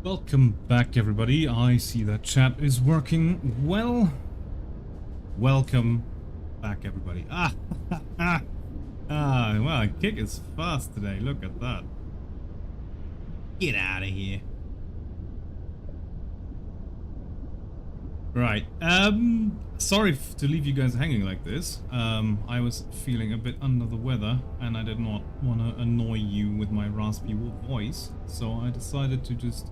Welcome back, everybody. I see that chat is working well. Welcome back, everybody. Well, Kick is fast today. Look at that. Get out of here. Right. Sorry to leave you guys hanging like this. I was feeling a bit under the weather, and I did not want to annoy you with my raspy voice, so I decided to just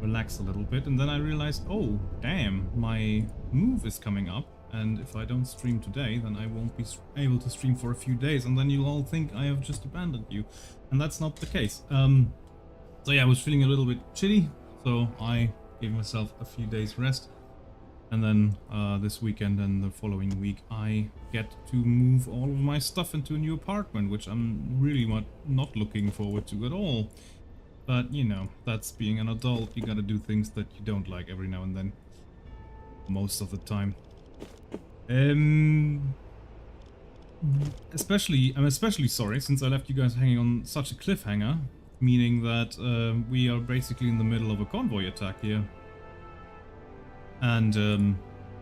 relax a little bit, and then I realized, oh damn, my move is coming up, and if I don't stream today, then I won't be able to stream for a few days, and then you'll all think I have just abandoned you, and that's not the case. So yeah, I was feeling a little bit chilly, so I gave myself a few days rest, and then this weekend and the following week I get to move all of my stuff into a new apartment, which I'm really not looking forward to at all. But, you know, that's being an adult. You gotta do things that you don't like every now and then. Most of the time. I'm especially sorry, since I left you guys hanging on such a cliffhanger. Meaning that we are basically in the middle of a convoy attack here. And,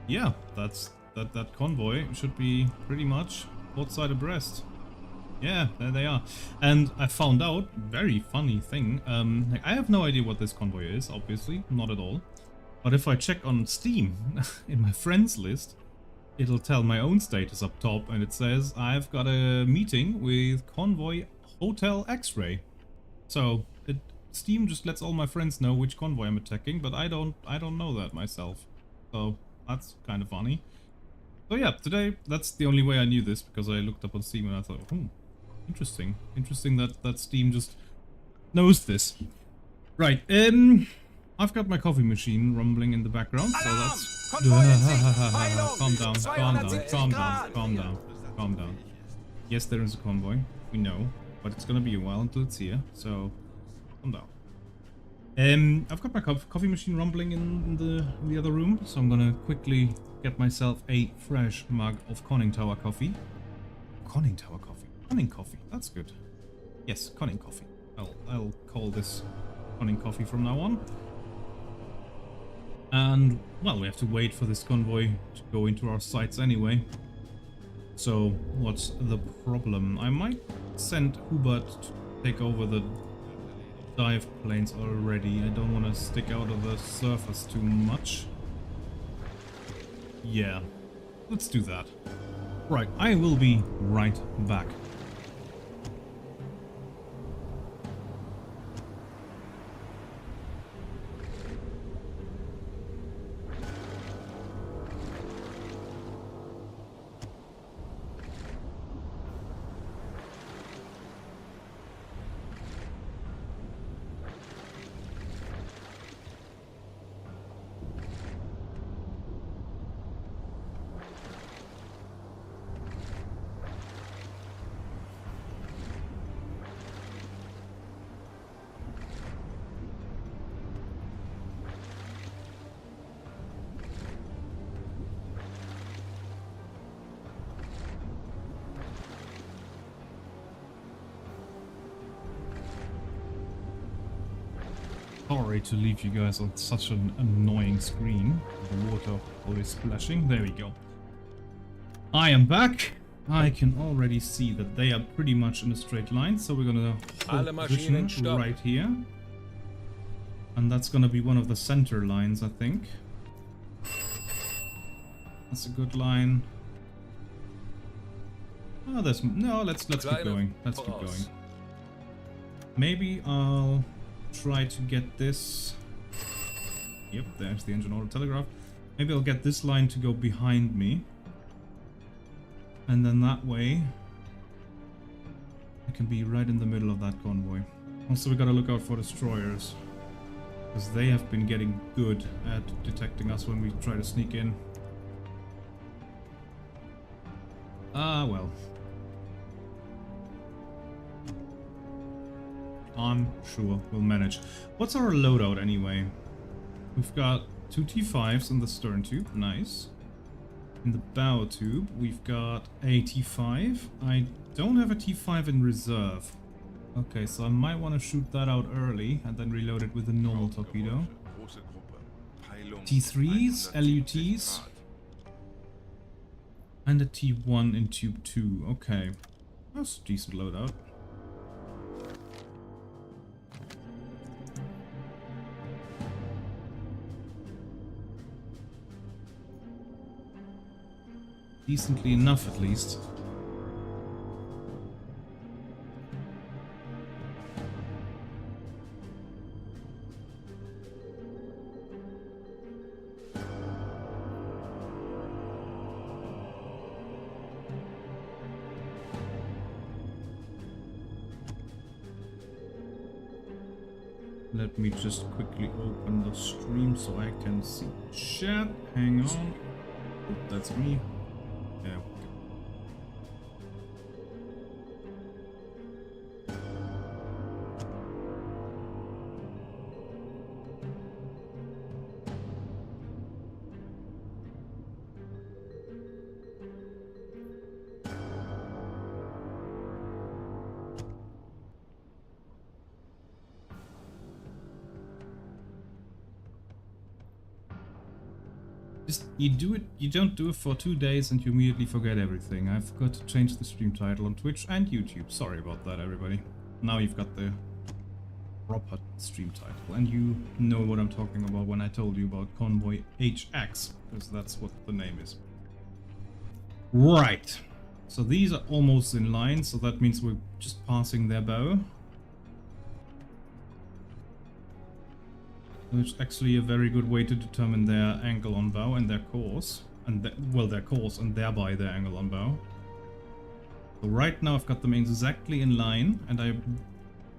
yeah, that convoy should be pretty much outside abreast. Yeah, there they are. And I found out, very funny thing, like I have no idea what this convoy is, obviously, not at all. But if I check on Steam, in my friends list, it'll tell my own status up top, and it says I've got a meeting with Convoy Hotel X-Ray. So, Steam just lets all my friends know which convoy I'm attacking, but I don't know that myself. So, that's kind of funny. So yeah, today, that's the only way I knew this, because I looked up on Steam and I thought, interesting. Interesting that Steam just knows this. Right, I've got my coffee machine rumbling in the background, so that's... Calm down. Yes, there is a convoy, we know, but it's gonna be a while until it's here, so calm down. I've got my coffee machine rumbling in the other room, so I'm gonna quickly get myself a fresh mug of Conning Tower coffee. Conning Tower coffee. Conning coffee, that's good. Yes, Conning coffee. I'll call this Conning coffee from now on. And, well, we have to wait for this convoy to go into our sights anyway. So, what's the problem? I might send Uboat to take over the dive planes already. I don't want to stick out of the surface too much. Yeah, let's do that. Right, I will be right back. Sorry to leave you guys on such an annoying screen. The water always splashing. There we go. I am back. I can already see that they are pretty much in a straight line, so we're gonna hold position right here. And that's gonna be one of the center lines, I think. That's a good line. Oh, there's no. Let's keep going. Let's keep going. Maybe I'll try to get this. Yep, there's the engine auto telegraph. Maybe I'll get this line to go behind me, and then that way I can be right in the middle of that convoy. Also, we gotta look out for destroyers, because they have been getting good at detecting us when we try to sneak in. Ah, well. I'm sure we'll manage. What's our loadout anyway? We've got 2 T5s in the stern tube, nice. In the bow tube, we've got a T5. I don't have a T5 in reserve. Okay, so I might want to shoot that out early and then reload it with a normal torpedo. T3s, LUTs, and a T1 in tube 2. Okay, that's a decent loadout. Decently enough, at least. Let me just quickly open the stream so I can see chat. Hang on. Oh, that's me. Yeah. You don't do it for 2 days and you immediately forget everything. I've got to change the stream title on Twitch and YouTube. Sorry about that, everybody. Now you've got the proper stream title and you know what I'm talking about when I told you about Convoy HX, because that's what the name is. Right. So these are almost in line, so that means we're just passing their bow. Which is actually a very good way to determine their angle on bow and their course. And their course and thereby their angle on bow. So right now I've got them exactly in line and I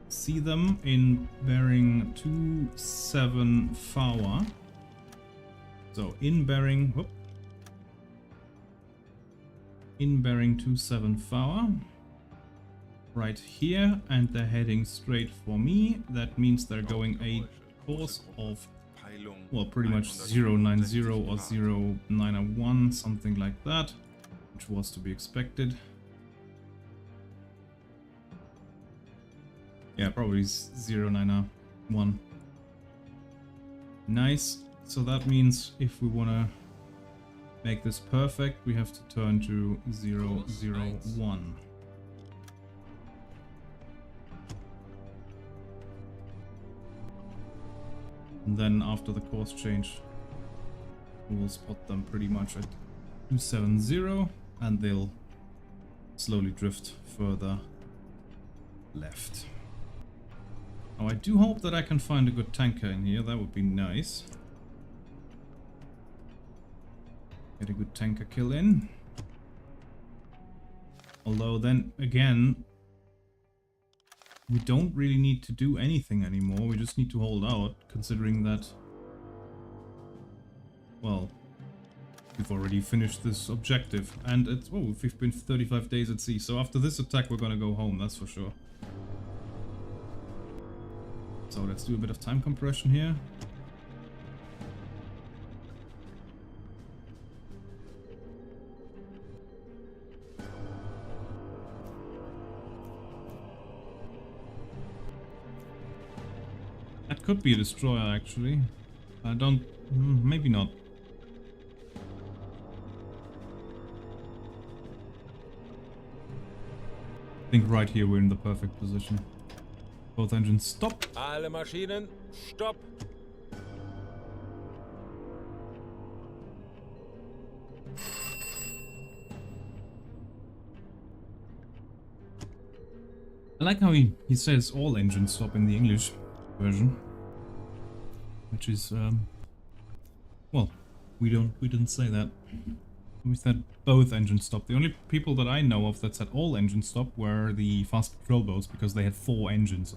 see them in bearing 27 Fawa. So in bearing, whoop, in bearing 27 Fawa. Right here, and they're heading straight for me. That means they're going a course of, well, pretty much 090 or 091, something like that, which was to be expected. Yeah, probably 091. Nice. So that means if we want to make this perfect, we have to turn to 001. And then after the course change, we will spot them pretty much at 270 and they'll slowly drift further left. Now I do hope that I can find a good tanker in here, that would be nice. Get a good tanker kill in. Although then again, we don't really need to do anything anymore, we just need to hold out, considering that, well, we've already finished this objective, and it's, oh, we've been 35 days at sea, so after this attack we're gonna go home, that's for sure. So let's do a bit of time compression here. That could be a destroyer, actually. I don't... maybe not. I think right here we're in the perfect position. Both engines stop. Alle Maschinen, stopp! I like how he says all engines stop in the English version, which is well, we didn't say that. We said both engines stop. The only people that I know of that said all engines stop were the fast patrol boats, because they had 4 engines.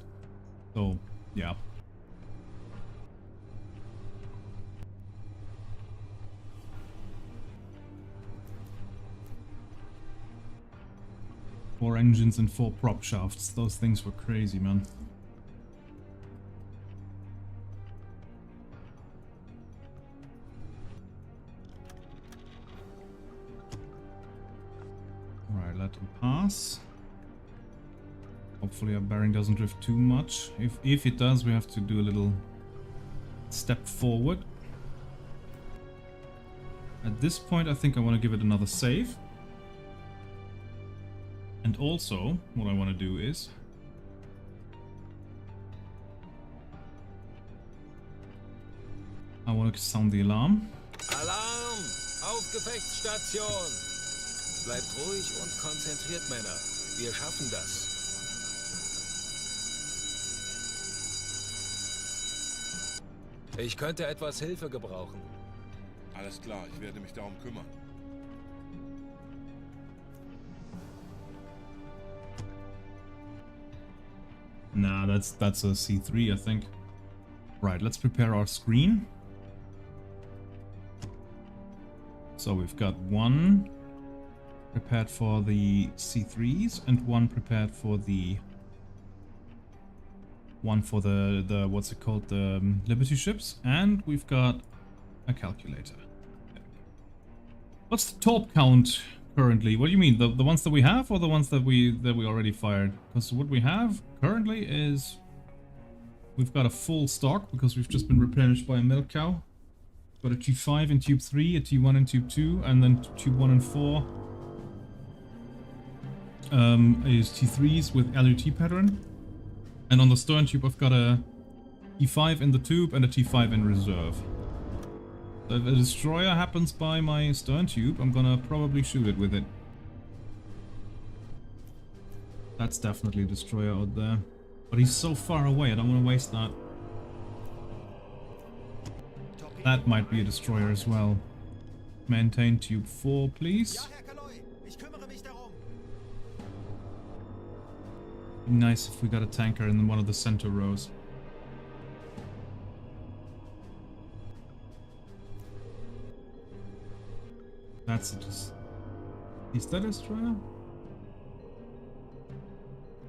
So yeah. Four engines and 4 prop shafts. Those things were crazy, man. Alright, let him pass. Hopefully our bearing doesn't drift too much. If it does, we have to do a little step forward. At this point, I think I want to give it another save. And also, what I want to do is... I want to sound the alarm. Alarm! Auf Gefechtsstation! Bleibt ruhig und konzentriert, Männer. Wir schaffen das. Ich könnte etwas Hilfe gebrauchen. Alles klar, ich werde mich darum kümmern. Nah, that's a C3, I think. Right, let's prepare our screen. So we've got one prepared for the C3s and one prepared for the what's it called, the Liberty ships, and we've got a calculator. What's the torp count currently? What do you mean, the ones that we have or the ones that we already fired? Because what we have currently is we've got a full stock because we've just been replenished by a milk cow. Got a T5 in tube 3, a T1 in tube 2, and then tube 1 and 4 is T3s with LUT pattern. And on the stern tube I've got a T5 in the tube and a T5 in reserve. So if a destroyer happens by my stern tube, I'm gonna probably shoot it with it. That's definitely a destroyer out there. But he's so far away, I don't want to waste that. That might be a destroyer as well. Maintain tube 4, please. Be nice if we got a tanker in one of the center rows. That's it. Is that a destroyer?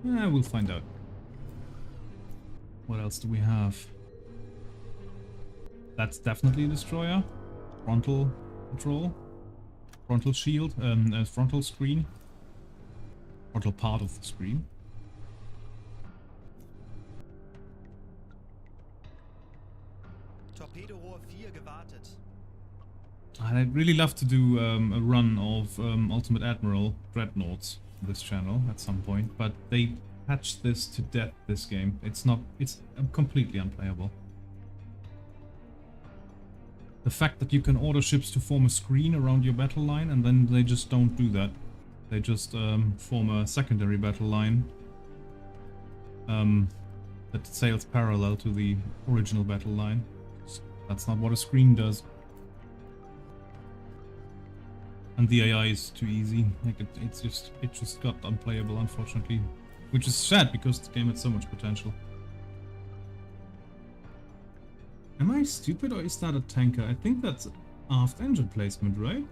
Yeah, we'll find out. What else do we have? That's definitely a destroyer. Frontal control. Frontal shield. Frontal screen. Frontal part of the screen. Torpedorohr 4 gewartet. I'd really love to do a run of Ultimate Admiral Dreadnoughts on this channel at some point, but they patched this to death this game. It's completely unplayable. The fact that you can order ships to form a screen around your battle line and then they just don't do that. They just form a secondary battle line that sails parallel to the original battle line. That's not what a screen does. And the AI is too easy. Like it just got unplayable, unfortunately, which is sad because the game had so much potential. Am I stupid or is that a tanker? I think that's aft engine placement, right?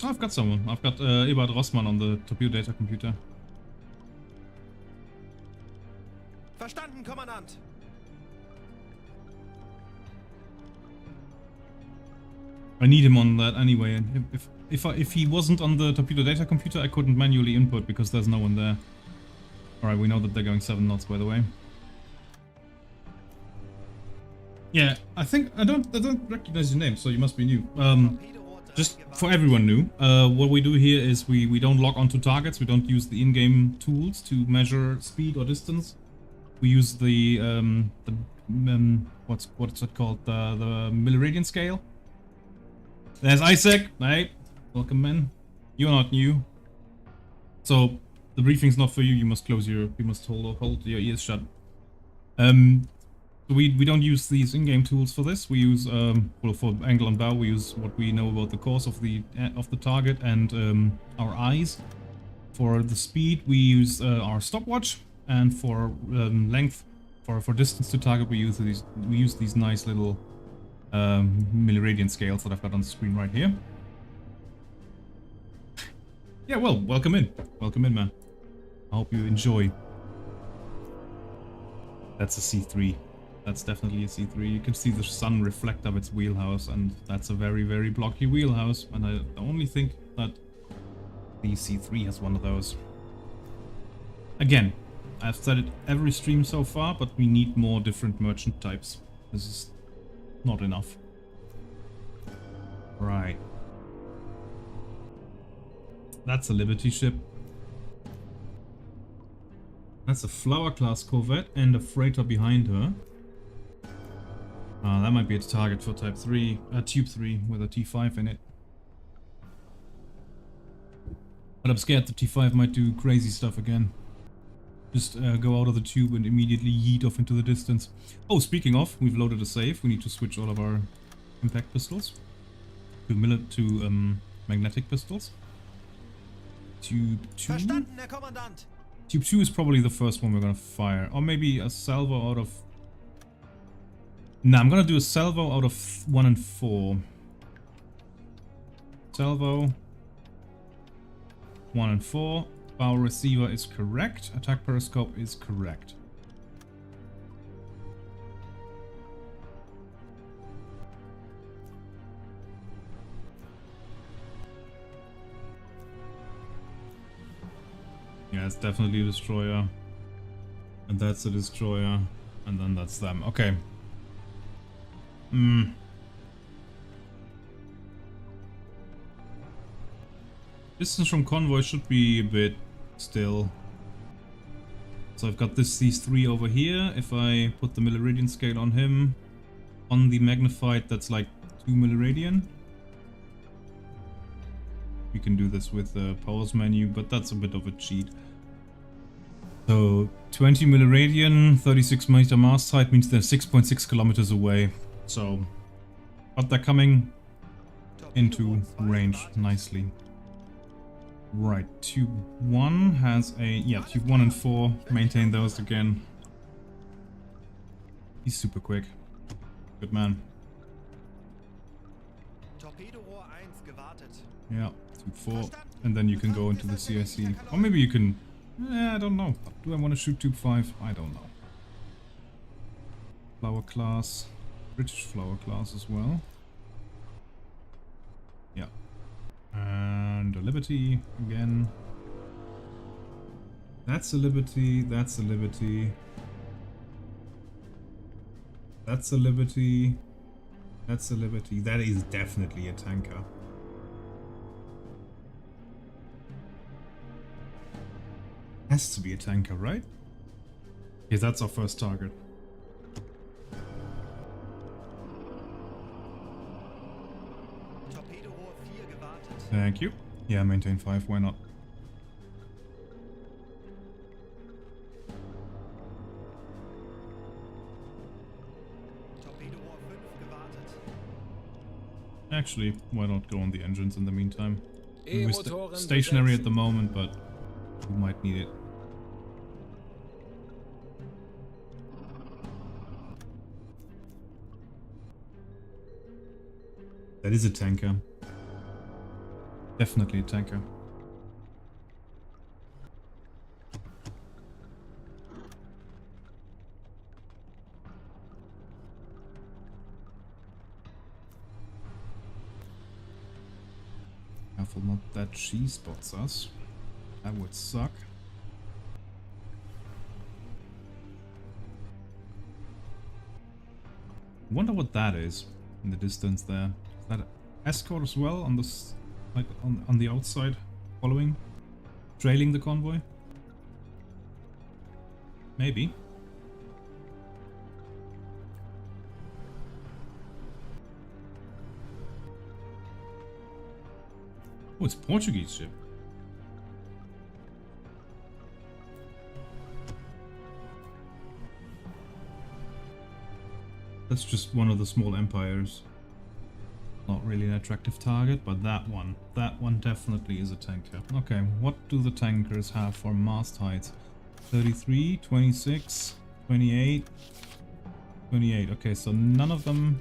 Oh, I've got someone. I've got Ebert Rossmann on the torpedo data computer. Verstanden, Kommandant. I need him on that anyway, and if he wasn't on the torpedo data computer, I couldn't manually input because there's no one there. Alright, we know that they're going 7 knots, by the way. Yeah, I think I don't recognize your name, so you must be new. Just for everyone new, what we do here is we don't lock onto targets. We don't use the in-game tools to measure speed or distance. We use the what's it called, the milliradian scale. There's Isaac. Hey, welcome in. You're not new, so the briefing's not for you. You must hold your ears shut. We don't use these in-game tools for this. We use well, for angle and bow, we use what we know about the course of the target and our eyes. For the speed, we use our stopwatch, and for length, for distance to target, we use these nice little milliradian scales that I've got on the screen right here. Yeah, well, welcome in, man. I hope you enjoy. That's a C3. That's definitely a C3. You can see the sun reflect up its wheelhouse, and that's a very, very blocky wheelhouse. And I only think that the C3 has one of those. Again, I've said it every stream so far, but we need more different merchant types. This is not enough. Right. That's a Liberty ship. That's a Flower class corvette and a freighter behind her. That might be a target for Type 3, Tube 3 with a T5 in it. But I'm scared the T5 might do crazy stuff again. Just go out of the tube and immediately yeet off into the distance. Oh, speaking of, we've loaded a save. We need to switch all of our impact pistols to magnetic pistols. Tube 2. Verstanden, Herr Kommandant. Tube 2 is probably the first one we're gonna fire. Or maybe a salvo out of... Nah, I'm gonna do a salvo out of 1 and 4. Salvo. 1 and 4. Bow receiver is correct. Attack periscope is correct. Yeah, it's definitely a destroyer. And that's a destroyer. And then that's them. Okay. Distance from Convoy should be a bit still. So I've got these three over here. If I put the milliradian scale on him, on the magnified, that's like 2 milliradian. We can do this with the powers menu, but that's a bit of a cheat. So 20 milliradian, 36 meter mast height means they're 6.6 kilometers away. So, but they're coming into range nicely. Right, Tube 1 has a... Yeah, Tube 1 and 4, maintain those again. He's super quick. Good man. Torpedorohr 1 gewartet. Yeah, Tube 4. And then you can go into the CIC. Or maybe you can... I don't know. Do I want to shoot Tube 5? I don't know. Flower class. British flower class as well. Yeah. And a Liberty again. That's a Liberty. That's a Liberty. That's a Liberty. That's a Liberty. That is definitely a tanker. Has to be a tanker, right? Yeah, that's our first target. Torpedorohr 4 gewartet. Thank you. Yeah, maintain 5, why not? Torpedorohr 5 gewartet. Actually, why not go on the engines in the meantime? We're E-Motoren stationary at the besetzen. moment, but we might need it. That is a tanker. Definitely a tanker. Careful not that she spots us. That would suck. Wonder what that is in the distance there. Is that an escort as well on this, like on the outside, following, trailing the convoy? Maybe. Oh, it's a Portuguese ship. That's just one of the small empires. Not really an attractive target, but that one definitely is a tanker. Okay, what do the tankers have for mast heights? 33, 26, 28, 28. Okay, so none of them...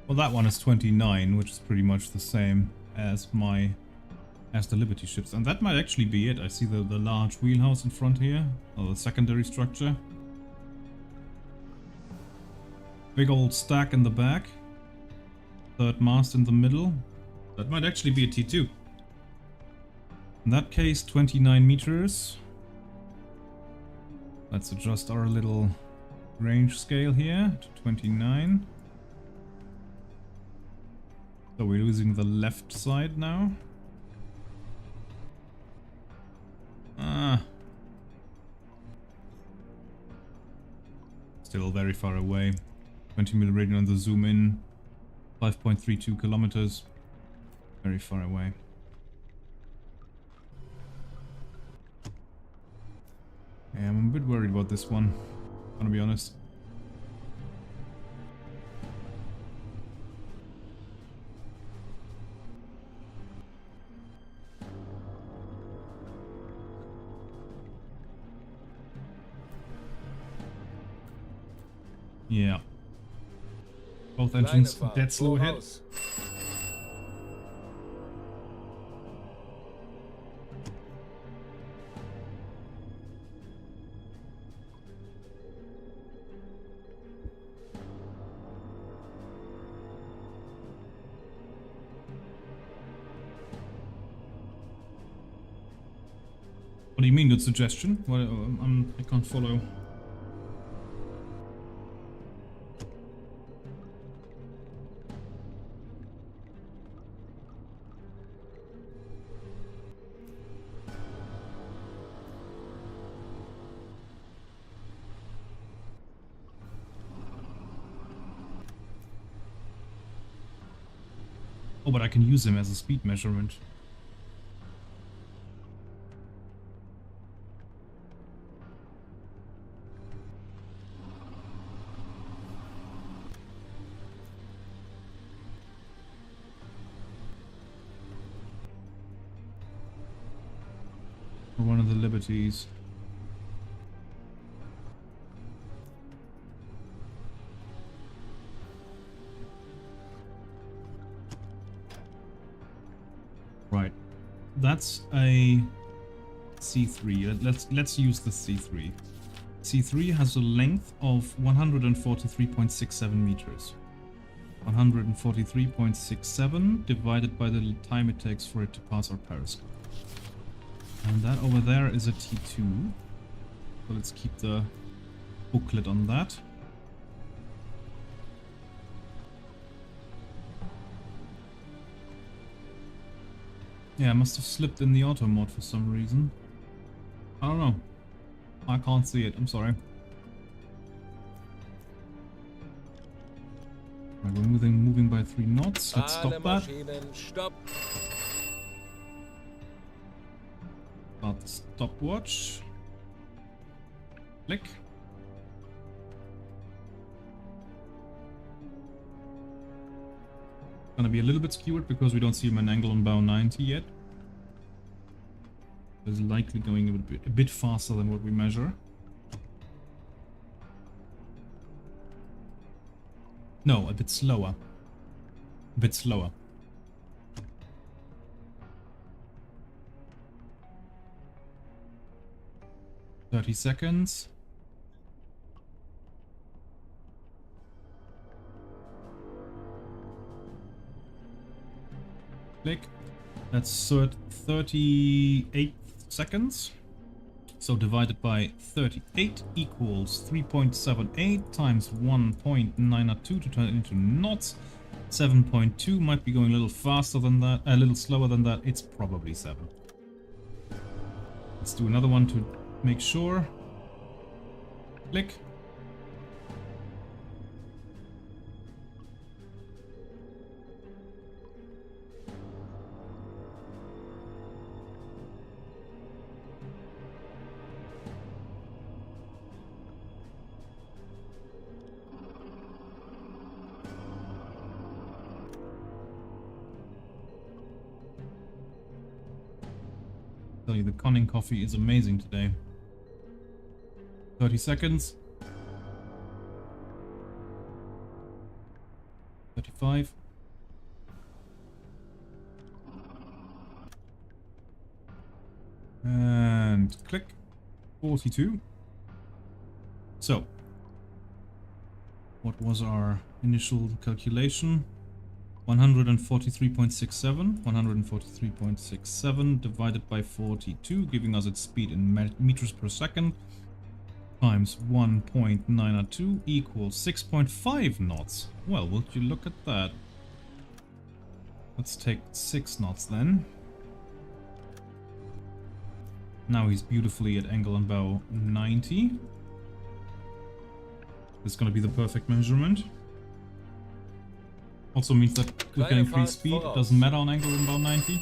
Well, that one is 29, which is pretty much the same as the Liberty ships. And that might actually be it. I see the large wheelhouse in front here, or the secondary structure. Big old stack in the back. Third mast in the middle. That might actually be a T2. In that case, 29 meters. Let's adjust our little range scale here to 29. So we're losing the left side now. Still very far away. 20 mil radian on the zoom in. 5.32 kilometers. Very far away. Yeah, I'm a bit worried about this one, gonna be honest. Yeah. Both engines dead slow ahead. What do you mean, good suggestion? What, I can't follow. Oh, but I can use him as a speed measurement. For one of the liberties. Right, that's a C3. Let's use the C3. C3 has a length of 143.67 meters. 143.67 divided by the time it takes for it to pass our periscope. And that over there is a T2. So let's keep the booklet on that. Yeah, I must have slipped in the auto mode for some reason. I don't know. I can't see it, I'm sorry. Right, we're moving by 3 knots. Let's stop that. Start the stopwatch. Click. Gonna be a little bit skewered because we don't see him an angle on bow 90 yet. It's likely going a bit faster than what we measure. No, a bit slower. A bit slower. "30 seconds. Click. That's 38 seconds. So divided by 38 equals 3.78 times 1.902 to turn it into knots. 7.2 might be going a little faster than that, a little slower than that. It's probably 7. Let's do another one to make sure. Click. Tell you, the conning coffee is amazing today. 30 seconds. 35. And click. 42. So What was our initial calculation? 143.67. 143.67 divided by 42, giving us its speed in meters per second, times 1.902 equals 6.5 knots. Well, would you look at that? Let's take 6 knots then. Now he's beautifully at angle and bow 90. This is going to be the perfect measurement. Also means that we can increase speed. It doesn't matter on angle and bow 90.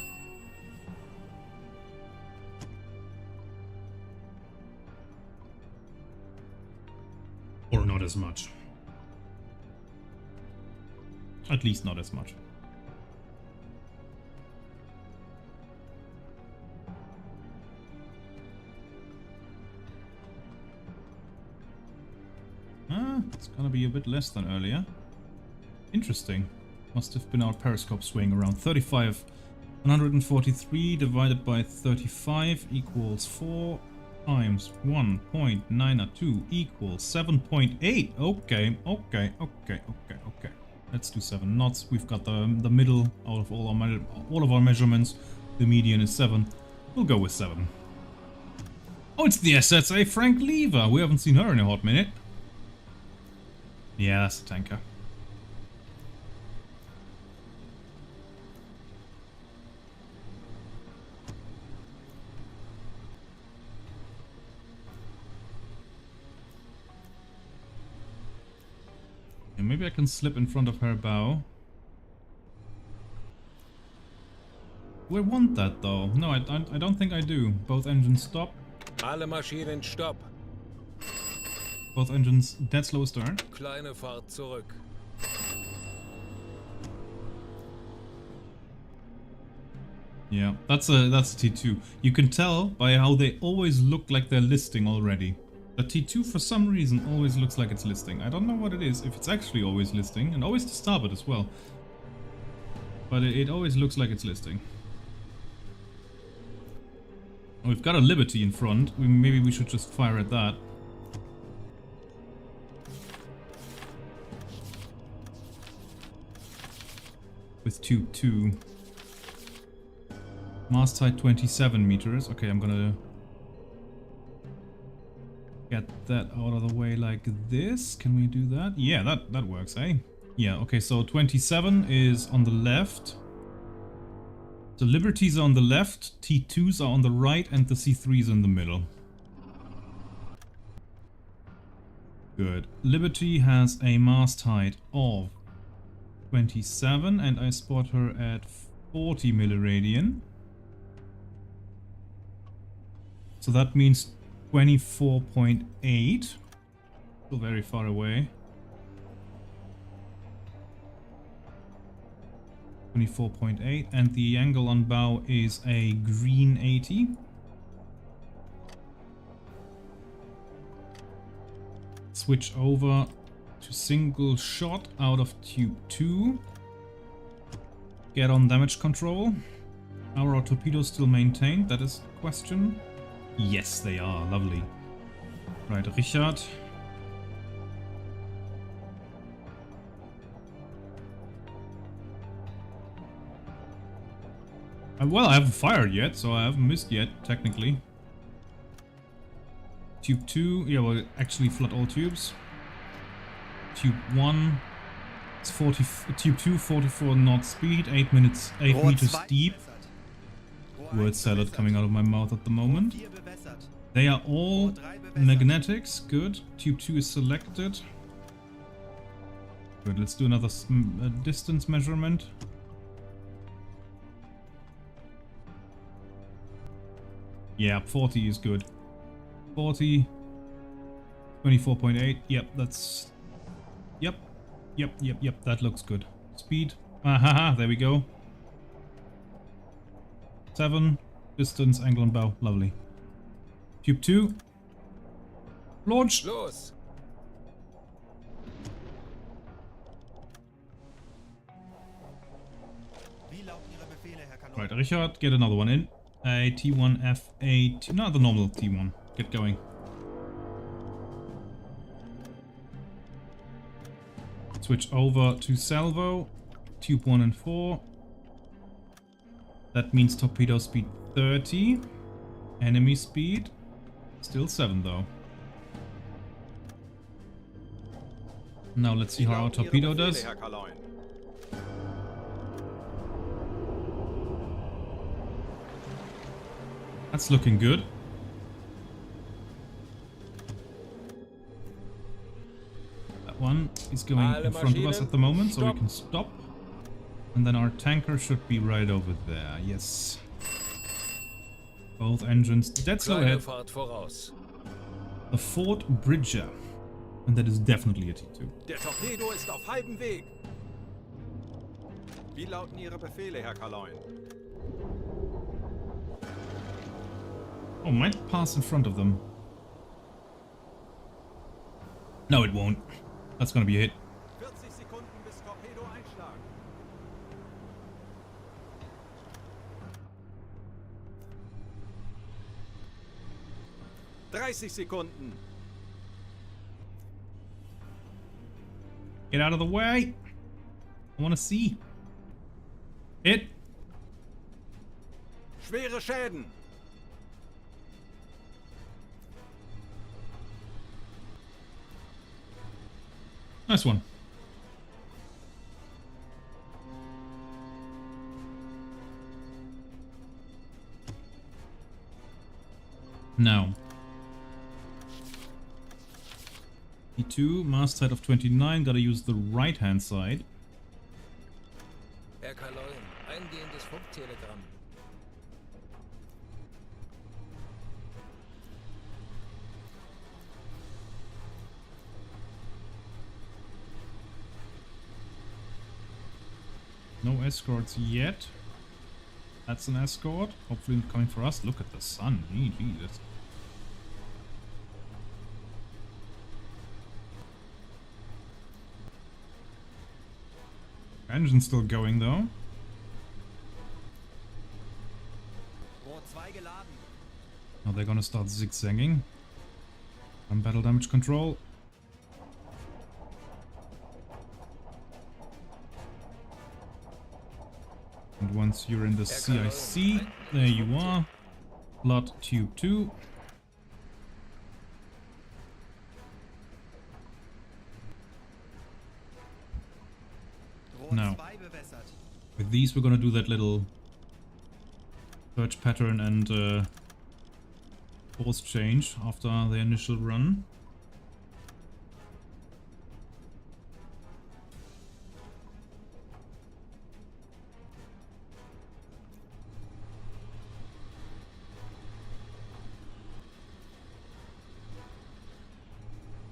Or not as much. At least not as much. It's gonna be a bit less than earlier. Interesting. Must have been our periscope swing around 35. 143 divided by 35 equals 4 times 1.902 equals 7.8. Okay. Let's do 7 knots. We've got the middle out of all of our measurements. The median is 7. We'll go with 7. Oh, it's the SSA Frank Lever. We haven't seen her in a hot minute. Yeah, that's a tanker. Yeah, maybe I can slip in front of her bow. Do I want that though? No, I don't think I do. Both engines stop. Alle Maschinen stopp. Both engines dead slow start. Kleine Fahrt zurück. Yeah, that's a T2. You can tell by how they always look like they're listing already. The T2 for some reason always looks like it's listing. I don't know what it is, if it's actually always listing, and always to starboard as well. But it always looks like it's listing. We've got a Liberty in front. Maybe we should just fire at that. With tube 2. Mast height 27 meters. Okay, I'm gonna get that out of the way like this. Can we do that? Yeah, that works, eh? Yeah, okay, so 27 is on the left. The Liberties are on the left, T2s are on the right, and the C3s in the middle. Good. Liberty has a mast height of 27, and I spot her at 40 milliradian. So that means 24.8. Still very far away. 24.8, and the angle on bow is a green 80. Switch over to single shot out of tube 2. Get on damage control. Are our torpedoes still maintained? That is the question. Yes, they are. Lovely. Right, Richard. Well, I haven't fired yet, so I haven't missed yet, technically. Tube 2, yeah, well, actually flood all tubes. Tube 1, it's 40, tube 2, 44 knot speed, 8 meters deep. Word salad coming out of my mouth at the moment. They are all magnetics, good. Tube 2 is selected. Good, let's do another distance measurement. Yeah, 40 is good. 40, 24.8, yep, that's... Yep, that looks good. Speed, ahaha, there we go. 7, distance, angle and bow, lovely. Tube 2. Launch! Los! Right, Richard, get another one in. A T1F8, no, the normal T1. Get going. Switch over to salvo. Tube 1 and 4. That means torpedo speed 30. Enemy speed still 7 though. Now let's see how our torpedo does. That's looking good. That one is going in front of us at the moment, so we can stop. And then our tanker should be right over there. Yes. Both engines dead slow ahead. The Fort Bridger. And that is definitely a T2. Der Torpedo ist auf halbem Weg. Wie lauten Ihre Befehle, Herr Kaloin? Oh, might pass in front of them. No, it won't. That's gonna be a hit. 40 Sekunden bis Torpedo Einschlag. Sekunden. Get out of the way. I want to see. Hit. Schwere Schäden. Nice one. Now. E2, masthead of 29, gotta use the right hand side. Herr Kaloin, eingehendes Funktelegramm. No escorts yet. That's an escort. Hopefully coming for us. Look at the sun. Jesus. Engine's still going though. Now they're gonna start zigzagging. On battle damage control. And once you're in the CIC, there you are. Blood tube 2. Now, with these we're gonna do that little search pattern and course change after the initial run.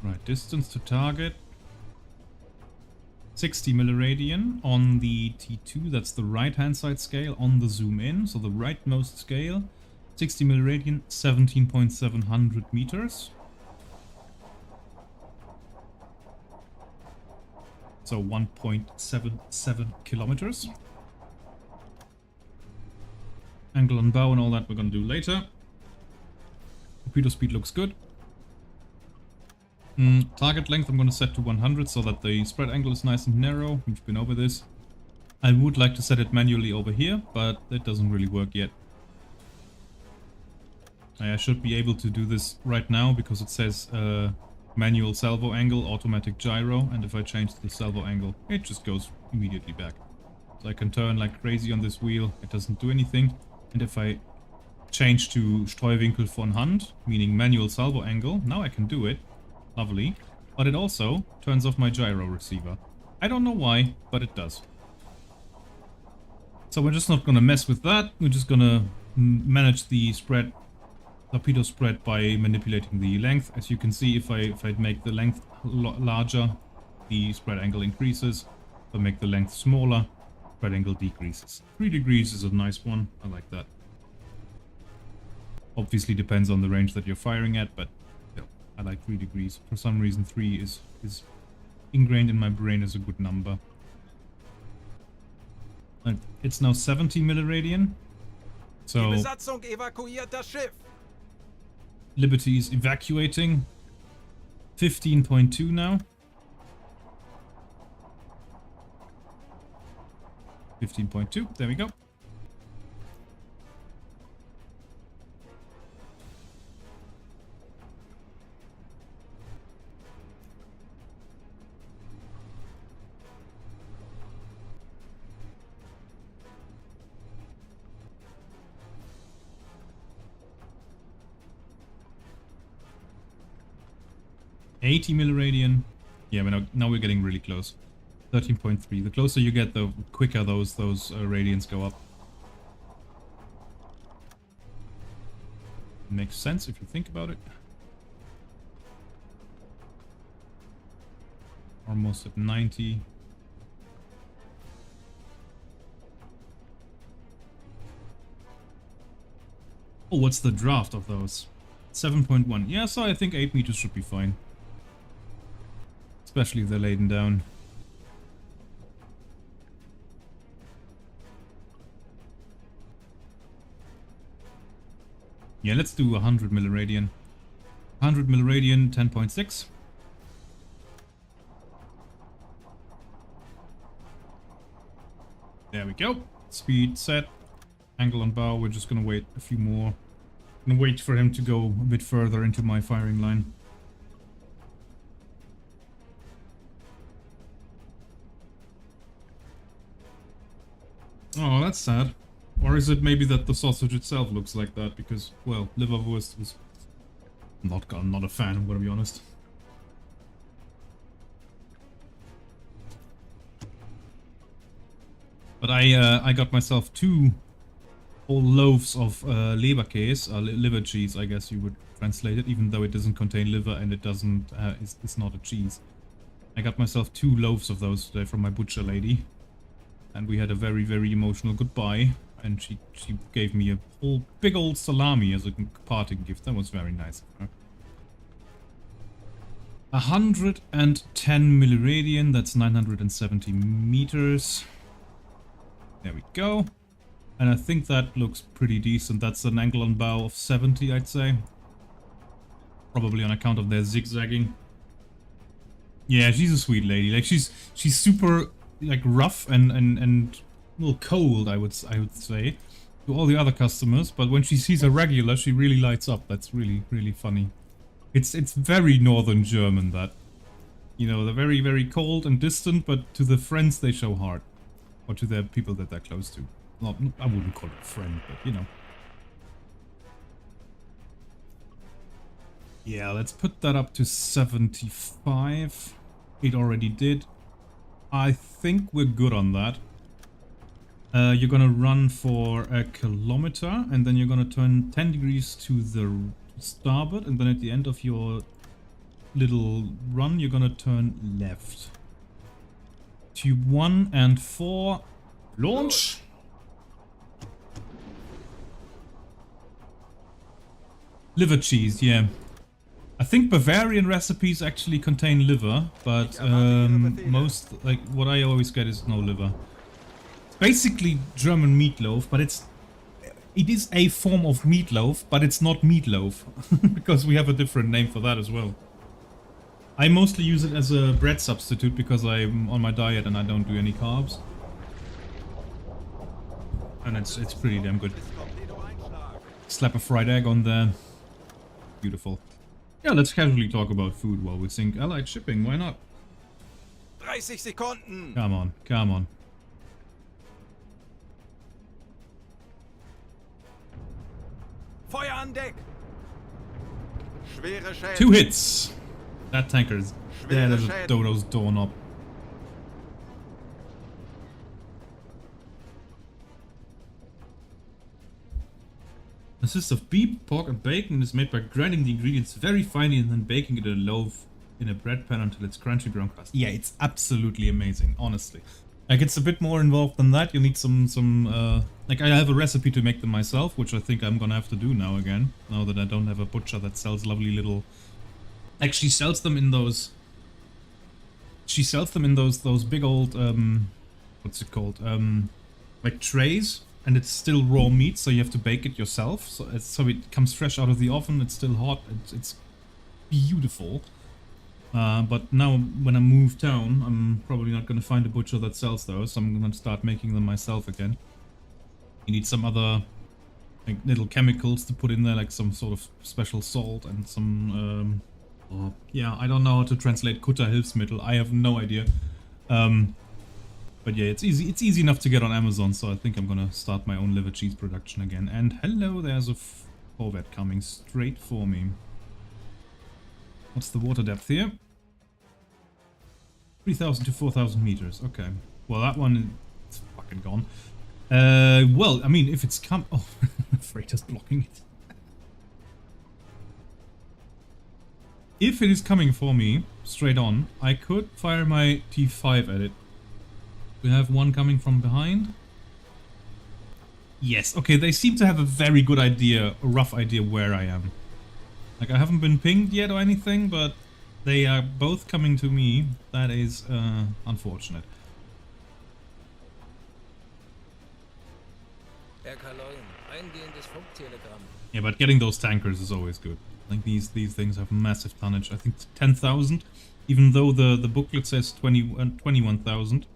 Right, distance to target. 60 milliradian on the T2, that's the right hand side scale on the zoom in, so the rightmost scale. 60 milliradian, 17.700 meters. So 1.77 kilometers. Angle on bow and all that we're gonna do later. Torpedo speed looks good. Target length I'm going to set to 100 so that the spread angle is nice and narrow. We've been over this. I would like to set it manually over here, but it doesn't really work yet. I should be able to do this right now because it says manual salvo angle, automatic gyro, and if I change the salvo angle, it just goes immediately back. So I can turn like crazy on this wheel, it doesn't do anything. And if I change to Streuwinkel von Hand, meaning manual salvo angle, now I can do it. Lovely. But it also turns off my gyro receiver. I don't know why, but it does. So we're just not gonna mess with that. We're just gonna manage the spread, torpedo spread, by manipulating the length. As you can see, if I make the length larger, the spread angle increases. If I make the length smaller, spread angle decreases. 3 degrees is a nice one. I like that. Obviously depends on the range that you're firing at, but I like 3 degrees. For some reason 3 is ingrained in my brain as a good number. And it's now 70 milliradian. So Liberty is evacuating. 15.2 now. 15.2. There we go. $80 milliradian. Yeah, but now we're getting really close. 13.3. The closer you get, the quicker those radians go up. Makes sense if you think about it. Almost at 90. Oh, what's the draft of those? 7.1. Yeah, so I think 8 meters should be fine. Especially if they're laden down. Yeah, let's do 100 milliradian. 100 milliradian, 10.6. There we go. Speed set. Angle on bow. We're just gonna wait a few more. Gonna wait for him to go a bit further into my firing line. Oh, that's sad. Or is it maybe that the sausage itself looks like that? Because, well, liverwurst was I'm not a fan, I'm gonna be honest. But I got myself 2 whole loaves of Leberkäse, liver cheese, I guess you would translate it, even though it doesn't contain liver and it doesn't, it's not a cheese. I got myself 2 loaves of those today from my butcher lady. And we had a very, very emotional goodbye. And she gave me a whole big old salami as a parting gift. That was very nice of her. 110 milliradian, that's 970 meters. There we go. And I think that looks pretty decent. That's an angle on bow of 70, I'd say. Probably on account of their zigzagging. Yeah, she's a sweet lady. Like she's super like rough and a little cold, I would say, to all the other customers. But when she sees a regular, she really lights up. That's really, really funny. It's very northern German, that. You know, they're very, very cold and distant, but to the friends they show heart. Or to the people that they're close to. Not, I wouldn't call it a friend, but you know. Yeah, let's put that up to 75. It already did. I think we're good on that. You're gonna run for a kilometer, and then you're gonna turn 10 degrees to the starboard, and then at the end of your little run, you're gonna turn left. Tube 1 and 4. Launch! Liver cheese, yeah. I think Bavarian recipes actually contain liver, but most, like, what I always get is no liver. Basically German meatloaf, but it is a form of meatloaf, but it's not meatloaf. Because we have a different name for that as well. I mostly use it as a bread substitute because I'm on my diet and I don't do any carbs. And it's pretty damn good. Slap a fried egg on there. Beautiful. Yeah, let's casually talk about food while we think Allied shipping, why not? 30 Sekunden! Come on, come on. Feuer an Deck! Schwere Schäden! 2 hits! That tanker is dead as a dodo's doorknob. Consists of beef, pork and bacon and is made by grinding the ingredients very finely and then baking it in a loaf in a bread pan until it's crunchy brown crust. Yeah, it's absolutely amazing, honestly. Like, it's a bit more involved than that. You need some like, I have a recipe to make them myself, which I think I'm gonna have to do now again, now that I don't have a butcher that sells lovely little... Like, she sells them in those... She sells them in those big old, what's it called? Like trays. And it's still raw meat, so you have to bake it yourself. So it comes fresh out of the oven, it's still hot, it's beautiful. But now when I move down, I'm probably not going to find a butcher that sells those, so I'm going to start making them myself again. You need some other like little chemicals to put in there, like some sort of special salt and some yeah, I don't know how to translate Kutter Hilfsmittel. I have no idea. But yeah, it's easy enough to get on Amazon, so I think I'm gonna start my own liver cheese production again. And hello, there's a corvette coming straight for me. What's the water depth here? 3,000 to 4,000 meters. Okay. Well, that one is fucking gone. Well, I mean, if it's oh, freighter's blocking it. If it is coming for me, straight on, I could fire my T5 at it. We have one coming from behind. Yes, okay, they seem to have a very good idea, a rough idea where I am. Like, I haven't been pinged yet or anything, but they are both coming to me. That is unfortunate. Yeah, but getting those tankers is always good. Like, these things have massive tonnage. I think 10,000, even though the booklet says 21,000.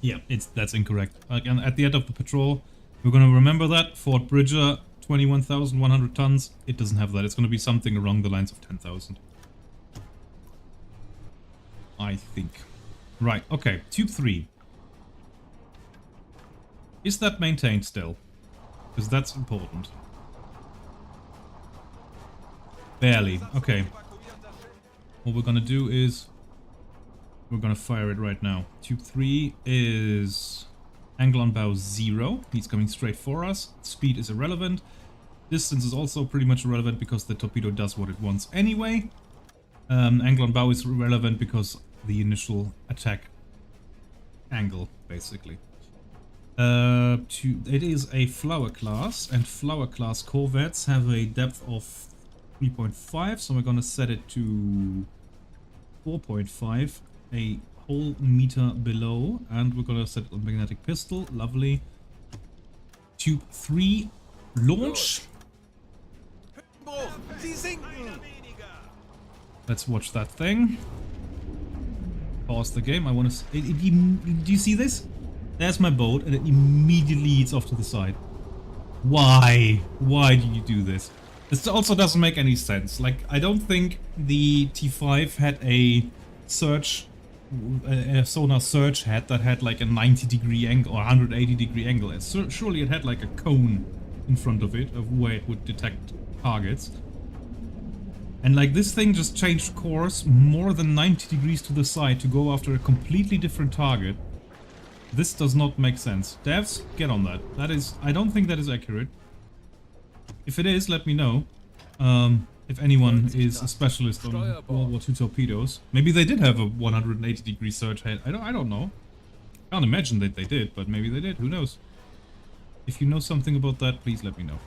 Yeah, that's incorrect. Again, at the end of the patrol, we're gonna remember that. Fort Bridger, 21,100 tons. It doesn't have that. It's gonna be something along the lines of 10,000. I think. Right, okay. Tube 3. Is that maintained still? Because that's important. Barely. Okay. What we're gonna do is we're gonna fire it right now. Tube 3 is angle on bow 0. He's coming straight for us. Speed is irrelevant. Distance is also pretty much irrelevant because the torpedo does what it wants anyway. Angle on bow is irrelevant because the initial attack angle, basically. It is a flower class, and flower class corvettes have a depth of 3.5, so we're gonna set it to 4.5, a whole meter below, and we're gonna set it on magnetic pistol. Lovely. Tube 3, launch. Let's watch that thing. Pause the game. I want to. Do you see this? There's my boat, and it immediately leads off to the side. Why? Why do you do this? This also doesn't make any sense. Like, I don't think the T5 had a sonar search head that had like a 90-degree angle or 180-degree angle. Surely it had like a cone in front of it of where it would detect targets. And like, this thing just changed course more than 90 degrees to the side to go after a completely different target. This does not make sense. Devs, get on that. That is, I don't think that is accurate. If it is, let me know. If anyone is a specialist on World War II torpedoes. Maybe they did have a 180-degree surge head. I don't know. Can't imagine that they did, but maybe they did. Who knows? If you know something about that, please let me know.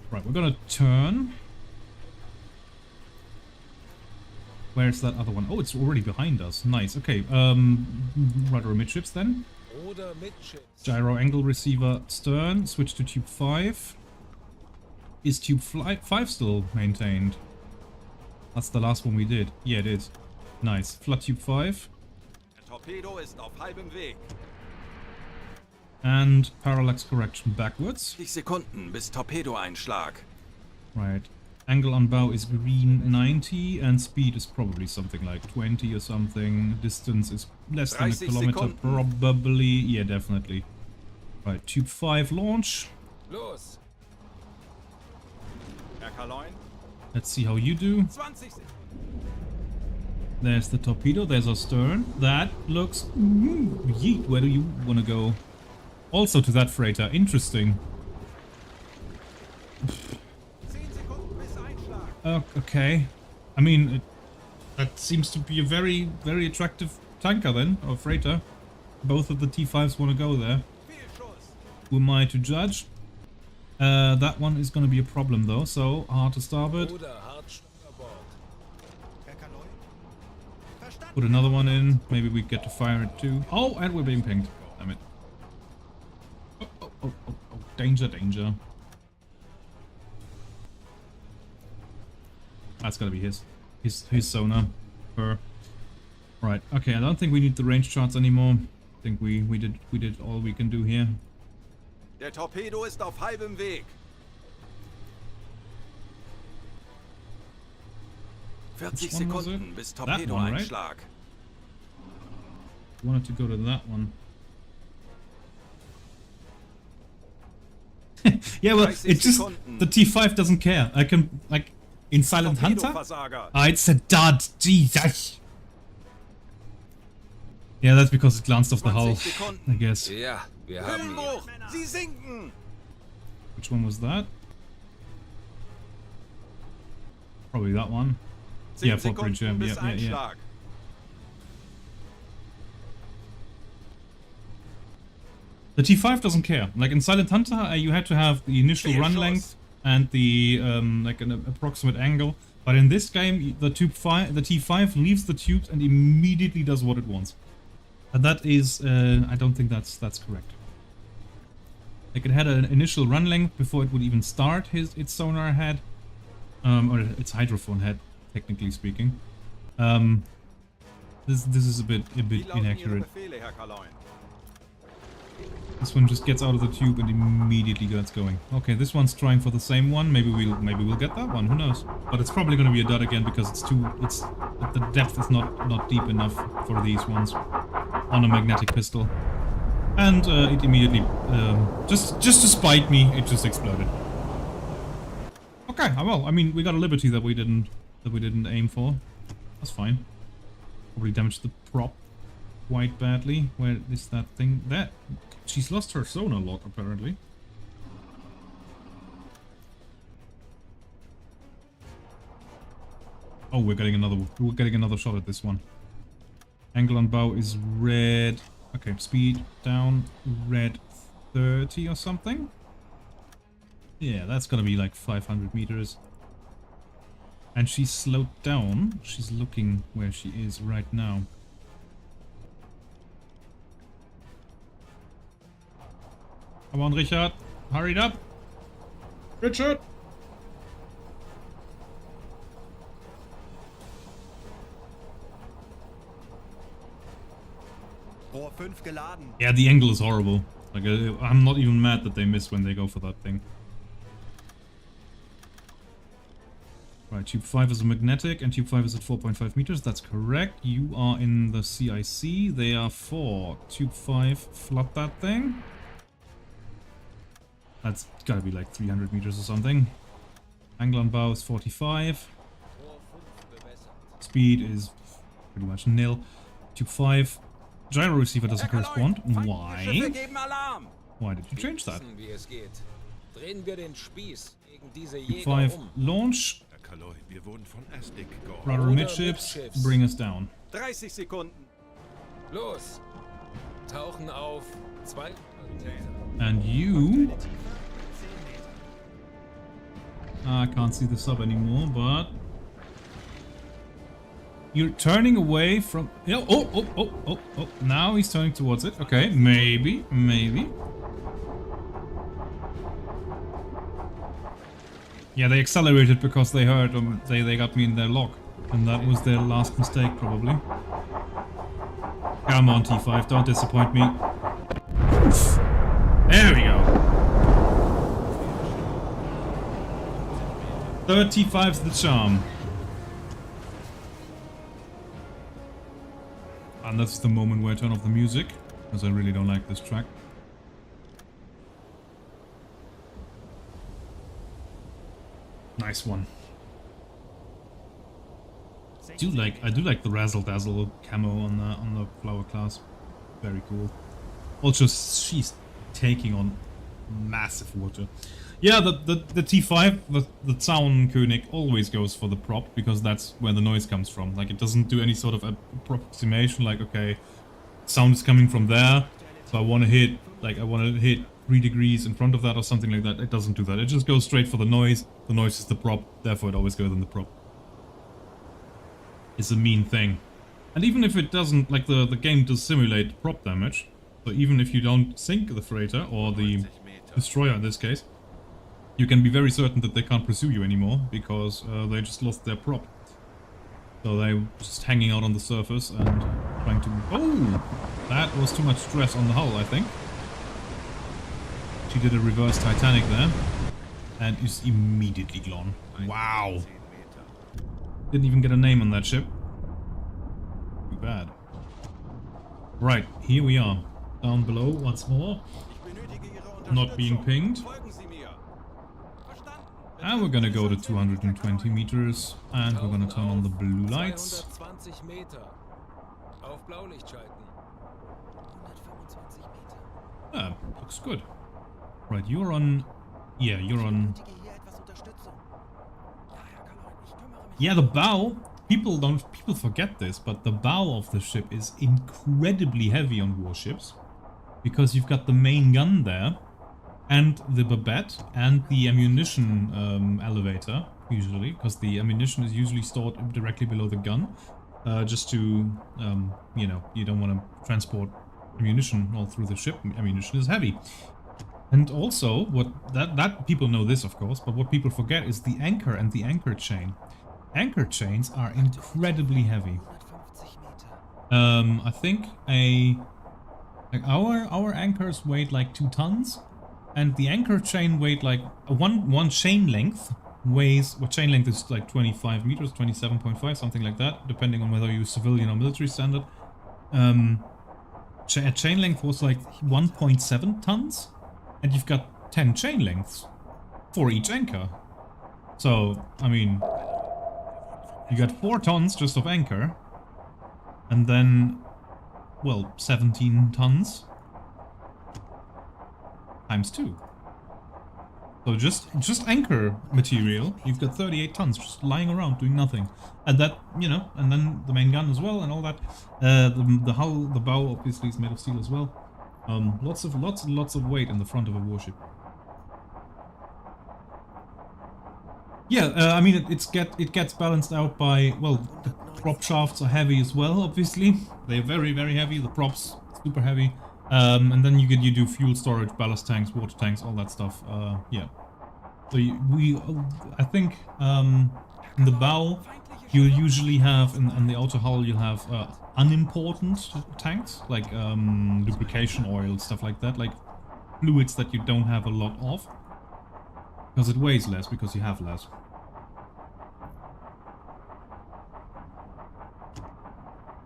Right, we're gonna turn. Where's that other one? Oh, it's already behind us. Nice. Okay, rudder midships then. Gyro angle receiver stern. Switch to tube 5. Is tube 5 still maintained? That's the last one we did. Yeah, it is. Nice. Flood tube 5. Torpedo ist auf halbem Weg. And parallax correction backwards. 60 Sekunden bis Torpedoeinschlag. Right. Angle on bow is green 90 and speed is probably something like 20 or something. Distance is less than a kilometer probably. Yeah, definitely. Right, tube 5 launch. Los. Let's see how you do. There's the torpedo, there's our stern. That looks... yeet, where do you want to go? Also to that freighter, interesting. Okay. I mean, that seems to be a very, very attractive tanker then, or freighter. Both of the T5s want to go there. Who am I to judge? That one is going to be a problem though, so hard to starboard. Put another one in, maybe we get to fire it too. Oh, and we're being pinged. Damn it. Oh, danger, danger. That's gotta be his sonar. Right. Okay. I don't think we need the range charts anymore. I think we did all we can do here. Der Torpedo ist auf halbem Weg. 40 Which one was it? Sekunden bis That one, right? Torpedoeinschlag. Wanted to go to that one. Yeah, well, it just the T5 doesn't care. I can like in Silent Hunter. Torpedoversager. It's a dud. Jesus. Yeah, that's because it glanced off the hull, 20 Sekunden. I guess. Ja, wir haben ihn. Höhenbruch! Sie sinken! Which one was that? Probably that one. 10 Yeah, for bridge, Sekunden yeah, bis yeah, yeah. Einschlag. The T5 doesn't care. Like in Silent Hunter, you had to have the initial run length and the like an approximate angle. But in this game, the T5 leaves the tubes and immediately does what it wants. And that is, I don't think that's correct. Like it had an initial run length before it would even start its sonar head, or its hydrophone head, technically speaking. This is a bit Wie lauten Ihre inaccurate. Befehle, Herr Kaloin? This one just gets out of the tube and immediately gets going. Okay, this one's trying for the same one. Maybe we'll get that one. Who knows? But it's probably going to be a dud again because the depth is not deep enough for these ones on a magnetic pistol. And it immediately just to spite me, it just exploded. Okay, well, I mean, we got a liberty that we didn't aim for. That's fine. Probably damaged the prop quite badly. Where is that thing? That she's lost her sonar lock apparently. Oh, we're getting another shot at this one. Angle on bow is red. Okay, speed down, red 30 or something. Yeah, that's gonna be like 500 meters. And she's slowed down. She's looking where she is right now. Come on, Richard. Hurry it up. Richard! Rohr 5 geladen. Yeah, the angle is horrible. Like, I'm not even mad that they miss when they go for that thing. Right, tube 5 is a magnetic and tube 5 is at 4.5 meters. That's correct. You are in the CIC. They are 4. Tube 5, flood that thing. That's gotta be like 300 meters or something. Angle on bow is 45. Speed is pretty much nil. Tube 5. Gyro receiver doesn't correspond. Why? Geben Alarm! Why did you change that? Wissen, wie es geht. Drehen wir den Spieß gegen diese Tube Jäger 5 um. launch. Herr Kaloy, wir wurden von Astic geordert. Rudder Oder midships. midships. Bring us down. 30 Sekunden. Los! Tauchen auf 2 And you... I can't see the sub anymore, but... You're turning away from... Yeah, oh. Now he's turning towards it. Okay, maybe. Yeah, they accelerated because they heard they got me in their lock. And that was their last mistake, probably. Come on, T5, don't disappoint me. Oof. There we go. 35's the charm. And that's the moment where I turn off the music, because I really don't like this track. Nice one. I do like the razzle dazzle camo on the flower class. Very cool. Also, she's taking on massive water. Yeah, the T5, the Zaunkönig always goes for the prop because that's where the noise comes from. Like, it doesn't do any sort of approximation. Like, okay, sound is coming from there, so I want to hit 3 degrees in front of that or something like that. It doesn't do that. It just goes straight for the noise. The noise is the prop, therefore it always goes in the prop. It's a mean thing. And even if it doesn't, like, the game does simulate prop damage, so even if you don't sink the freighter, or the destroyer in this case, you can be very certain that they can't pursue you anymore because they just lost their prop. So they were just hanging out on the surface and trying to... Oh! That was too much stress on the hull, I think. She did a reverse Titanic there. And is immediately gone. Wow! Didn't even get a name on that ship. Too bad. Right, here we are. Down below once more. Not being pinged. And we're gonna go to 220 meters. And we're gonna turn on the blue lights. 220 Meter. Auf Blaulicht schalten. 125 Meter. Ah, looks good. Right, you're on... Yeah, you're on... Benötige hier etwas Unterstützung. Ja, Herr Kaloin, ich kümmere mich. Yeah, the bow... People forget this, but the bow of the ship is incredibly heavy on warships. Because you've got the main gun there. And the babette and the ammunition elevator, usually. Because the ammunition is usually stored directly below the gun. Just to, you know, you don't want to transport ammunition all through the ship. Ammunition is heavy. And also, that people know this, of course, but what people forget is the anchor and the anchor chain. Anchor chains are incredibly heavy. 150 Meter. I think our anchors weighed like 2 tons, and the anchor chain weighed like one chain length weighs. What chain length is like 25 meters, 27.5, something like that, depending on whether you use civilian or military standard. A chain length was like 1.7 tons. And you've got 10 chain lengths for each anchor. So, I mean, you got 4 tons just of anchor. And then, well, 17 tons times 2. So just anchor material, you've got 38 tons just lying around doing nothing. And that, you know, and then the main gun as well and all that. The hull, the bow obviously is made of steel as well. Lots of weight in the front of a warship. Yeah, I mean it gets balanced out by, well, the prop shafts are heavy as well. Obviously, they're very heavy. The props super heavy, and then you do fuel storage, ballast tanks, water tanks, all that stuff. Yeah. So I think in the bow you usually have in the outer hull you'll have unimportant tanks like lubrication oil, stuff like that, like fluids that you don't have a lot of because it weighs less because you have less.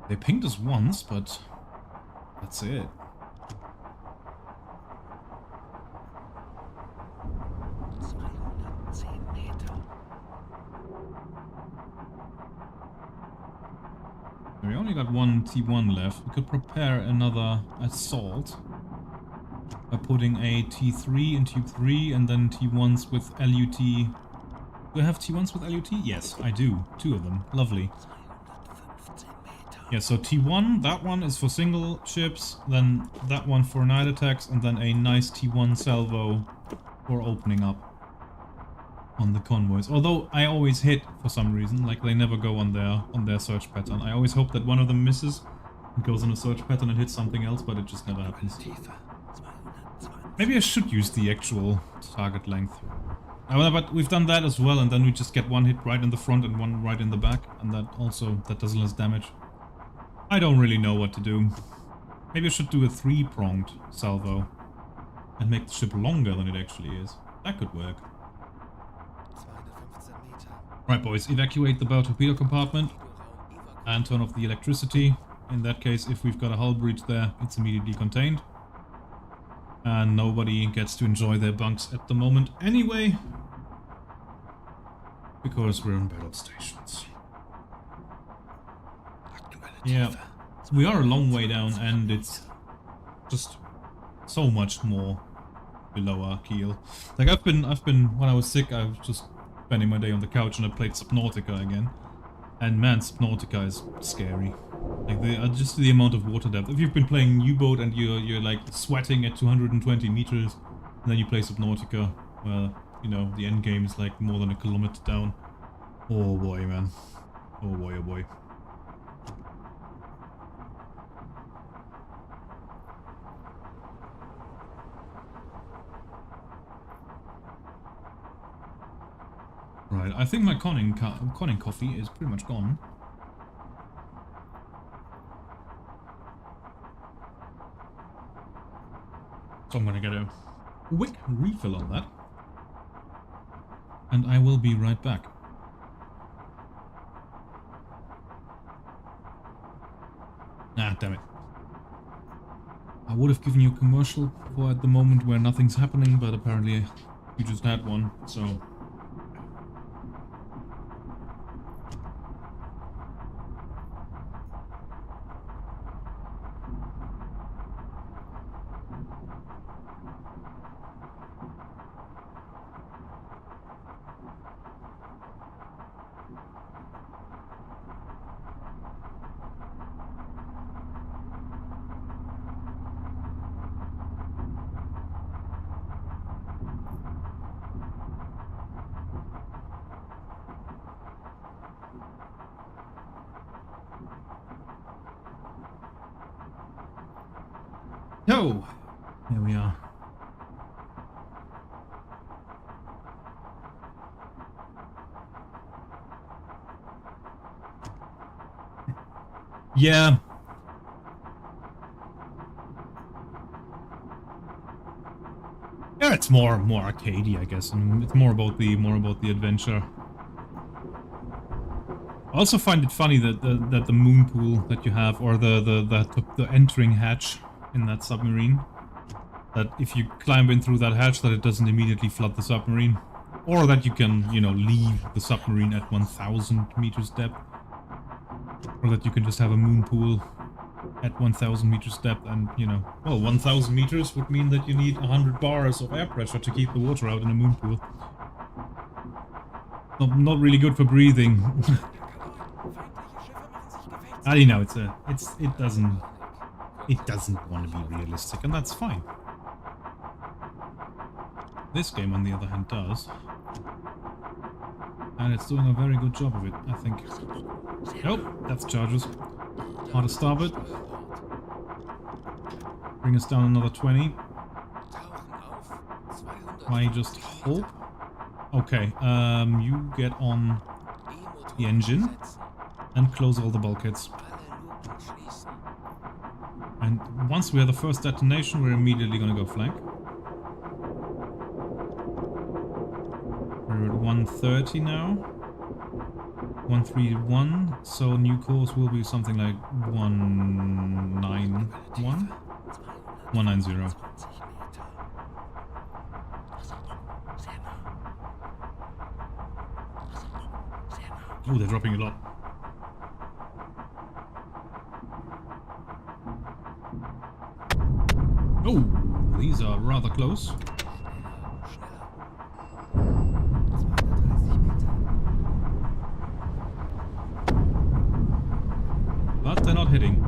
They pinged us once, but that's it. We only got one T1 left. We could prepare another assault by putting a T3 in Tube 3 and then T1s with LUT. Do I have T1s with LUT? Yes, I do. 2 of them. Lovely. Yeah, so T1, that one is for single ships, then that one for night attacks, and then a nice T1 salvo for opening up on the convoys. Although I always hit for some reason, like they never go on their search pattern. I always hope that one of them misses and goes on a search pattern and hits something else, but it just never happens. Maybe I should use the actual target length. But we've done that as well, and then we just get one hit right in the front and one right in the back, and that does less damage. I don't really know what to do. Maybe I should do a 3-pronged salvo and make the ship longer than it actually is. That could work. Right, boys, evacuate the bow torpedo compartment and turn off the electricity. In that case, if we've got a hull breach there, it's immediately contained. And nobody gets to enjoy their bunks at the moment anyway, because we're in battle stations. Yeah, we are a long way down, and it's just so much more below our keel. Like I've been when I was sick, I was just spending my day on the couch and I played Subnautica again. And man, Subnautica is scary. Like just the amount of water depth. If you've been playing Uboat and you're like sweating at 220 meters, and then you play Subnautica, well, you know, the end game is like more than a kilometer down. Oh boy, man. Oh boy, oh boy. Right, I think my conning coffee is pretty much gone. So I'm gonna get a quick refill on that. And I will be right back. Ah, damn it. I would have given you a commercial for at the moment where nothing's happening, but apparently you just had one, so... Yo! Here we are. Yeah. Yeah, it's more arcadey, I guess, and it's more about the adventure. I also find it funny that the moon pool that you have, or the entering hatch in that submarine, that if you climb in through that hatch, that it doesn't immediately flood the submarine, or that you can, you know, leave the submarine at 1,000 meters depth, or that you can just have a moon pool at 1,000 meters depth, and, you know, well, 1,000 meters would mean that you need 100 bars of air pressure to keep the water out in a moon pool. Not really good for breathing. I don't know, it doesn't want to be realistic, and that's fine. This game, on the other hand, does. And it's doing a very good job of it, I think. Oh, that's charges. Hard to starboard. Bring us down another 20. I just hope. Okay, you get on the engine and close all the bulkheads. And once we have the first detonation, we're immediately gonna go flank. We're at 130 now. 131, so new course will be something like 191? 190. Oh, they're dropping a lot. Oh, these are rather close. But they're not hitting.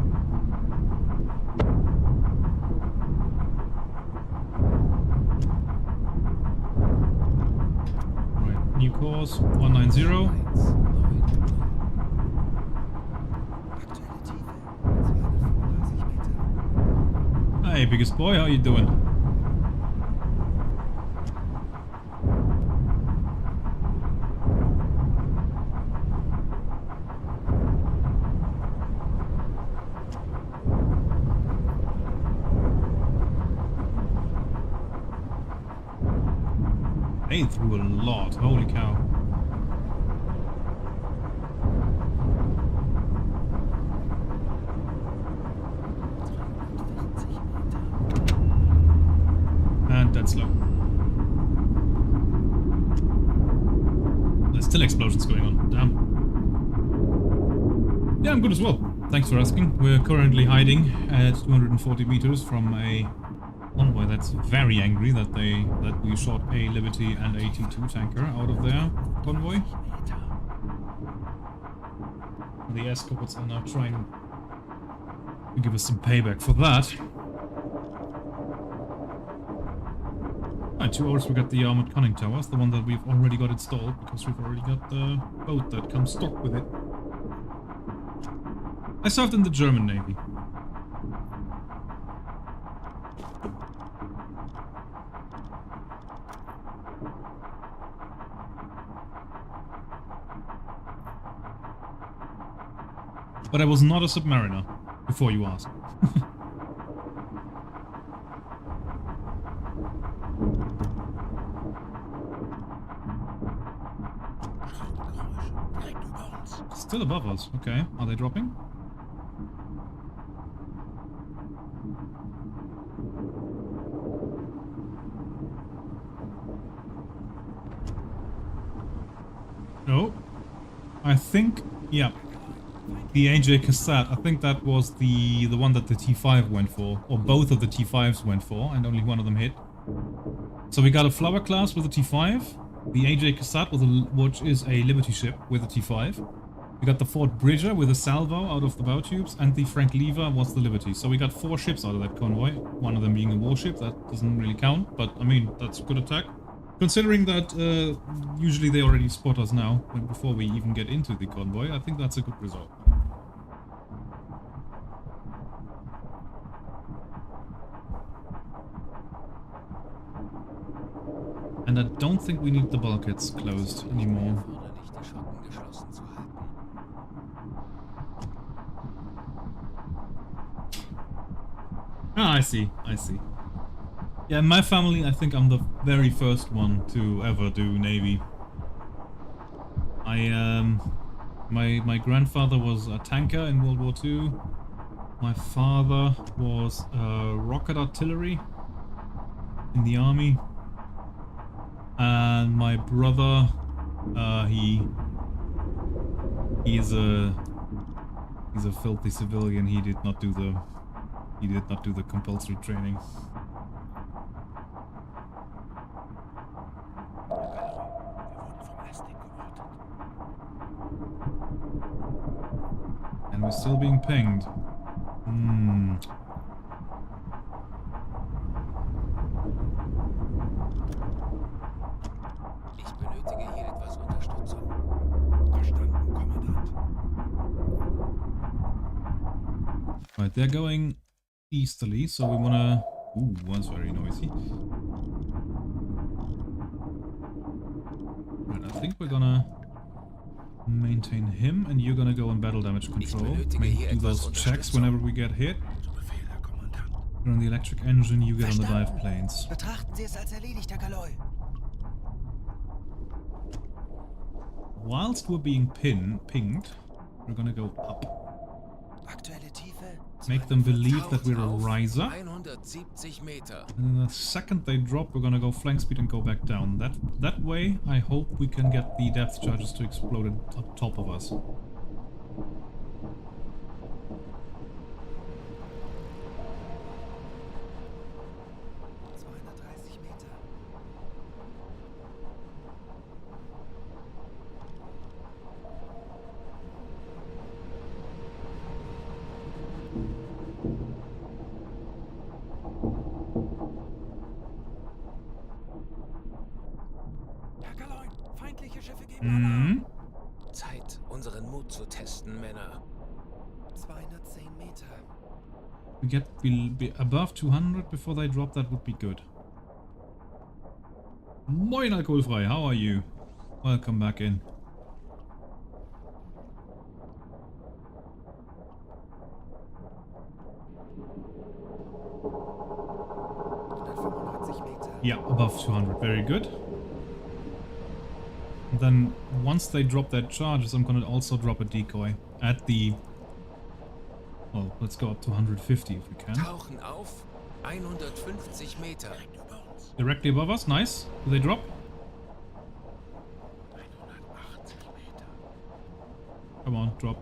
Right, new course, 190. Hey, biggest boy, how you doing? They threw a lot, holy cow. And that's low. There's still explosions going on, damn. Yeah, I'm good as well. Thanks for asking. We're currently hiding at 240 meters from a convoy that's very angry that we shot a Liberty and a T2 tanker out of their convoy. The escorts are now trying to give us some payback for that. Alright, 2 hours we got the armored conning towers, the one that we've already got installed because we've already got the boat that comes stocked with it. I served in the German Navy. But I was not a Submariner, before you ask. Direkt über uns. Still above us. Okay. Are they dropping? No. I think, yeah. The AJ Cassette, I think that was the one that the T5 went for. Or both of the T5s went for, and only one of them hit. So we got a Flower class with a T5, the AJ Cassette, which is a Liberty ship with a T5. We got the Fort Bridger with a salvo out of the bow tubes, and the Frank Lever was the Liberty. So we got 4 ships out of that convoy, one of them being a warship. That doesn't really count, but I mean, that's a good attack. Considering that usually they already spot us now, before we even get into the convoy, I think that's a good result. And I don't think we need the bulkheads closed anymore. Erforderlich, die Schotten geschlossen zu halten. Ah, I see, I see. Yeah, in my family, I think I'm the very first one to ever do Navy. My grandfather was a tanker in World War II. My father was rocket artillery in the army. And my brother, he's a filthy civilian. He did not do the compulsory training. And we're still being pinged. Ich benötige hier etwas Unterstützung. Verstanden, Kommandant. Right, they're going easterly, so we wanna... Ooh, was very noisy. Right, I think we're gonna maintain him, and you're gonna go on battle damage control. Do those checks whenever we get hit. Zu Befehl, Herr Kommandant. You're on the electric engine, you get on the dive planes. Betrachten Sie es als erledigt, Herr Kaloy. Whilst we're being pinged, we're gonna go up. Aktuelle Tiefe. Make them believe that we're a Auf riser. 170 Meter. And then the second they drop, we're gonna go flank speed and go back down. That way, I hope we can get the depth charges to explode on top of us. 230 Meter. Herr Kaloy, feindliche Schiffe geben Alarm. Zeit, unseren Mut zu testen, Männer. 210 Meter. We get be above 200 before they drop, that would be good. Moin Alkoholfrei, how are you? Welcome back in. Yeah, above 200, very good. And then once they drop their charges, I'm gonna also drop a decoy at the... Well, let's go up to 150 if we can. Tauchen auf 150 Meter. Directly above us, nice. Do they drop? 180 Meter. Come on, drop.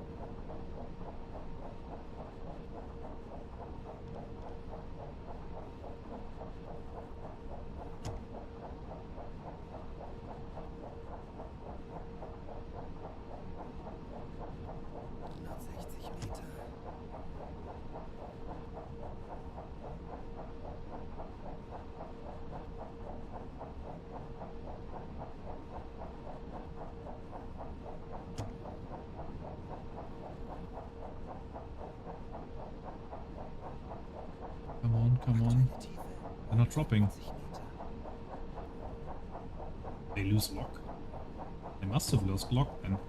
Come on. They're not dropping. They lose lock. They must have lost lock then.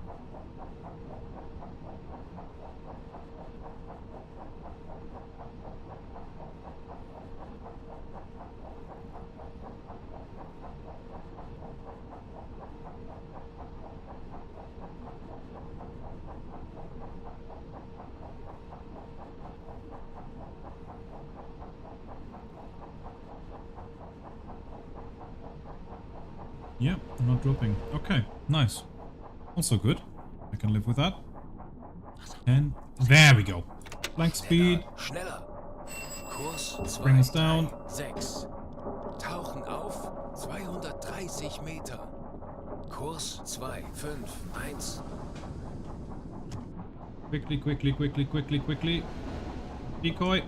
Yeah, not dropping. Okay, nice. Also good. I can live with that. And there we go. Flank speed. Schneller. Kurs 2, Bring us down. 6. Tauchen auf 230 Meter. Kurs 2, 5, 1. Quickly, quickly, quickly, quickly, quickly. Decoy.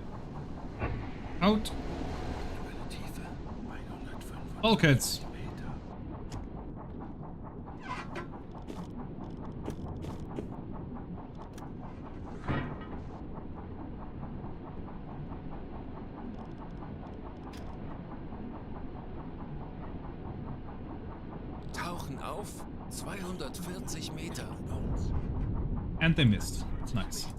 Out. Aktuelle Tiefe 105 Bulkheads. Meter. Tauchen auf 240 Meter. Uns. And they missed. Nice. Meter.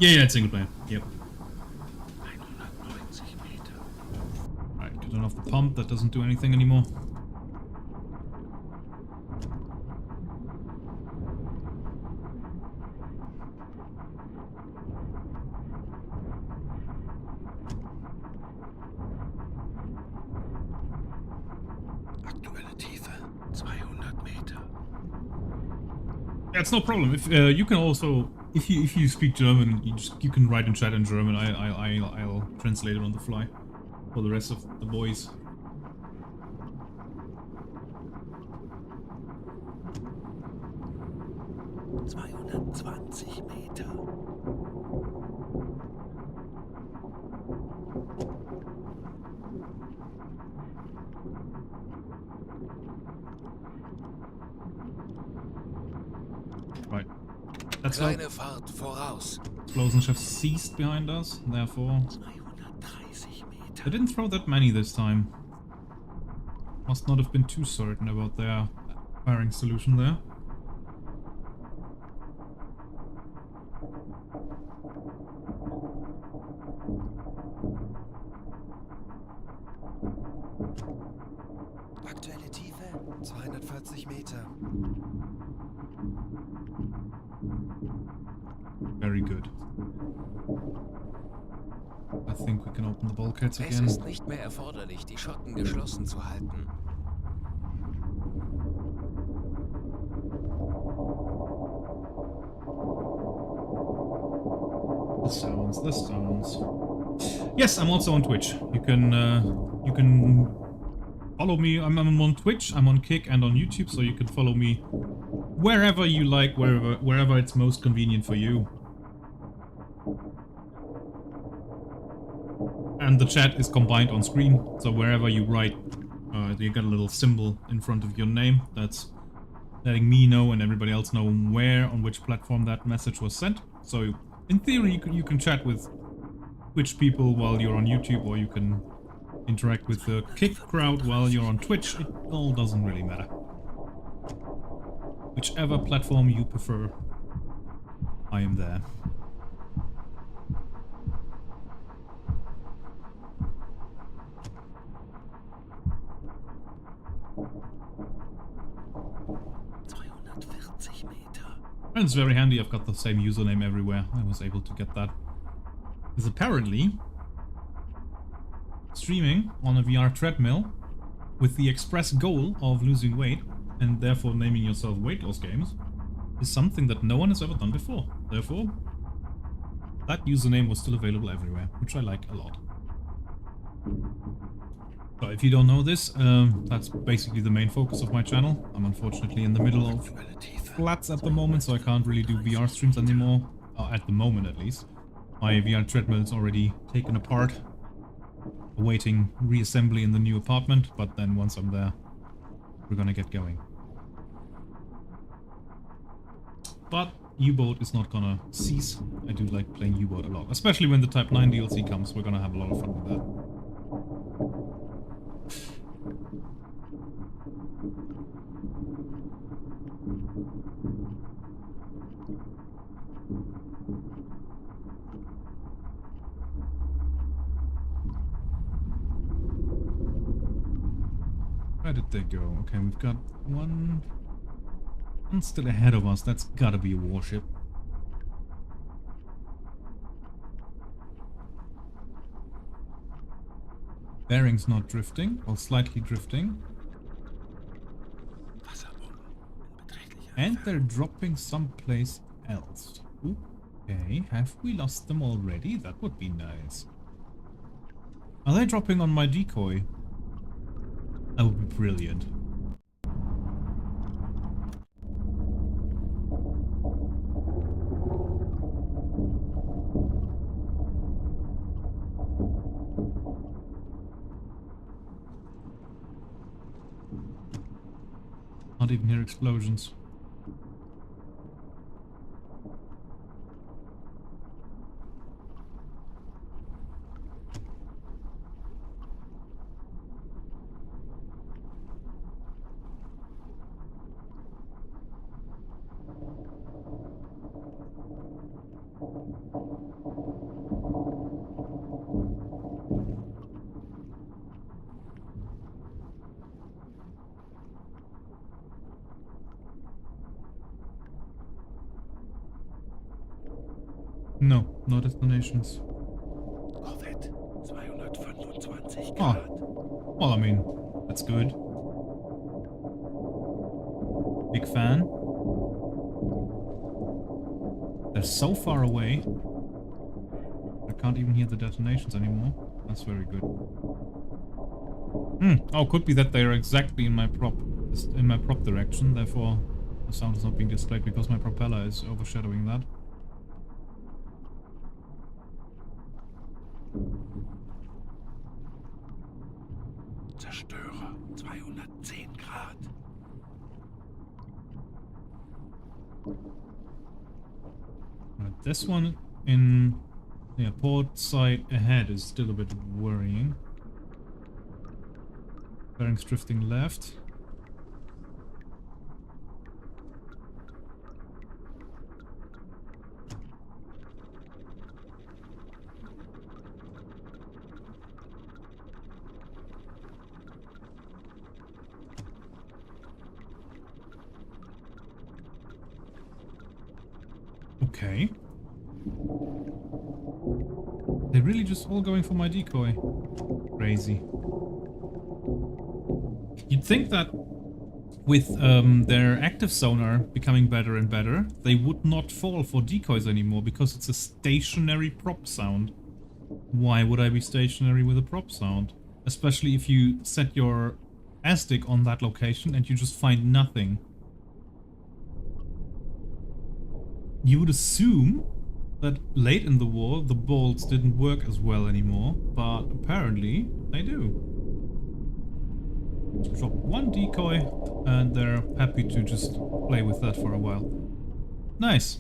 Yeah, it's single player. Yep. 190 Meter. Alright, turn off the pump. That doesn't do anything anymore. Aktuelle Tiefe 200 Meter. Yeah, it's no problem. If you can also, if you speak German, you can write in chat in German. I'll translate it on the fly for the rest of the boys. ...220 Meter. Right. That's how Kleine Fahrt voraus. explosions have ceased behind us. Therefore, 230 Meter. they didn't throw that many this time. Must not have been too certain about their firing solution there. Aktuelle Tiefe 240 Meter. Very good. I think we can open the bulkheads Es again. ist nicht mehr erforderlich, die Schotten geschlossen zu halten. The sounds, the sounds. Yes, I'm also on Twitch. You can follow me. I'm on Twitch, I'm on Kick and on YouTube, so you can follow me wherever you like, wherever it's most convenient for you. And the chat is combined on screen, so wherever you write, you get a little symbol in front of your name. That's letting me know and everybody else know where, on which platform that message was sent. So in theory, you can chat with Twitch people while you're on YouTube, or you can interact with the Kick crowd while you're on Twitch. It all doesn't really matter. Whichever platform you prefer, I am there. And it's very handy, I've got the same username everywhere. I was able to get that. Because apparently, streaming on a VR treadmill with the express goal of losing weight, and therefore naming yourself Weight Loss Games, is something that no one has ever done before. Therefore, that username was still available everywhere, which I like a lot. So if you don't know this, that's basically the main focus of my channel. I'm unfortunately in the middle of flats at the moment, so I can't really do VR streams anymore. At the moment, at least. My VR treadmill is already taken apart, awaiting reassembly in the new apartment, but then once I'm there, we're gonna get going. But Uboat is not gonna cease. I do like playing Uboat a lot, especially when the Type 9 DLC comes. We're gonna have a lot of fun with that. Try to they go? Okay, we've got one still ahead of us. That's gotta be a warship. Bearing's not drifting, or slightly drifting. And they're dropping someplace else. Okay, have we lost them already? That would be nice. Are they dropping on my decoy? That would be brilliant. Not even hear explosions. No, no destinations. Corvette, 225 Oh, Grad. well, I mean, that's good. Big fan. They're so far away. I can't even hear the detonations anymore. That's very good. Oh, could be that they're exactly in my prop direction. Therefore, the sound is not being displayed because my propeller is overshadowing that. Zerstörer, 210 Grad. Right, this one in port side ahead is still a bit worrying. Bearings drifting left. Okay. They're really just all going for my decoy. Crazy. You'd think that with their active sonar becoming better and better, they would not fall for decoys anymore because it's a stationary prop sound. Why would I be stationary with a prop sound? Especially if you set your ASDIC on that location and you just find nothing. You would assume that late in the war the bolts didn't work as well anymore, but apparently they do. Drop one decoy and they're happy to just play with that for a while. Nice.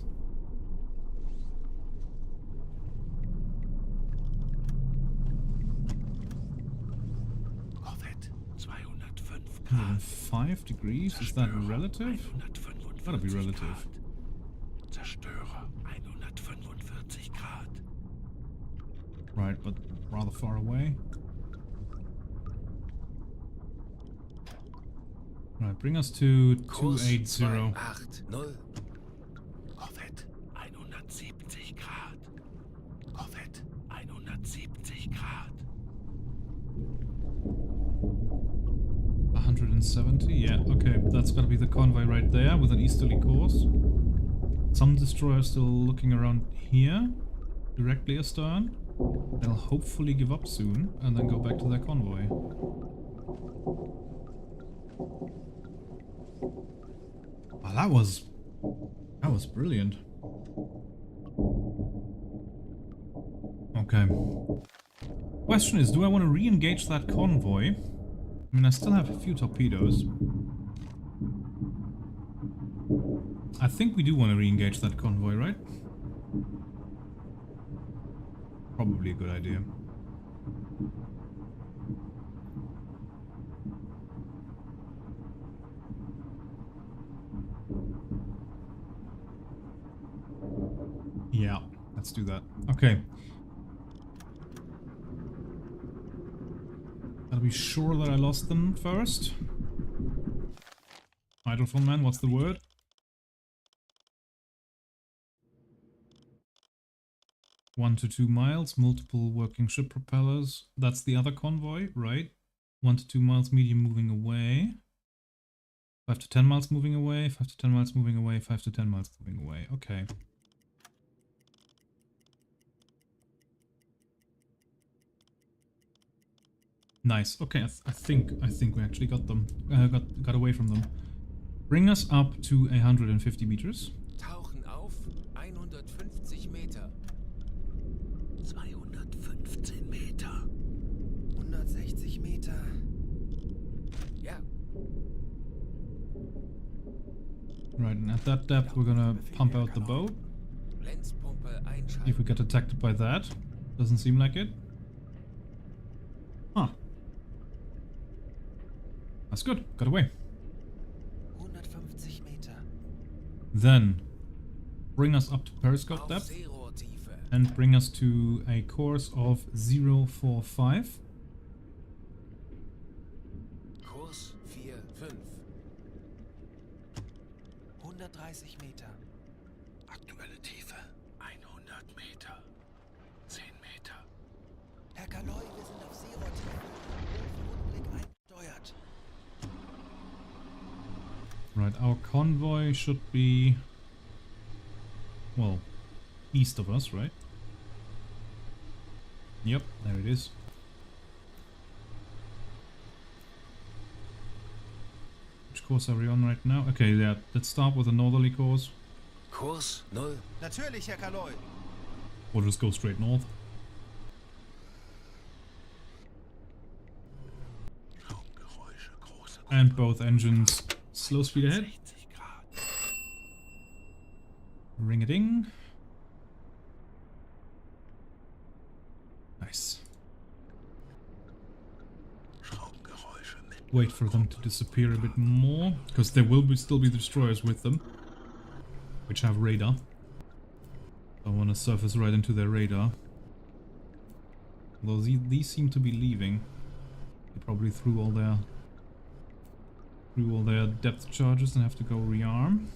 Corvette, 205 Grad. 5 degrees? Is that relative? 145 Gotta be relative. Grad. Zerstörer, 145 Grad. Right, but rather far away. Right, bring us to Kurs 280. 280. Corvette, 170 Grad. Corvette, 170 Grad. 170? Yeah, okay. That's gotta be the convoy right there with an easterly course. Some destroyers still looking around here, directly astern. They'll hopefully give up soon and then go back to their convoy. Wow, that was brilliant. Okay. Question is, do I want to re-engage that convoy? I mean, I still have a few torpedoes. I think we do want to re-engage that convoy, right? Probably a good idea. Yeah, let's do that. Okay. Gotta be sure that I lost them first. Hydrophone man, what's the word? One to 2 miles, multiple working ship propellers. That's the other convoy, right? 1 to 2 miles, medium moving away. 5 to 10 miles moving away, 5 to 10 miles moving away, 5 to 10 miles moving away. Okay. Nice. Okay, I think we actually got them. Got away from them. Bring us up to 150 meters. Tauchen auf 150 Meter. 215 Meter. 160 Meter. Ja, Right, and at that depth we're gonna pump out the boat. Lenzpumpe einschalten. If we get attacked by that. Doesn't seem like it. Huh. That's good. Got away. 150 Meter. Then bring us up to periscope Auf depth Seerohrtiefe. and bring us to a course of 045. Kurs 45. 130 Meter. Aktuelle Tiefe 100 Meter. 10 Meter. Herr Kaloi, wir sind auf Seerohrtiefe. Rundblick eingesteuert. Right, our convoy should be, well, east of us, right? Yep, there it is. Which course are we on right now? Okay, yeah, let's start with a northerly course. Kurs 0. Natürlich, Herr Kaloi. Or just go straight north. Raumgeräusche, große And both engines slow speed ahead. 60 Grad. Ring a ding. Nice. Raumgeräusche mit Wait for them to disappear a bit more, because there will still be destroyers with them, which have radar. I want to surface right into their radar. Although these seem to be leaving. They probably threw all their depth charges and have to go rearm.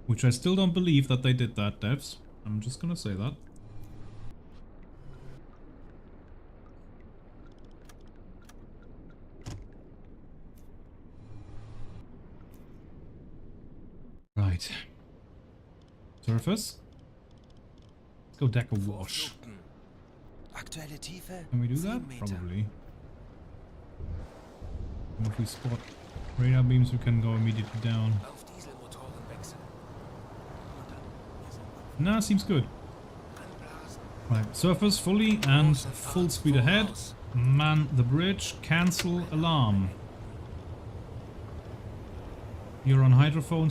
Which I still don't believe that they did that, devs. I'm just gonna say that. Right. Surface. Let's go deck a wash. Flugten. Aktuelle Tiefe. Can we do 10 that? Meter. Probably. And if we spot radar beams, we can go immediately down. Auf Dieselmotoren wechseln. Nah, seems good. Anblasen. Right, surface fully and full speed ahead. Man the bridge, cancel alarm. You're on hydrophone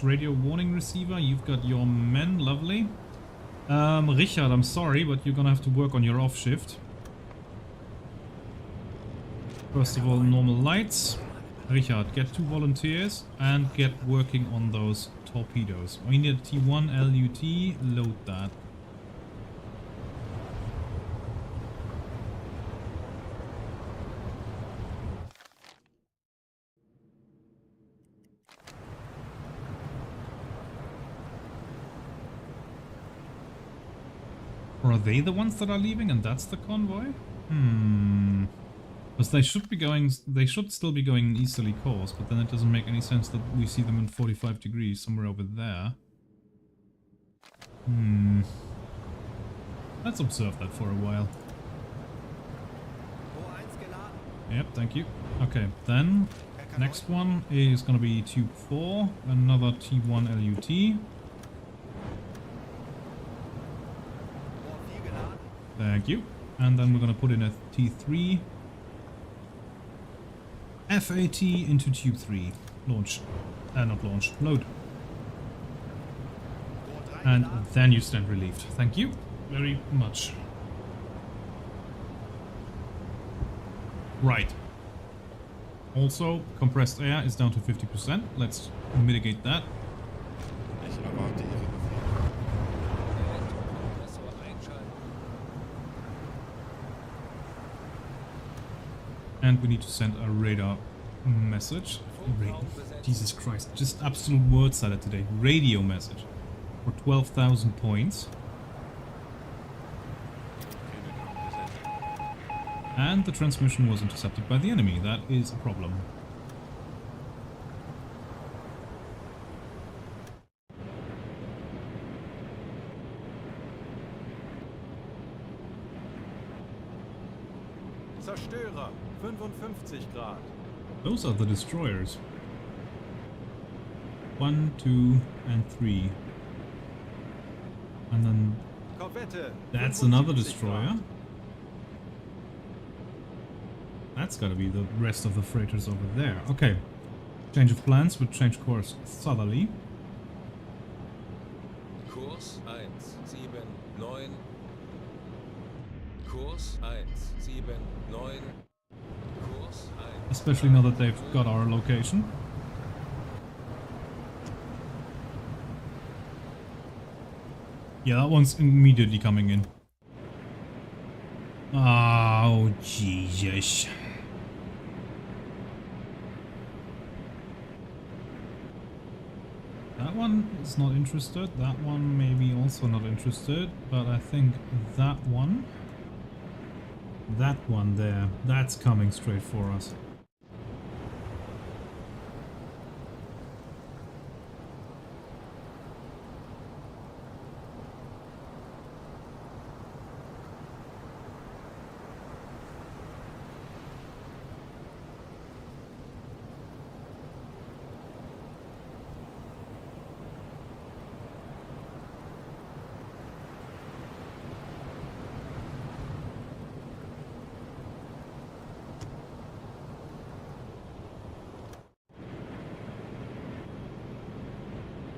/ radio warning receiver. You've got your men, lovely. Richard, I'm sorry, but you're gonna have to work on your off shift. First of all, normal lights. Richard, get 2 volunteers and get working on those torpedoes. We need a T1 LUT, load that. Or are they the ones that are leaving and that's the convoy? Because they should still be going an easterly course, but then it doesn't make any sense that we see them in 45 degrees somewhere over there. Let's observe that for a while. Yep, thank you. Okay, then next one is gonna be tube 4, another T1 LUT. Thank you. And then we're gonna put in a T3 FAT into tube 3. Launch. Not launch. Load. And then you stand relieved. Thank you very much. Right. Also, compressed air is down to 50%. Let's mitigate that. Ich erwarte Ihre Elektrokompressor einschalten. And we need to send a radar message. Jesus Christ, just absolute word salad today. Radio message for 12,000 points. And the transmission was intercepted by the enemy. That is a problem. Zerstörer, 55 Grad. Those are the destroyers. 1, 2, and 3. And then Korvette, that's another 75 destroyer. Grad. That's gotta be the rest of the freighters over there. Okay. Change of plans, we'll change course southerly. Kurs 179. Kurs 179. Kurs 1. Especially now that they've got our location. Yeah, that one's immediately coming in. Oh, Jesus. That one is not interested. That one maybe also not interested. But I think that one there, that's coming straight for us.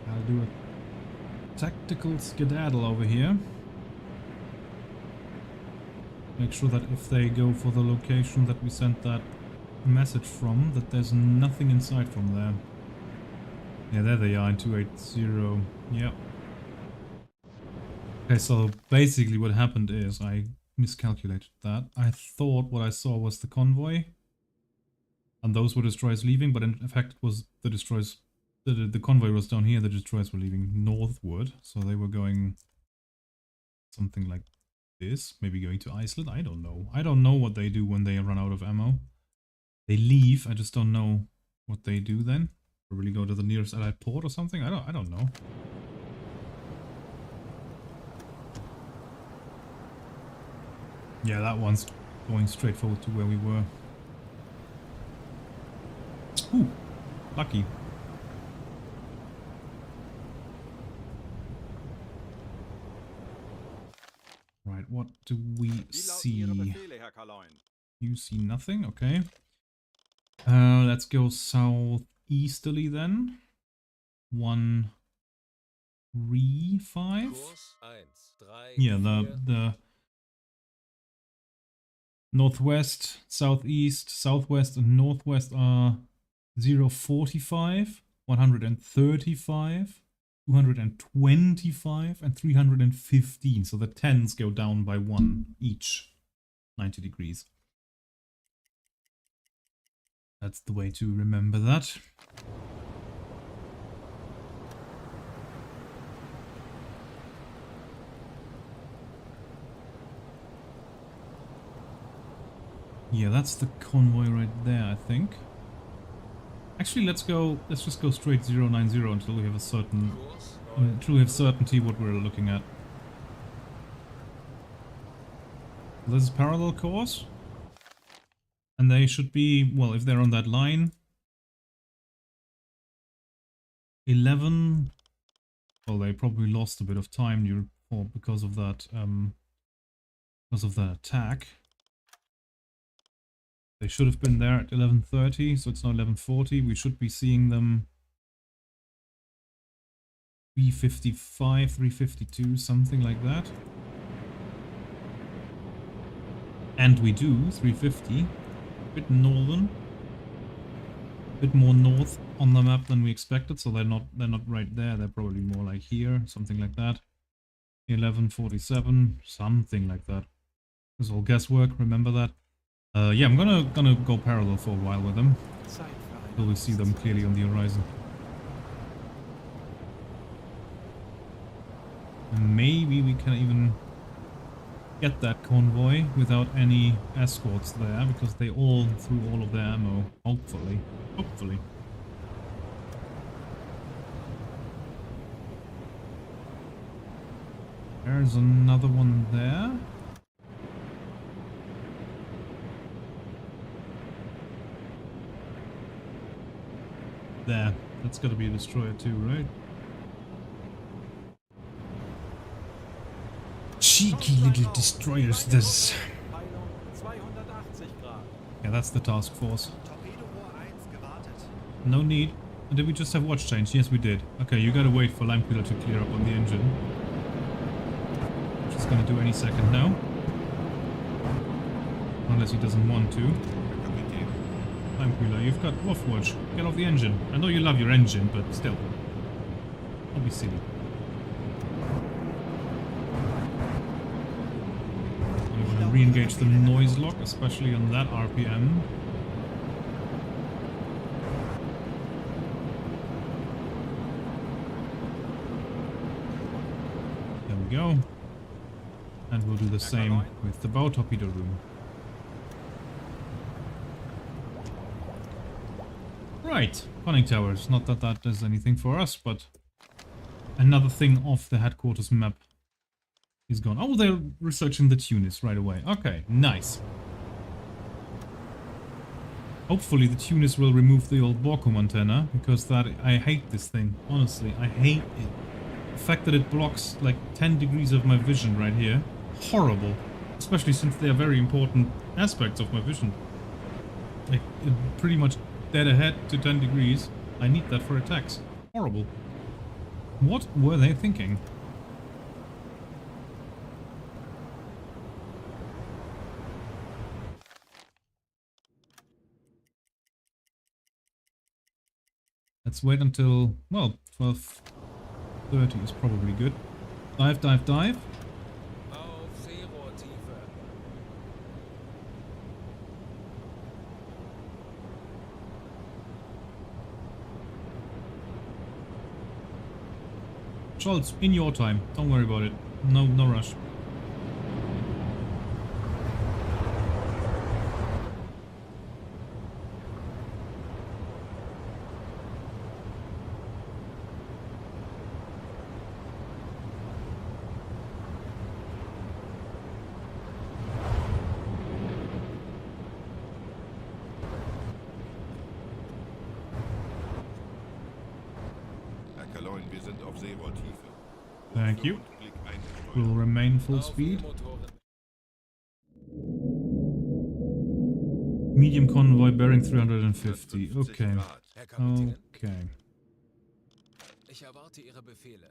I'll do a tactical skedaddle over here. Make sure that if they go for the location that we sent that message from, that there's nothing in sight from there. Yeah, there they are in 280. Yep. Okay, so basically what happened is I miscalculated that. I thought what I saw was the convoy. And those were destroyers leaving, but in fact it was the destroyers. The convoy was down here, the destroyers were leaving northward, so they were going something like this, maybe going to Iceland, I don't know. I don't know what they do when they run out of ammo. They leave, I just don't know what they do then. Probably go to the nearest allied port or something, I don't know. Yeah, that one's going straight forward to where we were. Ooh, lucky. Right, what do we Wie lauten see? Ihre Befehle, Herr Kaloin? You see nothing, okay. Let's go southeasterly then. 1, 3, 5. Kurs 1, 3, Yeah, 4. the northwest, southeast, southwest, and northwest are 045, 135, 225, and 315. So the 10s go down by 1 each. 90 degrees. That's the way to remember that. Yeah, that's the convoy right there, I think. Actually, let's just go straight 090 until we have a certain, Kurs 9. until we have certainty what we're looking at. This is parallel course. And they should be, well, if they're on that line, 11, well, they probably lost a bit of time because of that attack. They should have been there at 11:30, so it's now 11:40. We should be seeing them 3:55, 3:52, something like that. And we do 3:50. Bit northern, bit more north on the map than we expected, so they're not right there. They're probably more like here, something like that. 11:47, something like that. It's all guesswork. Remember that. Yeah, I'm gonna go parallel for a while with them. Zeit für Till we see them clearly on the horizon. And maybe we can even get that convoy without any escorts there, because they all threw all of their ammo. Hopefully. Hopefully. There's another one there. There. That's gotta be a destroyer too, right? Cheeky little destroyers, this. Peilung 280 Grad. Yeah, that's the task force. Torpedorohr 1 gewartet. No need. Did we just have watch change? Yes, we did. Okay, you gotta wait for Lampeter to clear up on the engine. Which is gonna do any second now. Unless he doesn't want to. Lampeter, you've got off watch. Get off the engine. I know you love your engine, but still. Don't be silly. You wanna re-engage the noise lock, especially on that RPM. There we go. And we'll do the same with the bow torpedo room. Right, conning towers. Not that that does anything for us, but another thing off the headquarters map is gone. Oh, they're researching the Tunis right away. Okay, nice. Hopefully the Tunis will remove the old Borkum antenna, because that I hate this thing. Honestly, I hate it. The fact that it blocks like 10 degrees of my vision right here. Horrible. Especially since they are very important aspects of my vision. Like, pretty much dead ahead to 10 degrees. I need that for attacks. Horrible. What were they thinking? Let's wait until, well, 12:30 is probably good. Dive, dive, dive. Auf Seerohrtiefe. Scholz, in your time. Don't worry about it. No rush. Wir sind auf Seerohrtiefe. Thank you. Und Blick einsteuern. Will remain full Auf speed. U-Motoren. Medium convoy bearing 350. 50 Okay. Grad. Herr Kapitän, Okay. ich erwarte Ihre Befehle.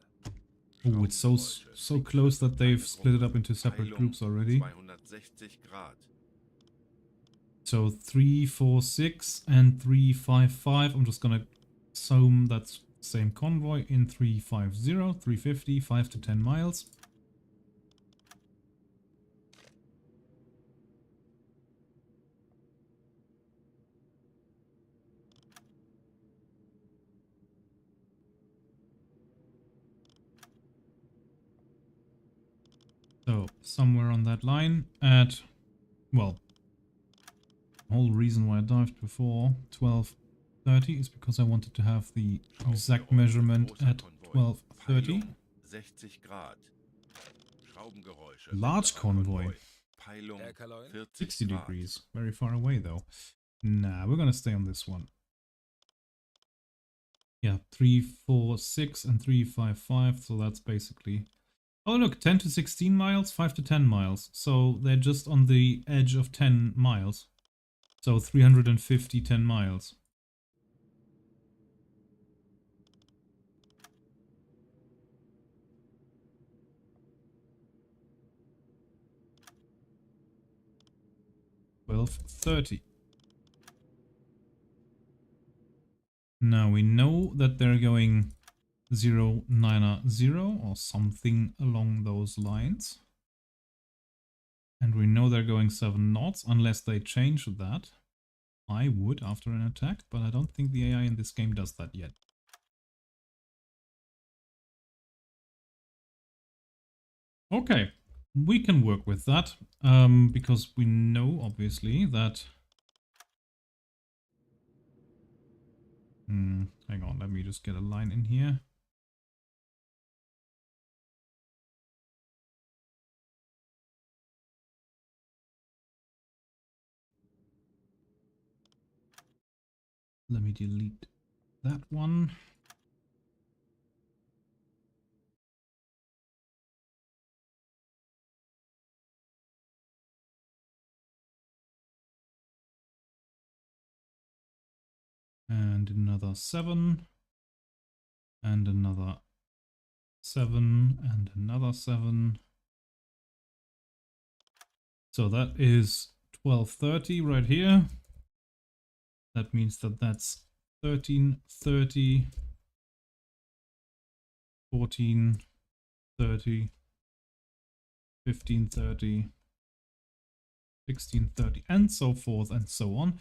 Oh, it's so close that they've split it up into separate Peilung groups already. 260 Grad. So 346 and 355. I'm just gonna assume that's same convoy in 350, 350, 5 to 10 miles. So somewhere on that line at, well, the whole reason why I dived before 12:30 is because I wanted to have the exact measurement at 12:30. Peilung 60 Grad. Schraubengeräusche. Large convoy, Peilung Herr Kaloin, 40 60 Grad. degrees, very far away though. Nah, we're gonna stay on this one. Yeah, 346 and 355, so that's basically... Oh look, 10 to 16 miles, 5 to 10 miles. So they're just on the edge of 10 miles. So 350, 10 miles. $12.30. Now we know that they're going 090 or something along those lines. And we know they're going 7 knots unless they change that. I would after an attack, but I don't think the AI in this game does that yet. Okay, we can work with that, because we know, obviously, that... hang on, let me just get a line in here. Let me delete that one. And another 7. And another 7. And another 7. So that is 1230 right here. That means that that's 1330, 1430, 1530, 1630, and so forth and so on.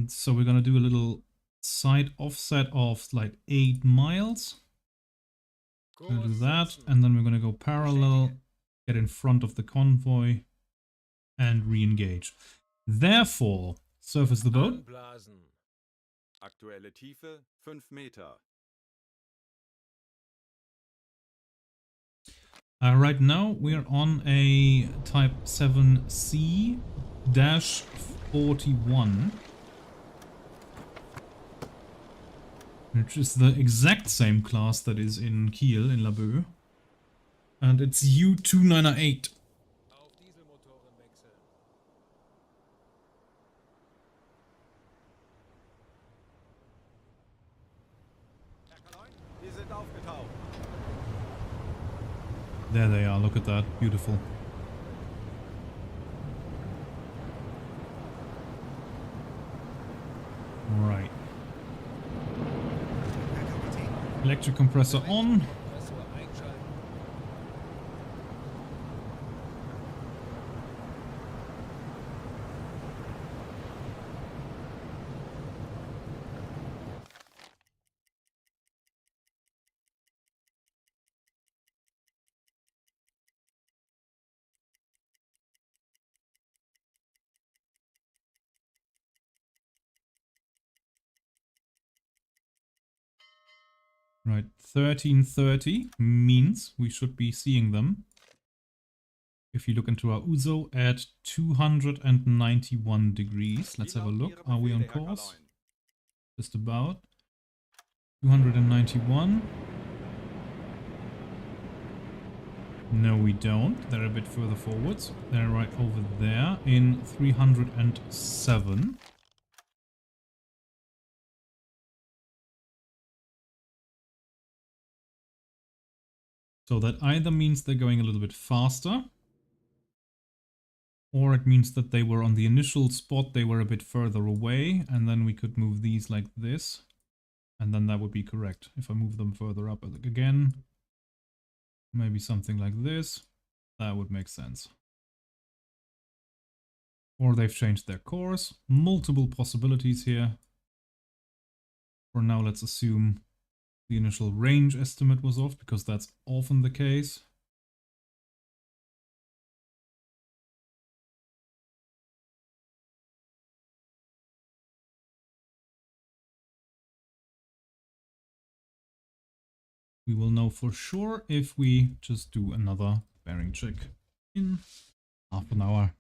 So we're gonna do a little side offset of like 8 miles. Gonna do that, and then we're gonna go parallel, get in front of the convoy, and re-engage. Therefore, surface the boat. Anblasen. Aktuelle Tiefe 5 Meter. Right now we're on a Type 7C-41, which is the exact same class that is in Kiel, in Laboe. And it's U298. Auf Dieselmotoren wechseln. Herr Kaloin, wir sind aufgetaucht. There they are, look at that, beautiful. Right. Herr Kapitän. Electric compressor on. Kompressor einschalten. Right, 1330 means we should be seeing them. If you look into our Uzo at 291 degrees. Let's have a look. Are we on course? Just about. 291. No, we don't. They're a bit further forwards. They're right over there in 307. So that either means they're going a little bit faster, or it means that they were on the initial spot, they were a bit further away, and then we could move these like this, and then that would be correct. If I move them further up again, maybe something like this, that would make sense. Or they've changed their course. Multiple possibilities here. For now, let's assume the initial range estimate was off, because that's often the case. We will know for sure if we just do another bearing check in half an hour.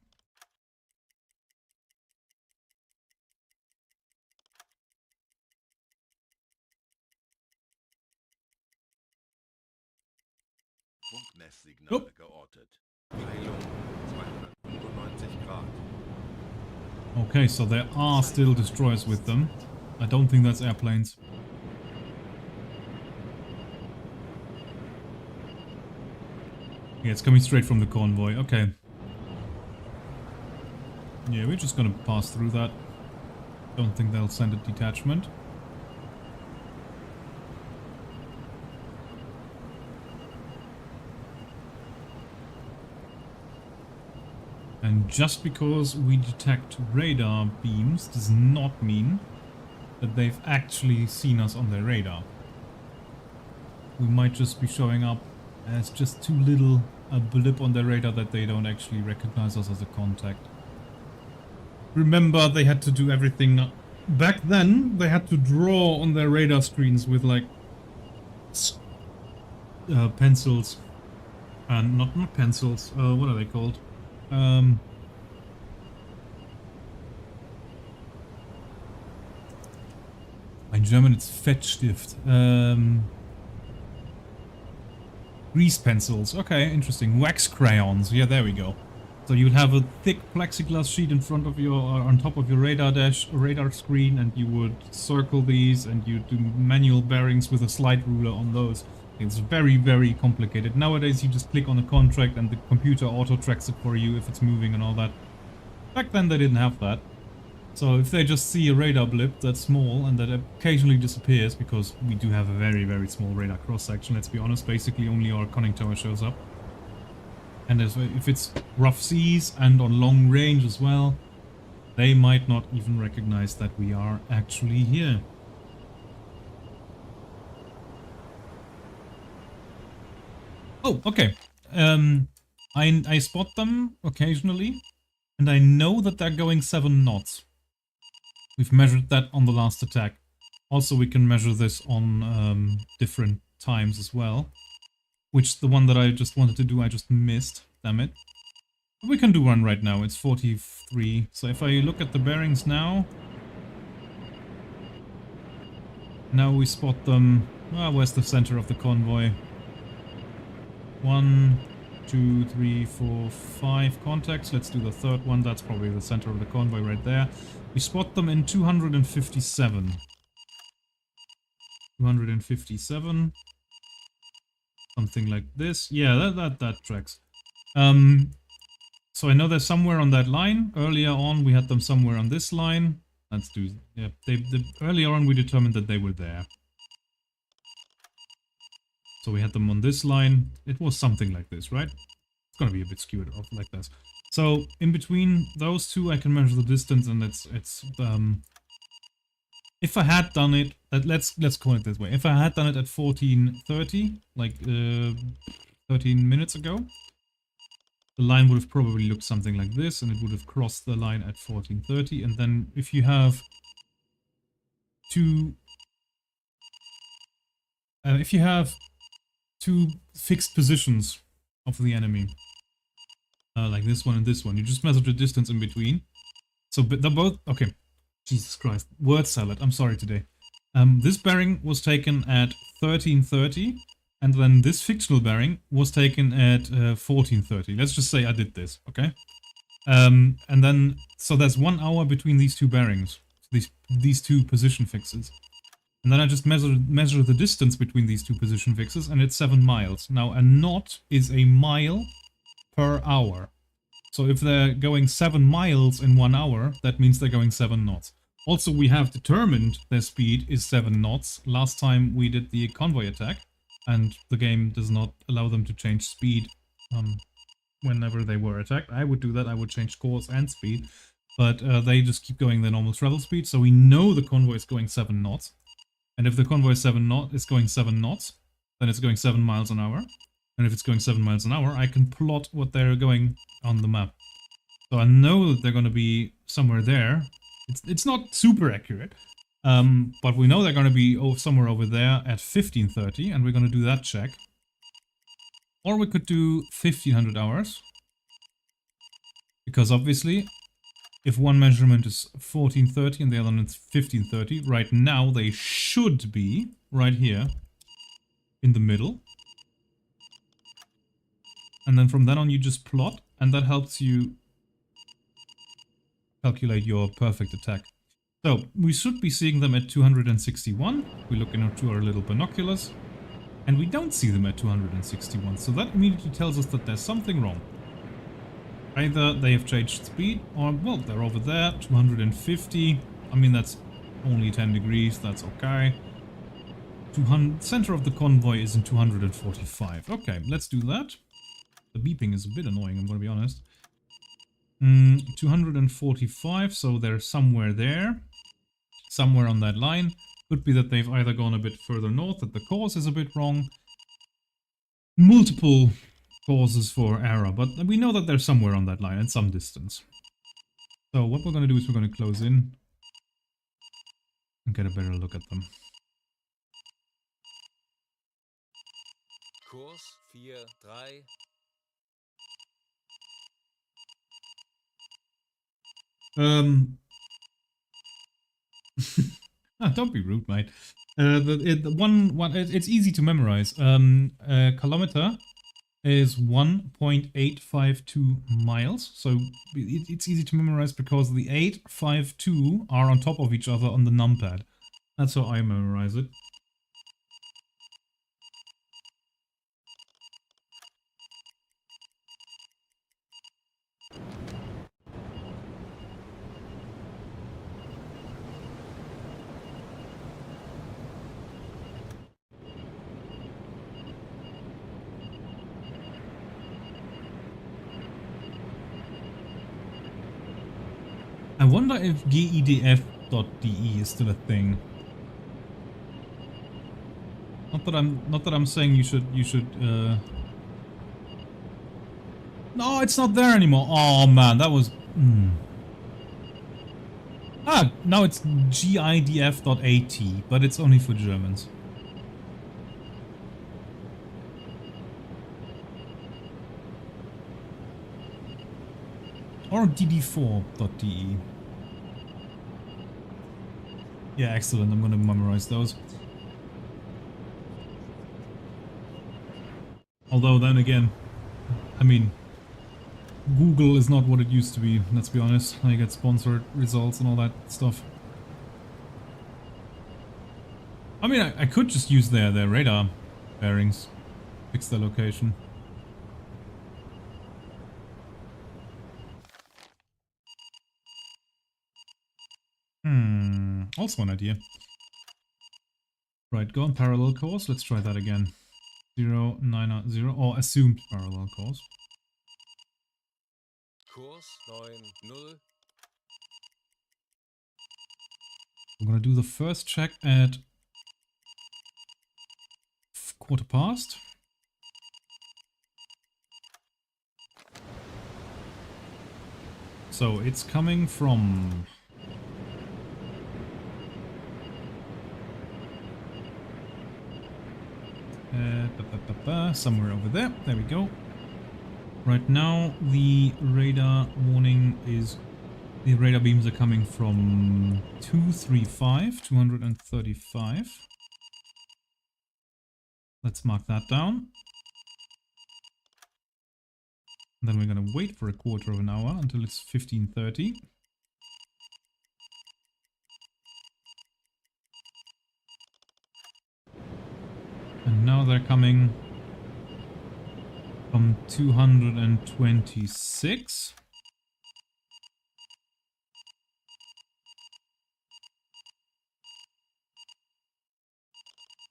Funkmesssignale geortet. Heilung 295 Grad. Okay, so there are still destroyers with them. I don't think that's airplanes. Yeah, it's coming straight from the convoy. Okay. Yeah, we're just gonna pass through that. Don't think they'll send a detachment. And just because we detect radar beams does not mean that they've actually seen us on their radar. We might just be showing up as just too little a blip on their radar that they don't actually recognize us as a contact. Remember, they had to do everything. Back then, they had to draw on their radar screens with like pencils. And not pencils, what are they called? In German it's Fettstift. Grease pencils. Okay, interesting. Wax crayons. Yeah, there we go. So you'd have a thick plexiglass sheet in front of your, on top of your radar screen, and you would circle these, and you do manual bearings with a slide ruler on those. It's very, very complicated. Nowadays you just click on a contract and the computer auto tracks it for you if it's moving and all that. Back then they didn't have that. So if they just see a radar blip that's small and that occasionally disappears, because we do have a very, very small radar cross-section, let's be honest, basically only our conning tower shows up. And if it's rough seas and on long range as well, they might not even recognize that we are actually here. Oh, okay. I spot them occasionally, and I know that they're going 7 knots. We've measured that on the last attack. Also, we can measure this on different times as well. Which, the one that I just wanted to do, I just missed. Damn it. But we can do one right now. It's 43. So if I look at the bearings now... Now we spot them... where's the center of the convoy? 1, 2, 3, 4, 5 contacts. Let's do the third one. That's probably the center of the convoy right there. We spot them in 257. 257. Something like this. Yeah, that tracks. So I know they're somewhere on that line. Earlier on, we had them somewhere on this line. Let's do... Yeah, earlier on, we determined that they were there. So we had them on this line. It was something like this, right? It's gonna be a bit skewed off like this. So in between those two, I can measure the distance, and it's if I had done it, let's call it this way. If I had done it at 14:30, like 13 minutes ago, the line would have probably looked something like this, and it would have crossed the line at 14:30. And then if you have two fixed positions of the enemy, like this one and this one, you just measure the distance in between. So they're both... Okay, Jesus Christ, word salad, I'm sorry today. This bearing was taken at 13:30, and then this fictional bearing was taken at 14:30. Let's just say I did this, okay? And then, so there's 1 hour between these two bearings, these two position fixes. And then I just measure the distance between these two position fixes, and it's 7 miles. Now, a knot is a mile per hour. So if they're going 7 miles in 1 hour, that means they're going 7 knots. Also, we have determined their speed is 7 knots last time we did the convoy attack, and the game does not allow them to change speed whenever they were attacked. I would do that, I would change course and speed, but they just keep going their normal travel speed, so we know the convoy is going 7 knots. And if the convoy is going 7 knots, then it's going 7 miles an hour. And if it's going 7 miles an hour, I can plot what they're going on the map. So I know that they're going to be somewhere there. It's not super accurate, but we know they're going to be somewhere over there at 15:30, and we're going to do that check. Or we could do 1500 hours, because obviously, if one measurement is 14:30 and the other one is 15:30, right now they should be right here in the middle. And then from then on you just plot, and that helps you calculate your perfect attack. So we should be seeing them at 261. We look into our little binoculars, and we don't see them at 261. So that immediately tells us that there's something wrong. Either they have changed speed, or, well, they're over there, 250. I mean, that's only 10 degrees, that's okay. Center of the convoy is in 245. Okay, let's do that. The beeping is a bit annoying, I'm gonna be honest. 245, so they're somewhere there. Somewhere on that line. Could be that they've either gone a bit further north, that the course is a bit wrong. Multiple causes for error, but we know that they're somewhere on that line at some distance. So what we're going to do is we're going to close in and get a better look at them. Kurs 4-3. Don't be rude, mate. It's easy to memorize. A kilometer is 1.852 miles, so it's easy to memorize because the 852 are on top of each other on the numpad. That's how I memorize it. I wonder if gedf.de is still a thing. Not that I'm saying you should No, it's not there anymore. Oh man, that was now it's gidf.at, but it's only for Germans. Or dd4.de. Yeah, excellent. I'm gonna memorize those. Although then again, I mean, Google is not what it used to be, let's be honest. I get sponsored results and all that stuff. I mean, I could just use their radar bearings, fix their location. Also an idea. Right, go on parallel course. Let's try that again. 090 or assumed parallel course. Kurs 9-0. I'm gonna do the first check at 1/4 past. So it's coming from somewhere over there. There we go. Right now the radar warning is, the radar beams are coming from 235. Let's mark that down. And then we're gonna wait for 1/4 of an hour until it's 15:30. And now they're coming from 226.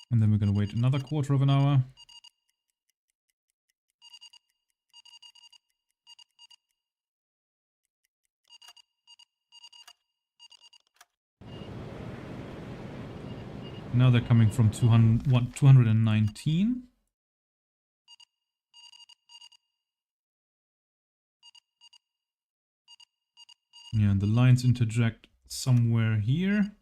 And then we're gonna wait another 1/4 of an hour. Now they're coming from 219. Yeah, and the lines interject somewhere here.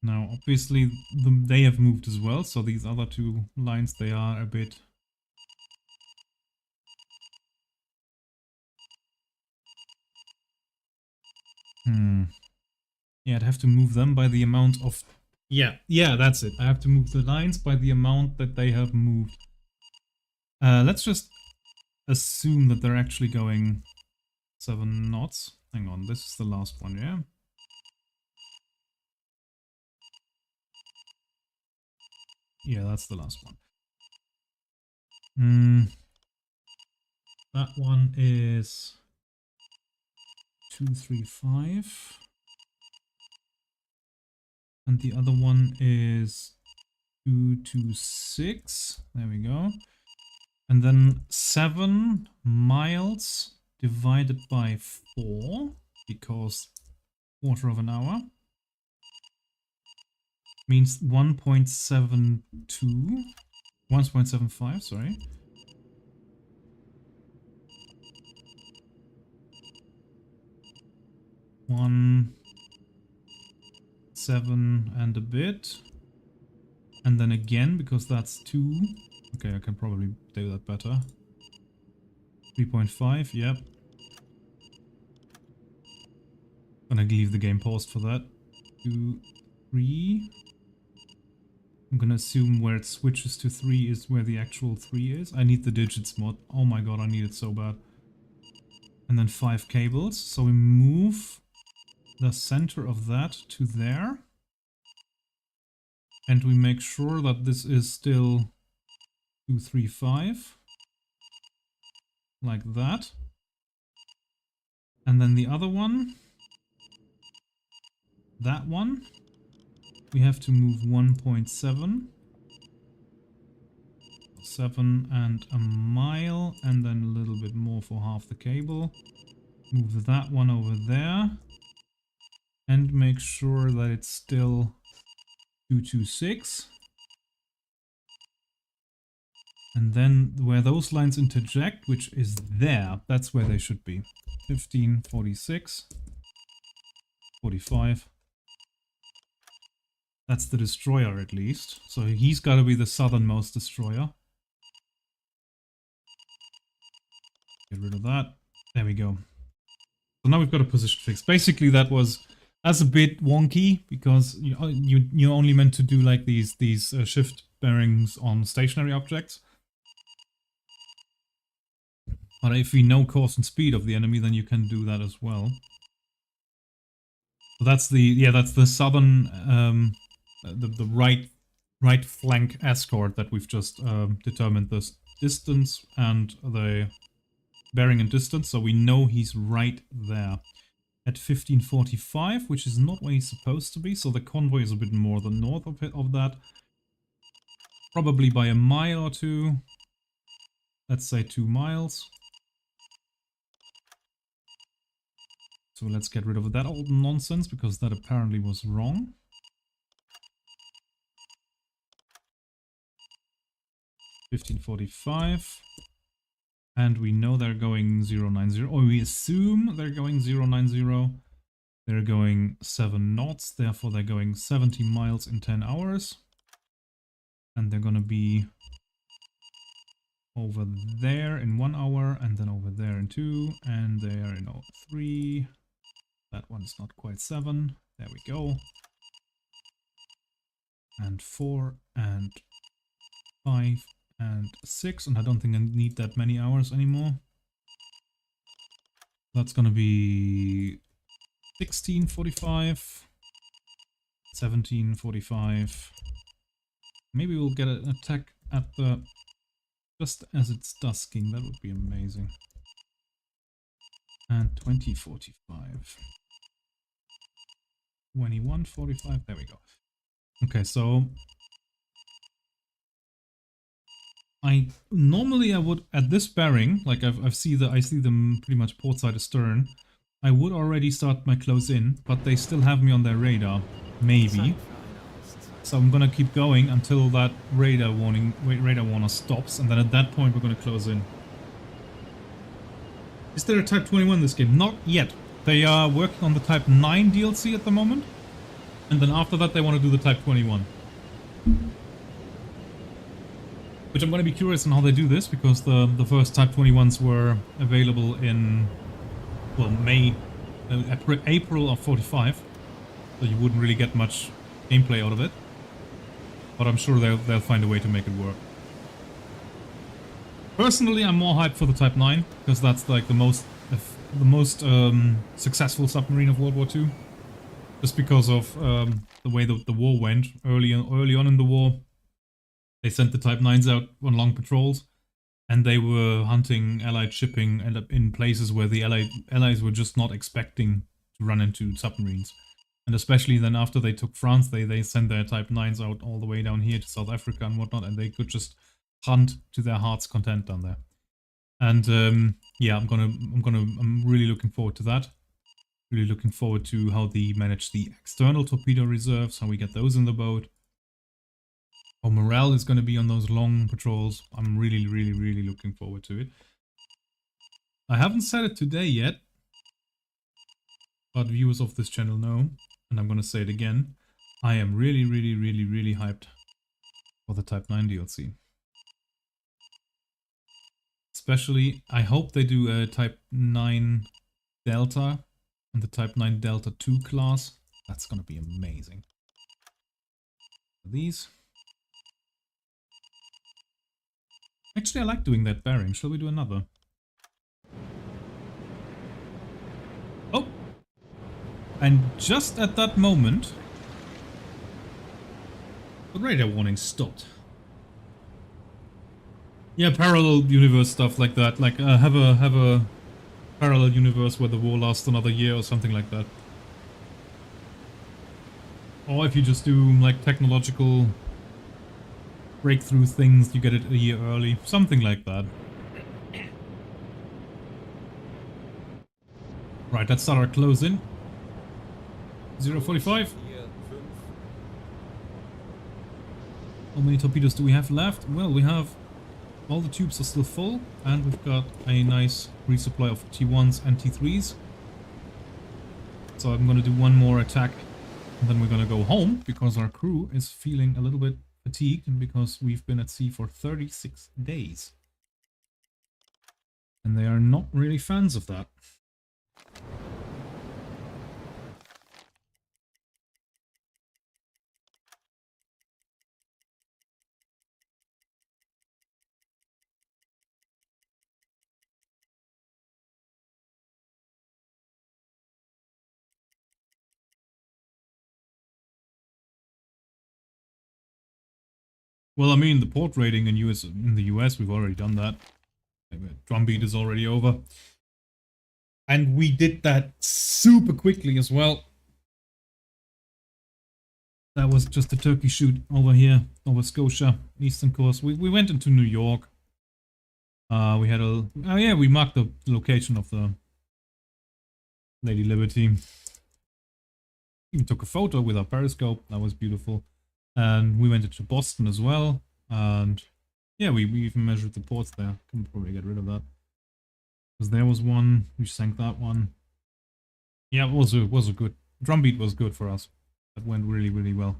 Now, obviously, they have moved as well, so these other two lines, they are a bit... Yeah, I'd have to move them by the amount of... Yeah, that's it. I have to move the lines by the amount that they have moved. Let's just assume that they're actually going 7 knots. Hang on, this is the last one, yeah? Yeah, that's the last one. Hmm. That one is 235. And the other one is 226. There we go. And then 7 miles divided by 4, because quarter of an hour means 1.72, 1.75, sorry. One, 7 and a bit. And then again, because that's 2. Okay, I can probably do that better. 3.5, yep. Gonna leave the game paused for that. 2, 3. I'm gonna assume where it switches to 3 is where the actual 3 is. I need the digits mod. Oh my god, I need it so bad. And then 5 cables. So we move the center of that to there. And we make sure that this is still 235. Like that. And then the other one. That one. We have to move 1.7. 7 and a mile. And then a little bit more for half the cable. Move that one over there. And make sure that it's still 226. And then where those lines interject, which is there, that's where they should be. 15, 46, 45. That's the destroyer at least. So he's got to be the southernmost destroyer. Get rid of that. There we go. So now we've got a position fix. Basically that's a bit wonky because you're only meant to do like these shift bearings on stationary objects. But if we know course and speed of the enemy, then you can do that as well. So that's the southern the right flank escort that we've just determined the distance and the bearing and distance. So we know he's right there at 1545, which is not where he's supposed to be. So the convoy is a bit more the north of that, probably by a mile or 2. Let's say 2 miles. So let's get rid of that old nonsense, because that apparently was wrong. (1545). And we know they're going 090, or we assume they're going 090. They're going 7 knots, therefore they're going 70 miles in 10 hours. And they're gonna be over there in 1 hour, and then over there in 2, and there in 3. That one's not quite 7. There we go. And 4, and 5, and 6. And I don't think I need that many hours anymore. That's gonna be 1645. 1745. Maybe we'll get an attack at the... just as it's dusking. That would be amazing. And 2045. 2145. There we go. Okay, so I would at this bearing, like I see them pretty much port side astern. I would already start my close in, but they still have me on their radar. Maybe. So I'm gonna keep going until that radar warner stops, and then at that point we're gonna close in. Is there a Type 21 in this game? Not yet. They are working on the Type 9 DLC at the moment, and then after that they want to do the Type 21. Which I'm gonna be curious on how they do this, because the first Type 21s were available in, well, April of 45, so you wouldn't really get much gameplay out of it. But I'm sure they'll find a way to make it work. Personally, I'm more hyped for the Type 9, because that's like the most successful submarine of World War II. Just because of the way the war went early on in the war. They sent the Type 9s out on long patrols, and they were hunting Allied shipping and up in places where the Allies were just not expecting to run into submarines. And especially then after they took France, they sent their Type 9s out all the way down here to South Africa and whatnot, and they could just hunt to their heart's content down there. And yeah, I'm really looking forward to that. Really looking forward to how they manage the external torpedo reserves, how we get those in the boat. How morale is going to be on those long patrols. I'm really, really, really looking forward to it. I haven't said it today yet, but viewers of this channel know, and I'm going to say it again. I am really, really, really, really hyped for the Type 9 DLC. Especially, I hope they do a Type 9 Delta and the Type 9 Delta 2 class. That's going to be amazing. These. Actually, I like doing that bearing. Shall we do another? Oh! And just at that moment, the radar warning stopped. Yeah, parallel universe stuff like that. Like, have a parallel universe where the war lasts another year or something like that. Or if you just do, like, technological breakthrough things, you get it a year early. Something like that. Right, let's start our close-in. 0:45. How many torpedoes do we have left? Well, we have... all the tubes are still full, and we've got a nice resupply of T1s and T3s. So I'm gonna do one more attack, and then we're gonna go home, because our crew is feeling a little bit fatigued, and because we've been at sea for 36 days. And they are not really fans of that. Well, I mean, the port rating in the US, we've already done that. Drumbeat is already over. And we did that super quickly as well. That was just a turkey shoot over here, Nova Scotia, eastern coast. We went into New York. We had a... oh yeah, we marked the location of the Lady Liberty. Even took a photo with our periscope. That was beautiful. And we went into Boston as well. And yeah, we even measured the ports there. Can probably get rid of that. Because there was one. We sank that one. Yeah, it was a good... Drumbeat was good for us. That went really, really well.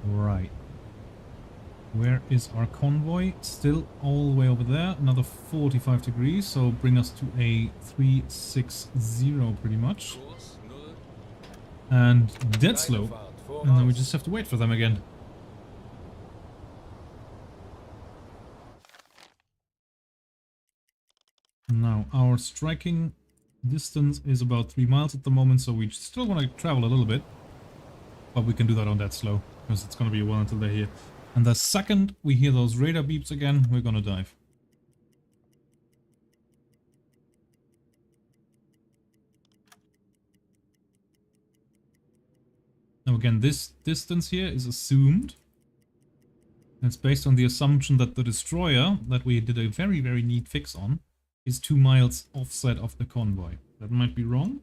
Right. Where is our convoy? Still all the way over there. Another 45 degrees, so bring us to a 360 pretty much. And dead slow. And then we just have to wait for them again. Now, our striking distance is about 3 miles at the moment, so we still want to travel a little bit. But we can do that on dead slow, because it's going to be a while until they're here. And the second we hear those radar beeps again, we're gonna dive. Now again, this distance here is assumed. It's based on the assumption that the destroyer, that we did a very, very neat fix on, is 2 miles offset of the convoy. That might be wrong.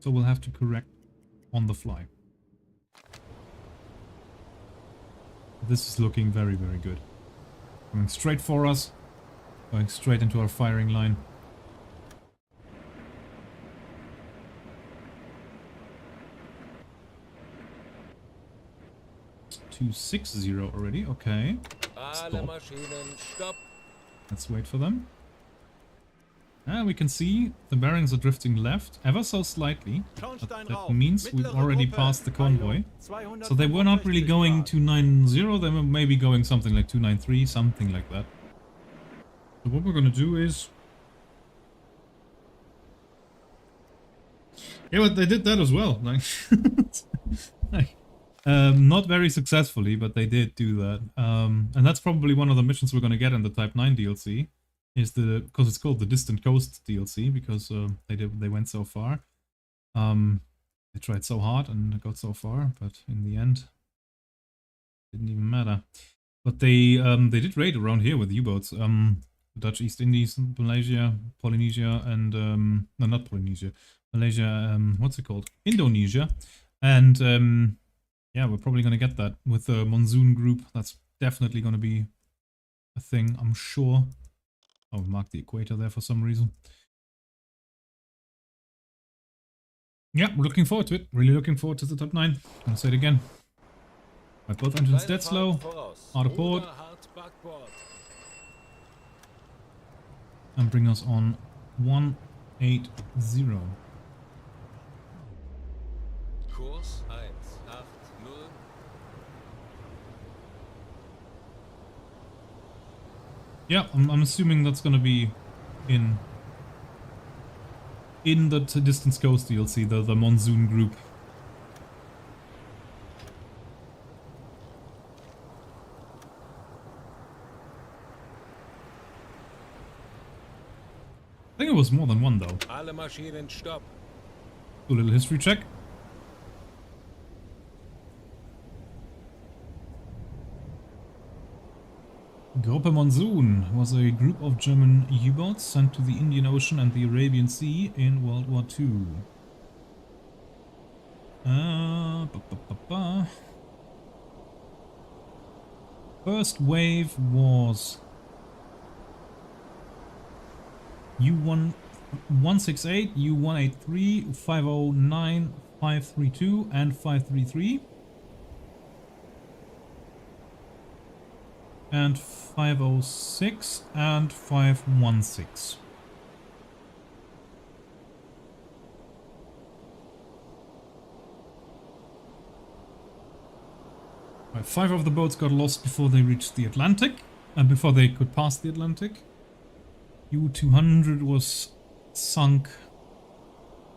So we'll have to correct on the fly. This is looking very, very good. Going straight for us. Going straight into our firing line. .260 already, okay. Stop. Let's wait for them. We can see the bearings are drifting left ever so slightly. But Schornstein that rauf. means we've Mittlere already Gruppe. passed the convoy. Peilung So they were not really 265 going Grad. 290, they were maybe going something like 293, something like that. So what we're gonna do is... Yeah, but they did that as well. Like, like, not very successfully, but they did do that. And that's probably one of the missions we're gonna get in the Type 9 DLC. Is because it's called the Distant Coast DLC, because they went so far. They tried so hard and got so far, but in the end, didn't even matter. But they did raid around here with U-boats. The Dutch East Indies, Malaysia, Polynesia, and no, not Polynesia, Malaysia. What's it called? Indonesia, and yeah, we're probably gonna get that with the monsoon group. That's definitely gonna be a thing, I'm sure. Oh, mark the equator there for some reason. Yeah, we're looking forward to it. Really looking forward to the top 9. Gonna say it again. My both engines dead slow. Out of port. And bring us on 180. Kurs 180. Yeah, I'm assuming that's gonna be in the Distance Coast DLC, the monsoon group. I think it was more than one though. Alle Maschinen stopp. Do a little history check. Gruppe Monsoon was a group of German U-boats sent to the Indian Ocean and the Arabian Sea in World War II. First wave was U168, U183, 509, 532 and 533. And 506 and 516. Right, 5 of the boats got lost before they reached the Atlantic, and before they could pass the Atlantic. U200 was sunk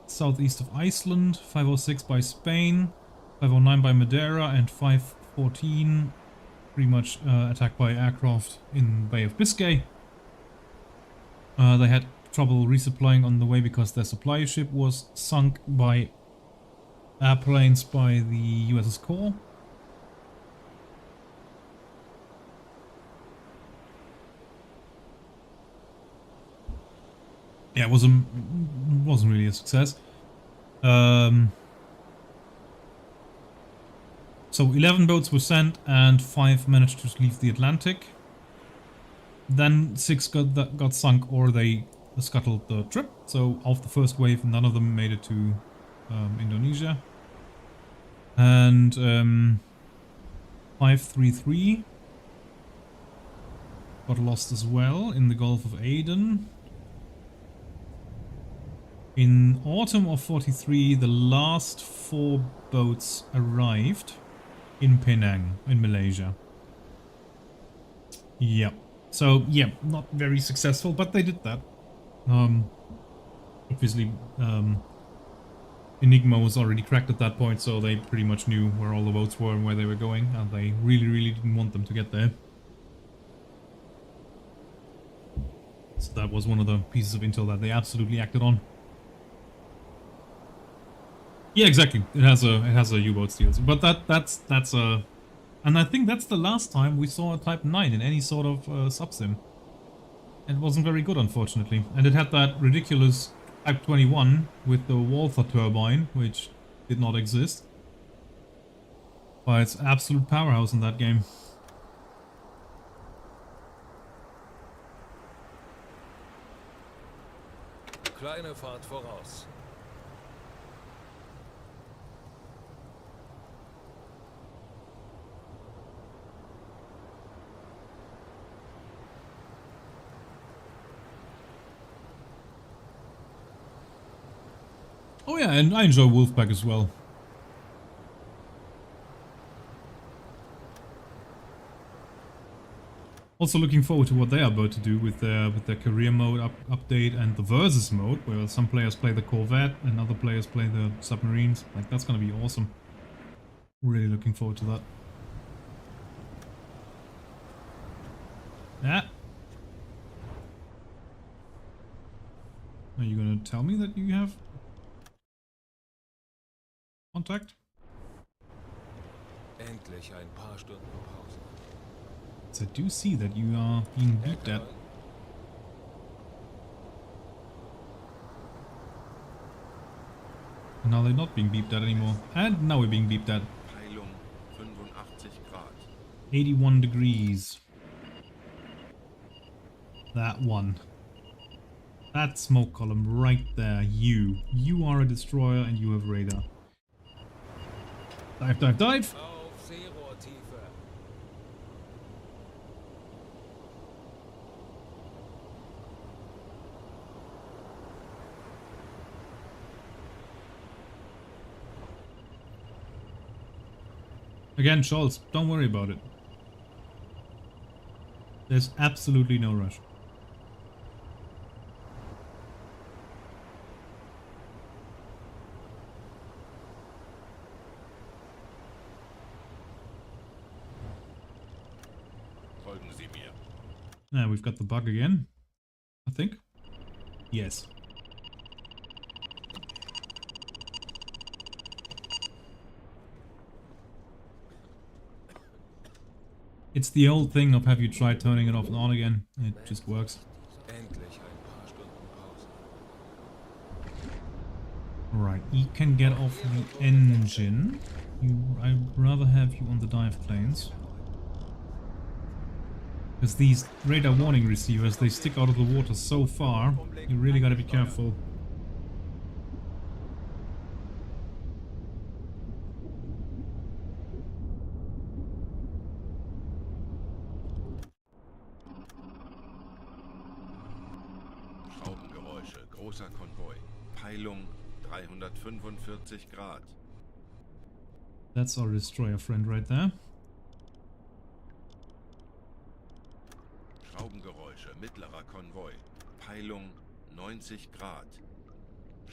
southeast of Iceland, 506 by Spain, 509 by Madeira, and 514 pretty much attacked by aircraft in Bay of Biscay. They had trouble resupplying on the way because their supply ship was sunk by airplanes by the USS Core. Yeah, it wasn't really a success. So 11 boats were sent and 5 managed to leave the Atlantic. Then 6 got sunk or they scuttled the trip. So of the first wave, none of them made it to Indonesia. And 533 got lost as well in the Gulf of Aden. In autumn of 43, the last 4 boats arrived in Penang, in Malaysia. Yeah. So, yeah, not very successful, but they did that. Obviously, Enigma was already cracked at that point, so they pretty much knew where all the boats were and where they were going, and they really, really didn't want them to get there. So that was one of the pieces of intel that they absolutely acted on. Yeah, exactly. It has a U-boat steals, but that's a, and I think that's the last time we saw a Type 9 in any sort of subsim. It wasn't very good, unfortunately, and it had that ridiculous Type 21 with the Walther turbine, which did not exist. But it's absolute powerhouse in that game. Kleine Fahrt voraus. Oh yeah, and I enjoy Wolfpack as well. Also looking forward to what they are about to do with their career mode update and the versus mode, where some players play the Corvette and other players play the submarines. Like, that's gonna be awesome. Really looking forward to that. Ah. Are you gonna tell me that you have contact? Endlich ein paar Stunden Pause. So I do see that you are being beeped at. And now they're not being beeped at anymore. And now we're being beeped at. Peilung 85 Grad. 81 degrees. That one. That smoke column right there. You are a destroyer and you have radar. Dive, dive, dive! Auf Seerohrtiefe. Again, Scholz, don't worry about it. There's absolutely no rush. Folgen Sie mir. We've got the bug again, I think. Yes. It's the old thing of have you tried turning it off and on again. It just works. Endlich ein paar Stunden Pause. Right, you can get off the engine. I'd rather have you on the dive planes. Because these radar warning receivers, they stick out of the water so far, you really gotta be careful. Schraubengeräusche. Großer Konvoi. Peilung 345 Grad. That's our destroyer friend right there. Schraubengeräusche. Mittlerer Konvoi. Peilung 90 Grad.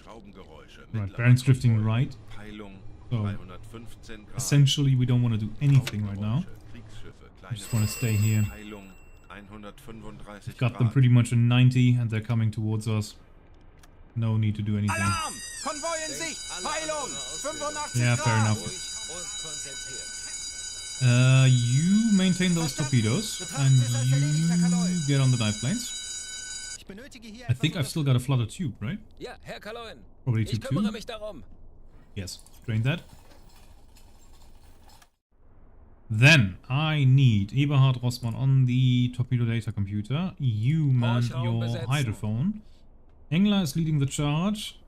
Schraubengeräusche. Right, Baron's drifting Konvoi. right. Peilung So, 315 Grad. essentially, we don't want to do anything right now. Schraubengeräusche. Kriegsschiffe. We Kleine just want to stay here. Peilung 135 Got them Grad. pretty much in 90 and they're coming towards us. No need to do anything. Alarm! Konvoi in Sicht! Peilung! 85 Yeah, fair Grad! enough. Ruhig und konzentriert. You maintain those torpedoes and you get on the dive planes. Ich benötige hier I think I've still got a flutter tube, right? Ja, Herr Kaloin. Probably Ich tube kümmere 2. mich darum. Yes, drain that. Then I need Eberhard Rossmann on the torpedo data computer. You man Horchraum your besetzen. hydrophone. Engler is leading the charge.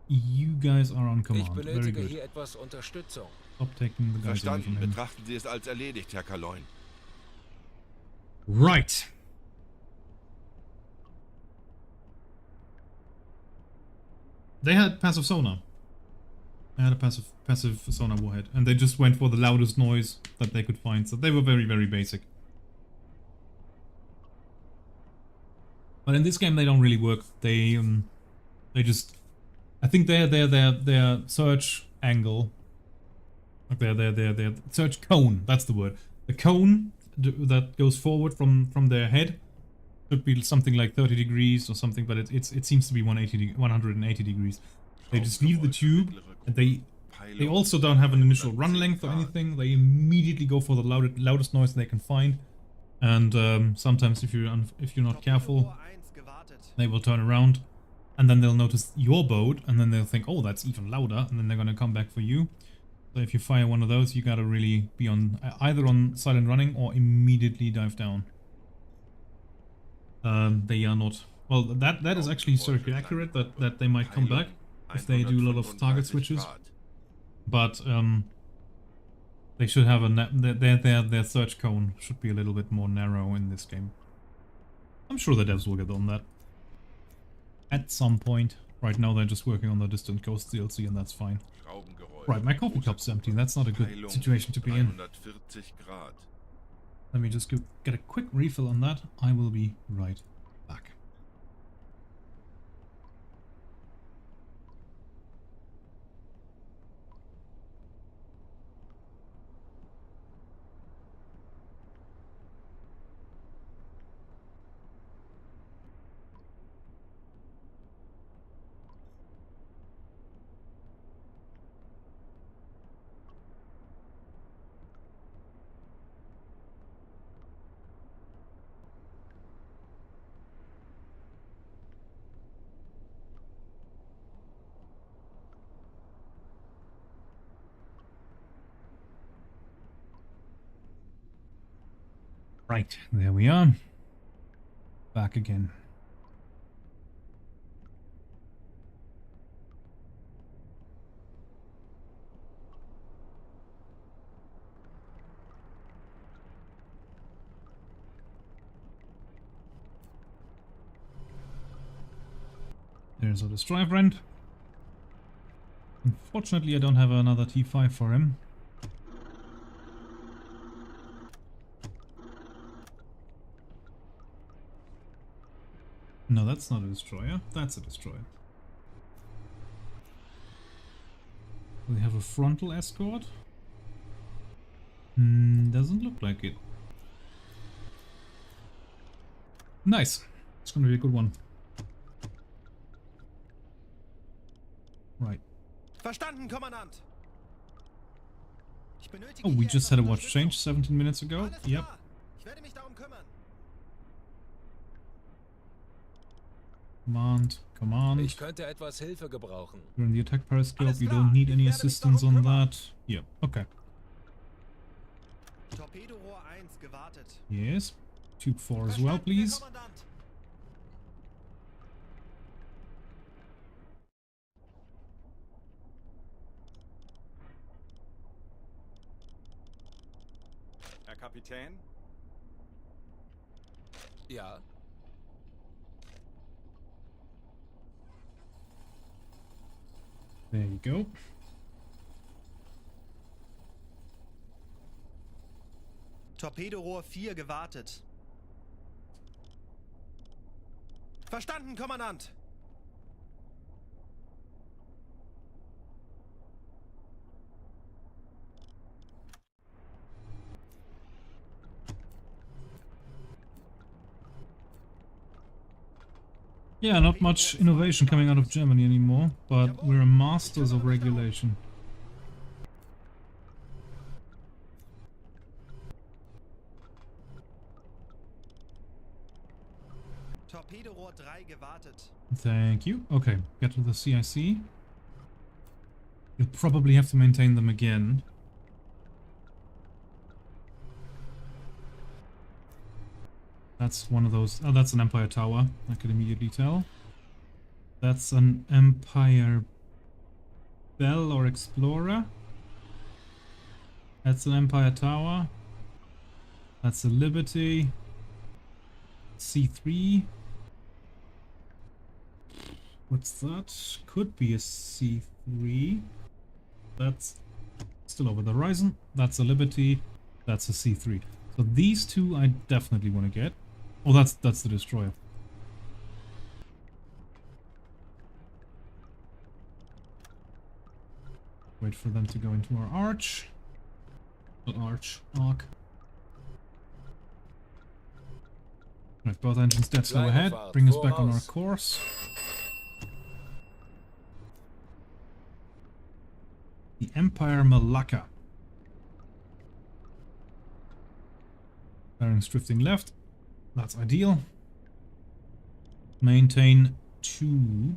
You guys are on Ich command. Very benötige good. hier etwas Unterstützung. Stop taking the guys away from Verstanden. him. Betrachten Sie es als erledigt, Herr Kaloin. Right. They had passive sonar. They had a passive sonar warhead, and they just went for the loudest noise that they could find. So they were very, very basic. But in this game, they don't really work. They just, I think their search angle, like their search cone. That's the word. The cone that goes forward from their head should be something like 30 degrees or something, but it seems to be 180 degrees. They just leave the tube, and they also don't have an initial run length or anything. They immediately go for the loudest noise they can find, and sometimes if you're not careful, they will turn around, and then they'll notice your boat, and then they'll think, oh, that's even louder, and then they're gonna come back for you. So if you fire one of those, you gotta really be on either on silent running or immediately dive down. They are not. Well, that is actually historically accurate. That they might come back if they do a lot of target switches. But they should have their search cone should be a little bit more narrow in this game. I'm sure the devs will get on that at some point. Right now they're just working on the Distant Coast DLC and that's fine. Schraubengeräusch. Right, my coffee cup's empty. That's not a good Peilung situation to be in. 340 Grad. Let me just go get a quick refill on that. I will be right back. Right, there we are. Back again. There's our destroyer friend. Unfortunately, I don't have another T5 for him. No, that's not a destroyer. That's a destroyer. Do we have a frontal escort? Doesn't look like it. Nice. It's gonna be a good one. Right. Verstanden, Kommandant. Ich benötige Oh, we hier just etwas had a watch Unterstützung. change 17 minutes ago. Alles Yep. klar. Ich werde mich darum kümmern. Command. Ich könnte etwas Hilfe gebrauchen. You're in the attack periscope. Alles You klar. don't need Ich any werde mich assistance darum on kümmern. that. Yep. Okay. Torpedorohr 1 gewartet. Yes. Tube 4 as well, Verstanden, Herr please. Kommandant. Herr Kapitän? Ja, There you go. Torpedorohr 4 gewartet. Verstanden, Kommandant. Yeah, not much innovation coming out of Germany anymore, but we're masters of regulation. Torpedorohr 3 gewartet. Thank you. Okay, get to the CIC. You'll probably have to maintain them again. That's one of those. Oh, that's an Empire Tower. I could immediately tell. That's an Empire Bell or Explorer. That's an Empire Tower. That's a Liberty. C3. What's that? Could be a C3. That's still over the horizon. That's a Liberty. That's a C3. So these two I definitely want to get. Oh, that's the destroyer. Wait for them to go into our arch. Arc. Right, both engines dead slow ahead. Bring us back on our course. The Empire Malacca. Bearings drifting left. That's ideal. Maintain 2.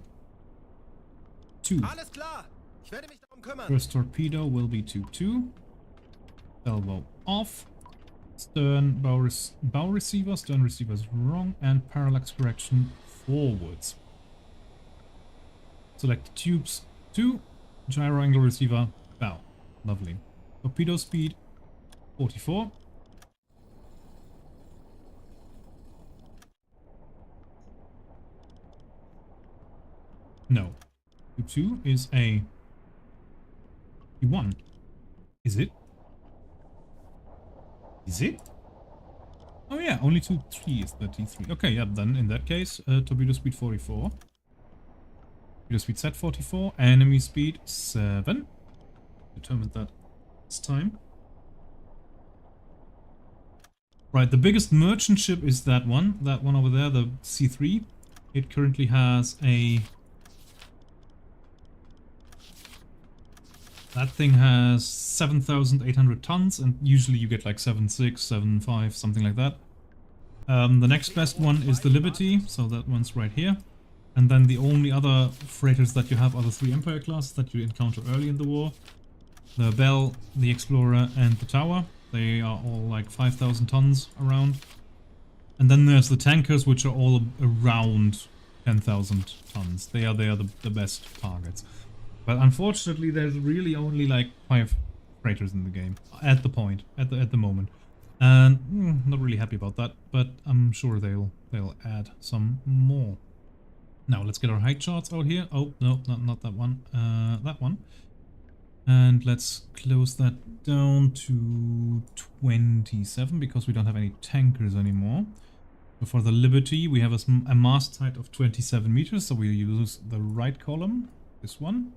Alles klar. Ich werde mich darum kümmern. First torpedo will be 2-2. Salvo off. Stern bow receiver. Stern receiver is wrong. And parallax correction forwards. Select tubes 2. Gyro angle receiver bow. Lovely. Torpedo speed 44. No. Tube 2 is a T1. Is it? Is it? Oh yeah, only Tube 3 is the T3. Okay, yeah, then in that case, torpedo speed 44. Torpedo speed set 44. Enemy speed 7. Determined that this time. Right, the biggest merchant ship is that one. That one over there, the C3. It currently has a... That thing has 7,800 tons, and usually you get like 7.6, 7.5, something like that. The next best one is the Liberty, so that one's right here. And then the only other freighters that you have are the 3 Empire classes that you encounter early in the war. The Belle, the Explorer, and the Tower. They are all like 5,000 tons around. And then there's the tankers, which are all around 10,000 tons. They are the best targets. But unfortunately, there's really only like 5 freighters in the game at the moment. And not really happy about that, but I'm sure they'll add some more. Now let's get our height charts out here. Oh no, not that one. That one. And let's close that down to 27 because we don't have any tankers anymore. So for the Liberty, we have a mast height of 27 meters, so we use the right column, this one.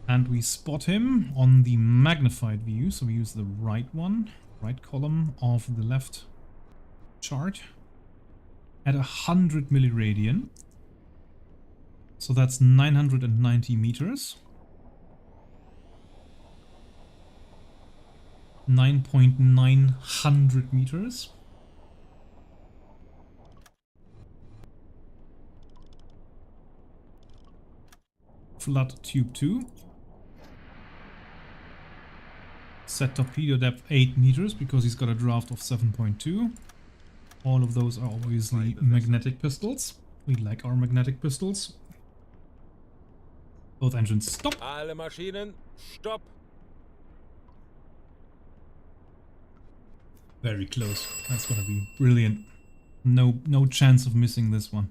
And we spot him on the magnified view, so we use the right one, right column of the left chart. At 100 milliradian. So that's 990 meters. 9.900 meters. Flood tube 2. Set torpedo depth 8 meters because he's got a draft of 7.2. All of those are obviously magnetic pistols. We like our magnetic pistols. Both engines stop. Alle Maschinen, stopp. Very close. That's gonna be brilliant. No chance of missing this one.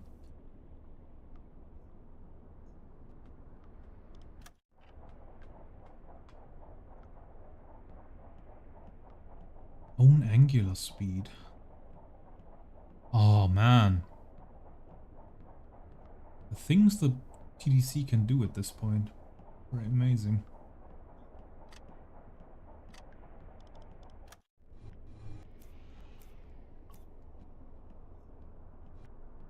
Own angular speed. Oh man. The things that TDC can do at this point. Very amazing.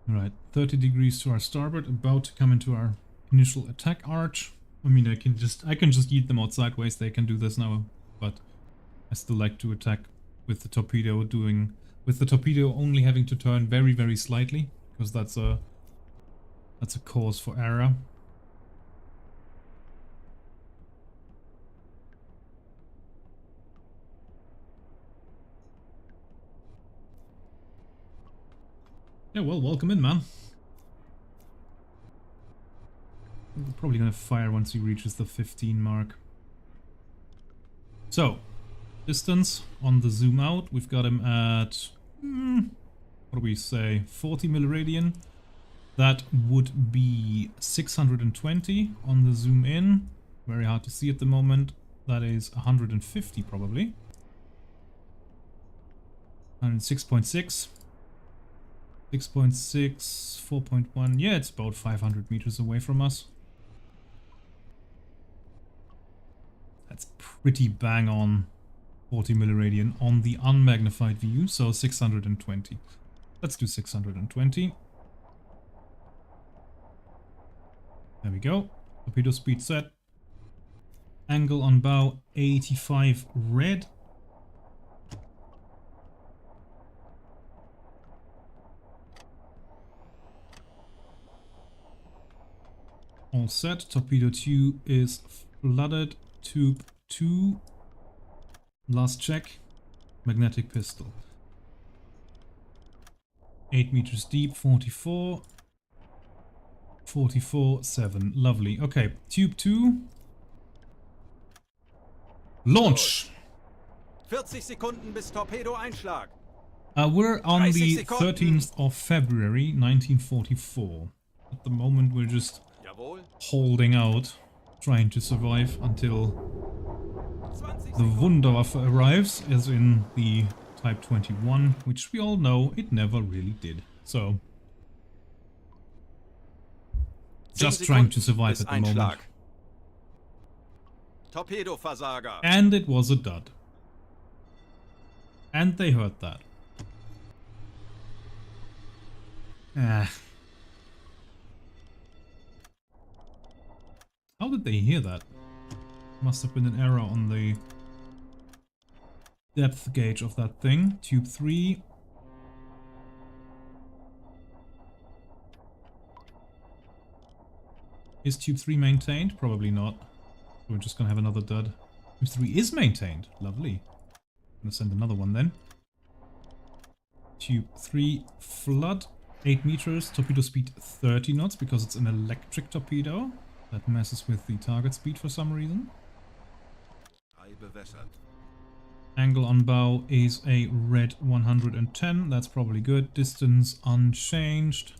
Right, 30 degrees to our starboard, about to come into our initial attack arch. I mean, I can just eat them out sideways. They can do this now, but I still like to attack with the torpedo only having to turn very, very slightly, because that's a cause for error. Yeah, well, welcome in, man. We're probably gonna fire once he reaches the 15 mark. So, distance on the zoom out, we've got him at, what do we say, 40 milliradian. That would be 620 on the zoom in. Very hard to see at the moment. That is 150 probably. And 6.6. 6.6, 4.1, yeah, it's about 500 meters away from us. That's pretty bang on 40 milliradian on the unmagnified view, so 620. Let's do 620. There we go. Torpedo speed set. Angle on bow 85 red. All set. Torpedo 2 is flooded. Tube 2. Last check. Magnetic pistol. 8 meters deep. 44. 44, 7. Lovely. Okay. Tube 2. Launch! 40 Sekunden bis Torpedo-Einschlag. We're on 30 the Sekunden. 13th of February, 1944. At the moment, we're just Jawohl. holding out, trying to survive until 20 the Sekunden. Wunderwaffe arrives, as in the Type 21, which we all know it never really did. So, 10 just trying to Sekunden survive bis at the moment. Einschlag. Torpedoversager. And it was a dud. And they heard that. Ah. How did they hear that? Must have been an error on the depth gauge of that thing. Tube 3. Is Tube 3 maintained? Probably not. We're just gonna have another dud. Tube 3 is maintained. Lovely. I'm gonna send another one then. Tube 3 flood. 8 meters. Torpedo speed 30 knots because it's an electric torpedo. That messes with the target speed for some reason. Ei bewässert. Angle on bow is a red 110. That's probably good. Distance unchanged.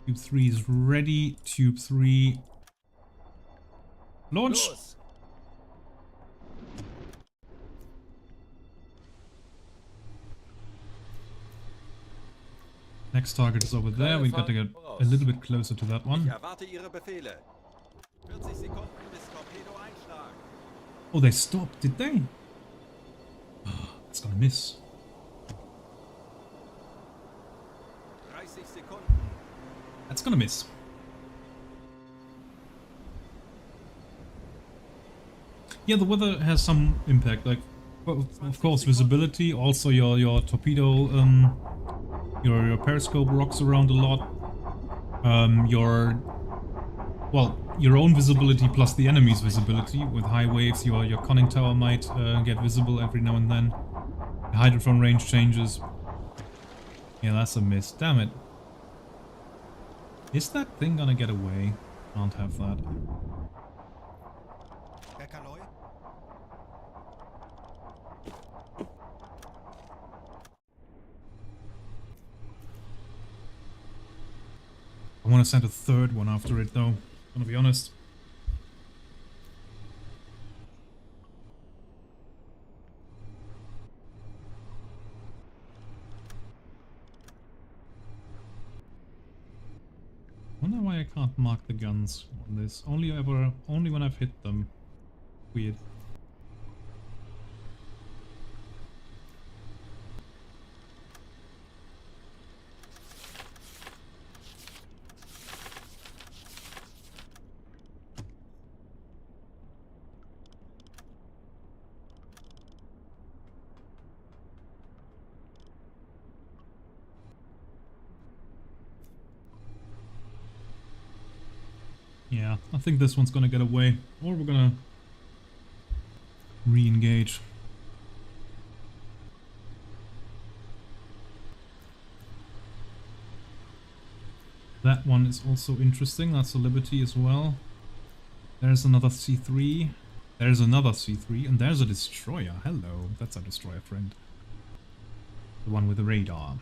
Tube 3 is ready. Tube 3. Launch! Los. Next target is over there. We got to get a little bit closer to that Ich one. erwarte Ihre Befehle. 40 Sekunden bis Torpedo-Einschlag. Oh, they stopped, did they? Oh, it's gonna miss. 30 Sekunden. That's gonna miss. Yeah, the weather has some impact. Like, well, of course, visibility. Also, your torpedo, your periscope rocks around a lot. Your own visibility plus the enemy's visibility. With high waves, your conning tower might get visible every now and then. The hydrophone range changes. Yeah, that's a miss. Damn it. Is that thing gonna get away? Can't have that. Herr Kaloy? I want to send a third one after it though, gonna be honest. Wonder why I can't mark the guns on this. Only when I've hit them. Weird. Yeah, I think this one's gonna get away. Or we're gonna re-engage. That one is also interesting. That's a Liberty as well. There's another C3. There's another C3. And there's a destroyer. Hello. That's a destroyer friend. The one with the radar.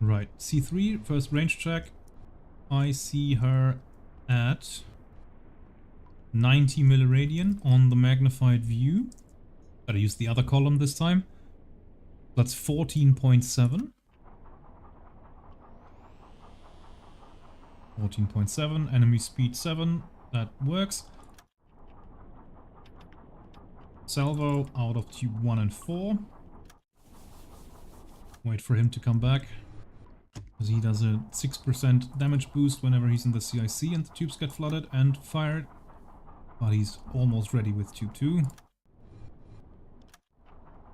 Right, C3, first range check. I see her at 90 milliradian on the magnified view. Gotta use the other column this time. That's 14.7. 14.7, enemy speed 7. That works. Salvo out of tube 1 and 4. Wait for him to come back. Because he does a 6% damage boost whenever he's in the CIC and the tubes get flooded and fired. But he's almost ready with tube 2.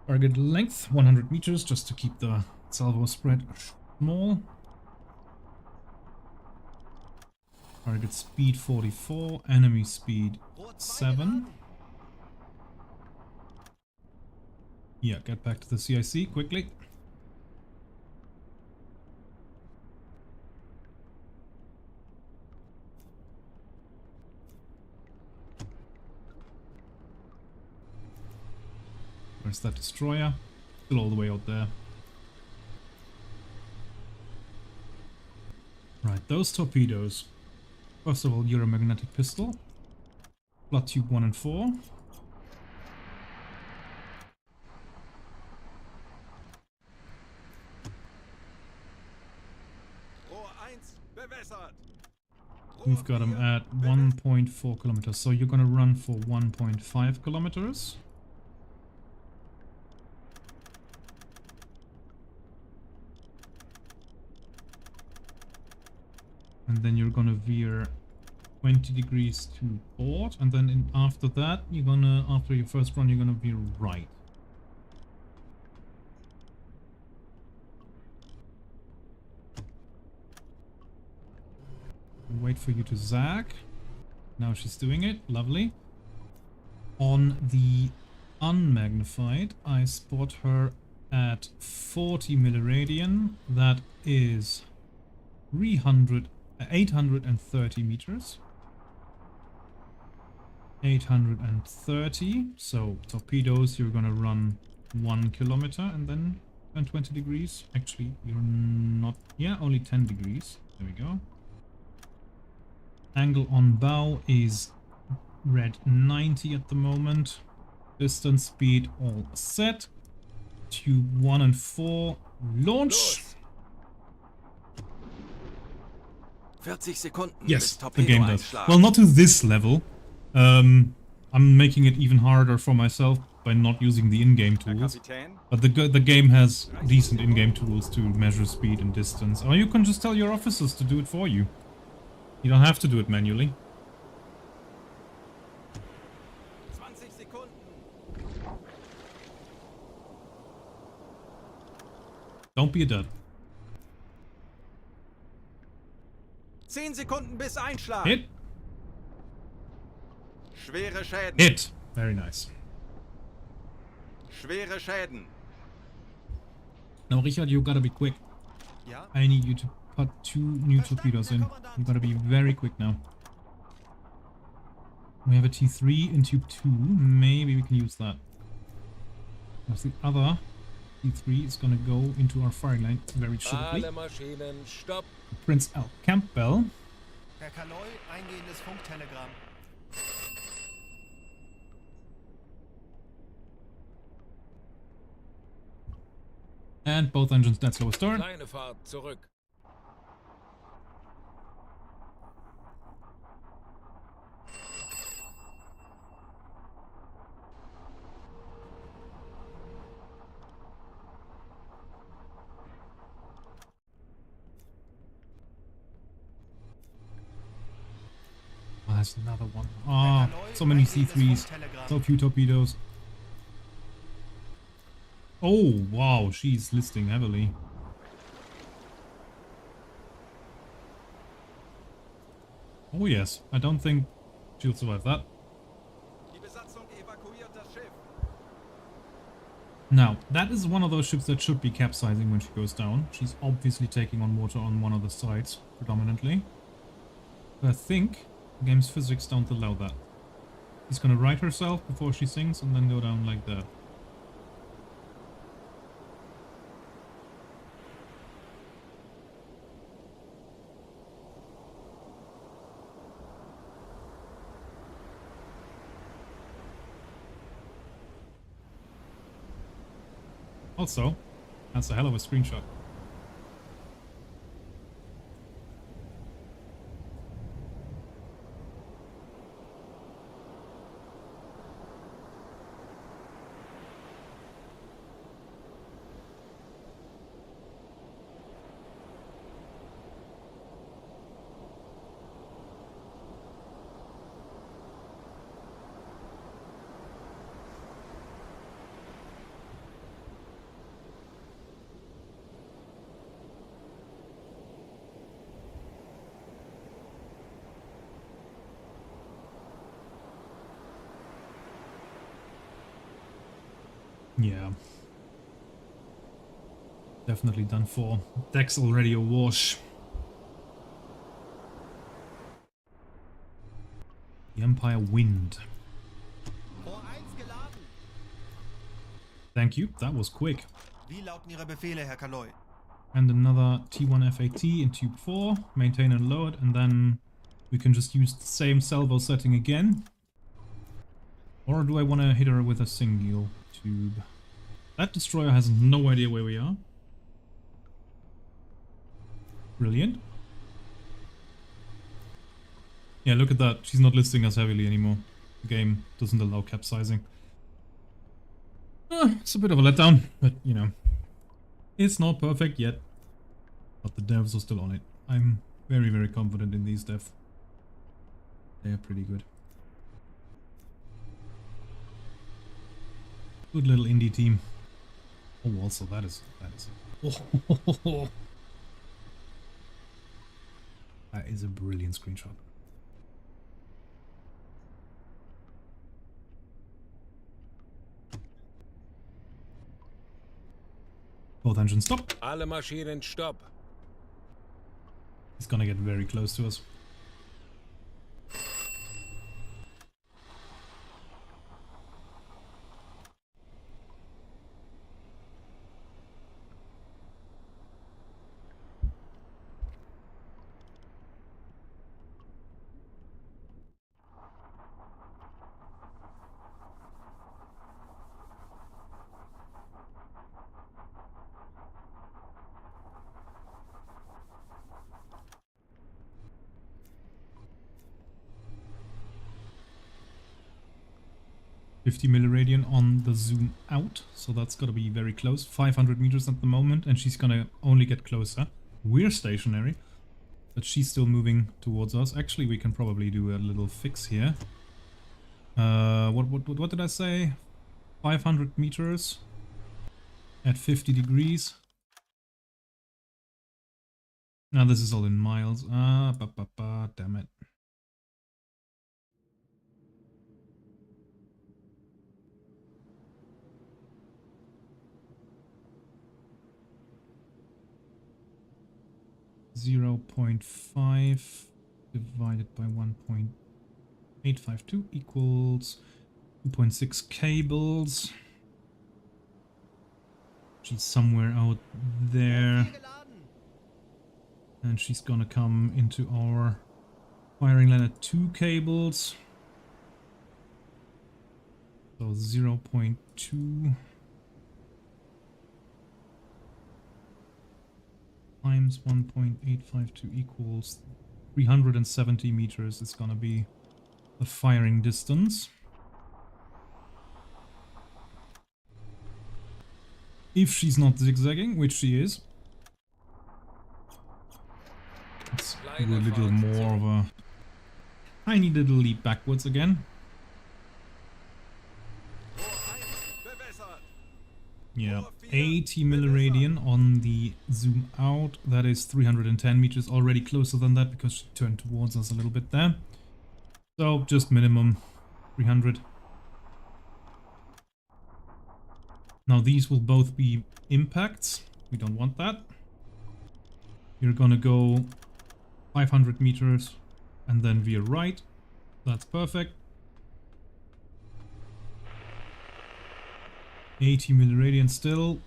Target length 100 meters just to keep the salvo spread small. Target speed 44, enemy speed 7. Yeah, get back to the CIC quickly. Where's that destroyer? Still all the way out there. Right, those torpedoes. First of all, Euromagnetic pistol. Blood tube 1 and 4. Rohr 1 bewässert. We've got them at 1.4 kilometers. So you're gonna run for 1.5 kilometers. And then you're gonna veer 20 degrees to port, and then after that, you're gonna, after your first run, you're gonna veer right. Wait for you to zag. Now she's doing it. Lovely. On the unmagnified, I spot her at 40 milliradian. That is 830 meters. 830. So torpedoes, you're gonna run 1 kilometer and then 20 degrees. Actually, you're not. Yeah, only 10 degrees. There we go. Angle on bow is red 90 at the moment. Distance speed all set. Tube 1 and 4. Launch! Los! 40 Sekunden Yes, bis the Torpedo game does. einschlagen. Well, not to this level. I'm making it even harder for myself by not using the in-game Herr tools. Kapitän, But the game has decent in-game tools to measure speed and distance. Or you can just tell your officers to do it for you. You don't have to do it manually. 20 Sekunden. Don't be a dud. 10 Sekunden bis Einschlag. Hit! Schwere Schäden. Hit! Very nice. Schwere Schäden. Now, Richard, you gotta be quick. Ja? I need you to put 2 new torpedoes in. You gotta be very quick now. We have a T3 in tube 2. Maybe we can use that. Because the other T3 is gonna go into our firing line very shortly. Alle Maschinen, stopp! Prince Al Campbell. Herr Kaloy, eingehendes Funktelegramm. And both engines dead slow start. Kleine Fahrt, zurück. Oh, there's another one. Oh, so many C3s. So few torpedoes. Oh, wow, she's listing heavily. Oh yes, I don't think she'll survive that. Die Besatzung evakuiert das Schiff. Now, that is one of those ships that should be capsizing when she goes down. She's obviously taking on water on one of the sides, predominantly. But I think the game's physics don't allow that. She's gonna right herself before she sinks and then go down like that. Also, that's a hell of a screenshot. Yeah. Definitely done for. Deck's already awash. The Empire Wind. Vor 1 geladen. Thank you, that was quick. Wie lauten Ihre Befehle, Herr Kaloi? And another T1 FAT in tube 4, maintain and load, and then we can just use the same salvo setting again. Or do I want to hit her with a single tube? That destroyer has no idea where we are. Brilliant. Yeah, look at that. She's not listing us heavily anymore. The game doesn't allow capsizing. It's a bit of a letdown, but you know, it's not perfect yet. But the devs are still on it. I'm very, very confident in these devs. They are pretty good. Good little indie team. Oh, also that is oh, that is a brilliant screenshot. Both engines stop. Alle Maschinen stopp. He's gonna get very close to us. $50 milliradian on the zoom out, so that's gotta be very close. 500 meters at the moment, and she's gonna only get closer. We're stationary, but she's still moving towards us. Actually, we can probably do a little fix here. What did I say? 500 meters at 50 degrees. Now this is all in miles. Damn it. .5 divided by 1.852 equals 2.6 cables. She's somewhere out there. And she's gonna come into our firing line at 2 cables. So 0.2 times 1.852 equals 370 meters is gonna be the firing distance. If she's not zigzagging, which she is. Let's do a little more of a tiny little leap backwards again. Yeah, 80 milliradian on the zoom out. That is 310 meters, already closer than that because she turned towards us a little bit there. So just minimum 300. Now these will both be impacts. We don't want that. You're gonna go 500 meters and then veer right. That's perfect. 80 milliradian still.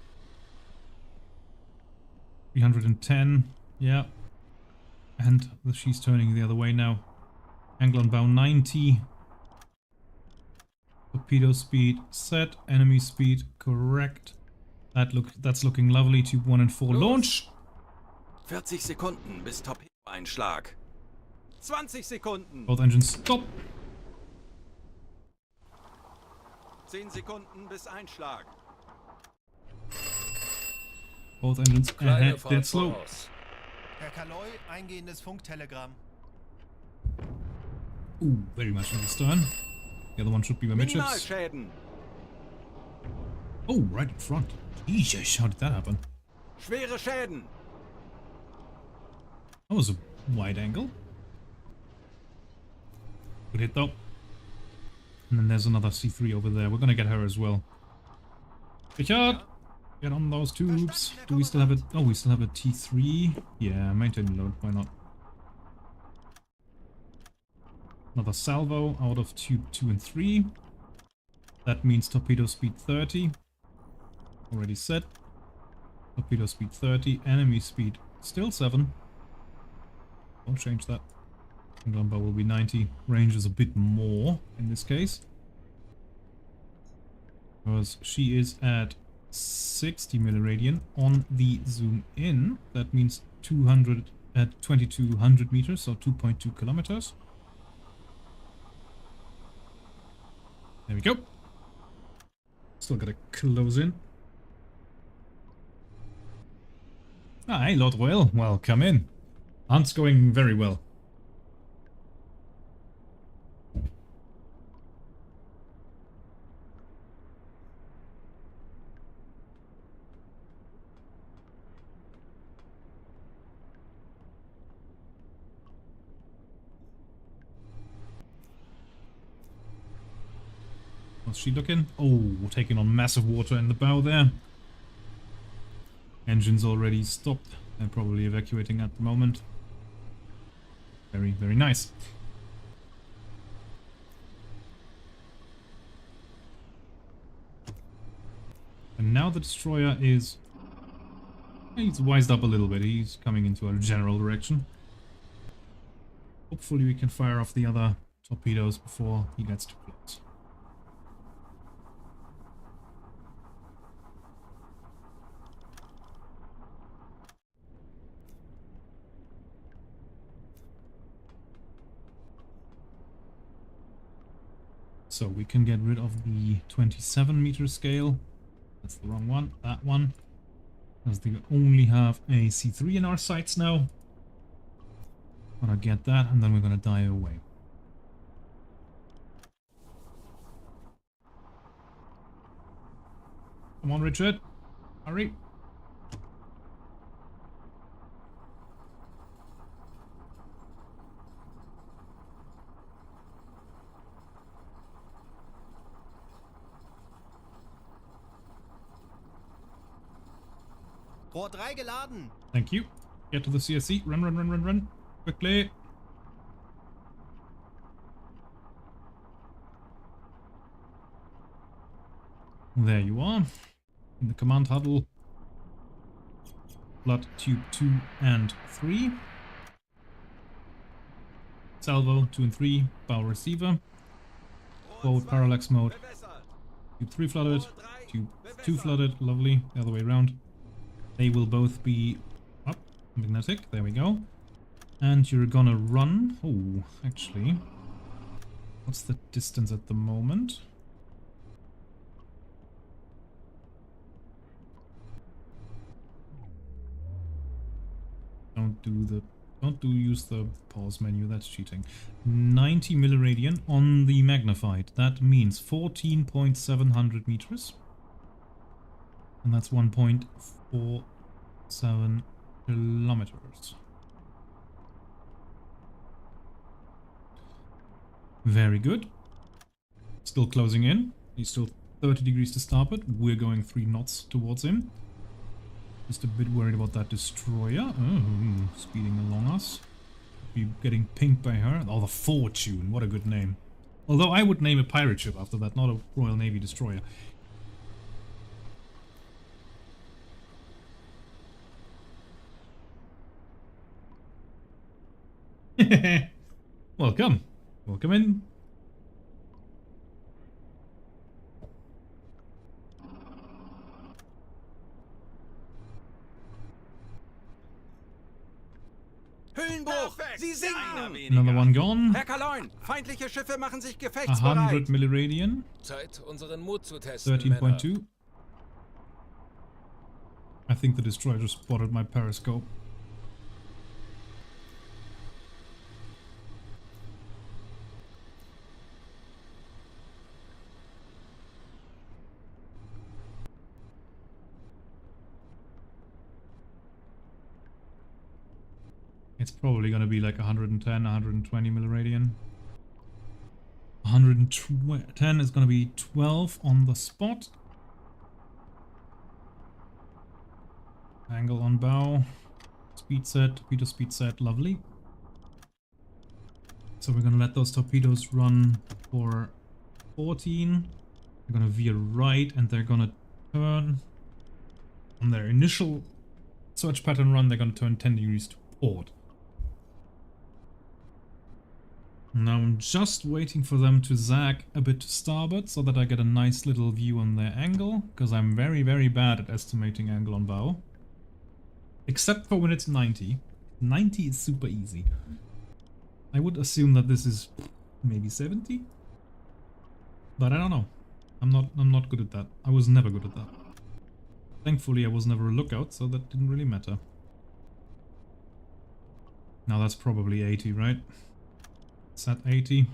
310. Yeah. And she's turning the other way now. Angle on bow 90. Torpedo speed set. Enemy speed correct. That's looking lovely. Tube 1 and 4 launch. 40 Sekunden bis Torpedo-Einschlag. 20 Sekunden. Both engines stop. 10 Sekunden bis Einschlag. Both engines ahead, dead slow. Herr Kaloi, eingehendes Funktelegramm. Ooh, very much in the stern. The other one should be by midships. Minimalschäden. Oh, right in front. Jesus, how did that happen? Schwere Schäden. That was a wide angle. Good hit though. And then there's another C3 over there. We're gonna get her as well. Richard! Get on those tubes. Do we still have it? Oh, we still have a T3. Yeah, maintain load. Why not? Another salvo out of tube 2 and 3. That means torpedo speed 30. Already set. Torpedo speed 30. Enemy speed still 7. Don't change that. Number will be 90. Range is a bit more in this case. Because she is at 60 milliradian on the zoom in. That means 200 at 2200 meters, so 2.2 kilometers. There we go. Still gotta close in. Ah, hey, Lord Royal. Well, come in. Hunt's going very well. What's she looking? Oh, taking on massive water in the bow there. Engines already stopped. They're probably evacuating at the moment. Very, very nice. And now the destroyer is... He's wised up a little bit. He's coming into a general direction. Hopefully we can fire off the other torpedoes before he gets too close. So we can get rid of the 27 meter scale. That's the wrong one. That one. Because they only have a C3 in our sights now. Gonna get that and then we're gonna dive away. Come on, Richard. Hurry. Rohr 3 geladen. Thank you. Get to the CSC. Run, run, run, run, run. Quickly. There you are. In the command huddle. Blood tube 2 and 3. Salvo 2 and 3. Bow receiver. Forward parallax mode. Tube 3 flooded. Tube 2 flooded. Lovely. The other way around. They will both be up. Magnetic. There we go. And you're gonna run. Oh, actually. What's the distance at the moment? Don't use the pause menu, that's cheating. 90 milliradian on the magnified. That means 14.700 meters. And that's 1.47 kilometers. Very good. Still closing in. He's still 30 degrees to starboard. We're going 3 knots towards him. Just a bit worried about that destroyer. Oh, speeding along us. Be getting pinged by her. Oh, the Fortune. What a good name. Although I would name a pirate ship after that, not a Royal Navy destroyer. Welcome. Welcome in. Hüllenbruch! Sie sinken! Another one gone. Herr Kaloin, feindliche Schiffe machen sich 100 gefechtsbereit. milliradian. Zeit, unseren Mut zu testen, 13.2. I think the destroyer just spotted my periscope. It's probably going to be like 110, 120 milliradian. 110 is going to be 12 on the spot. Angle on bow. Speed set, torpedo speed set, lovely. So we're gonna let those torpedoes run for 14. They're gonna veer right and they're gonna turn on their initial search pattern run, they're gonna turn 10 degrees to port. Now I'm just waiting for them to zag a bit to starboard so that I get a nice little view on their angle, because I'm very, very bad at estimating angle on bow. Except for when it's 90. 90 is super easy. I would assume that this is maybe 70? But I don't know. I'm not good at that. I was never good at that. Thankfully I was never a lookout, so that didn't really matter. Now that's probably 80, right? Set 80.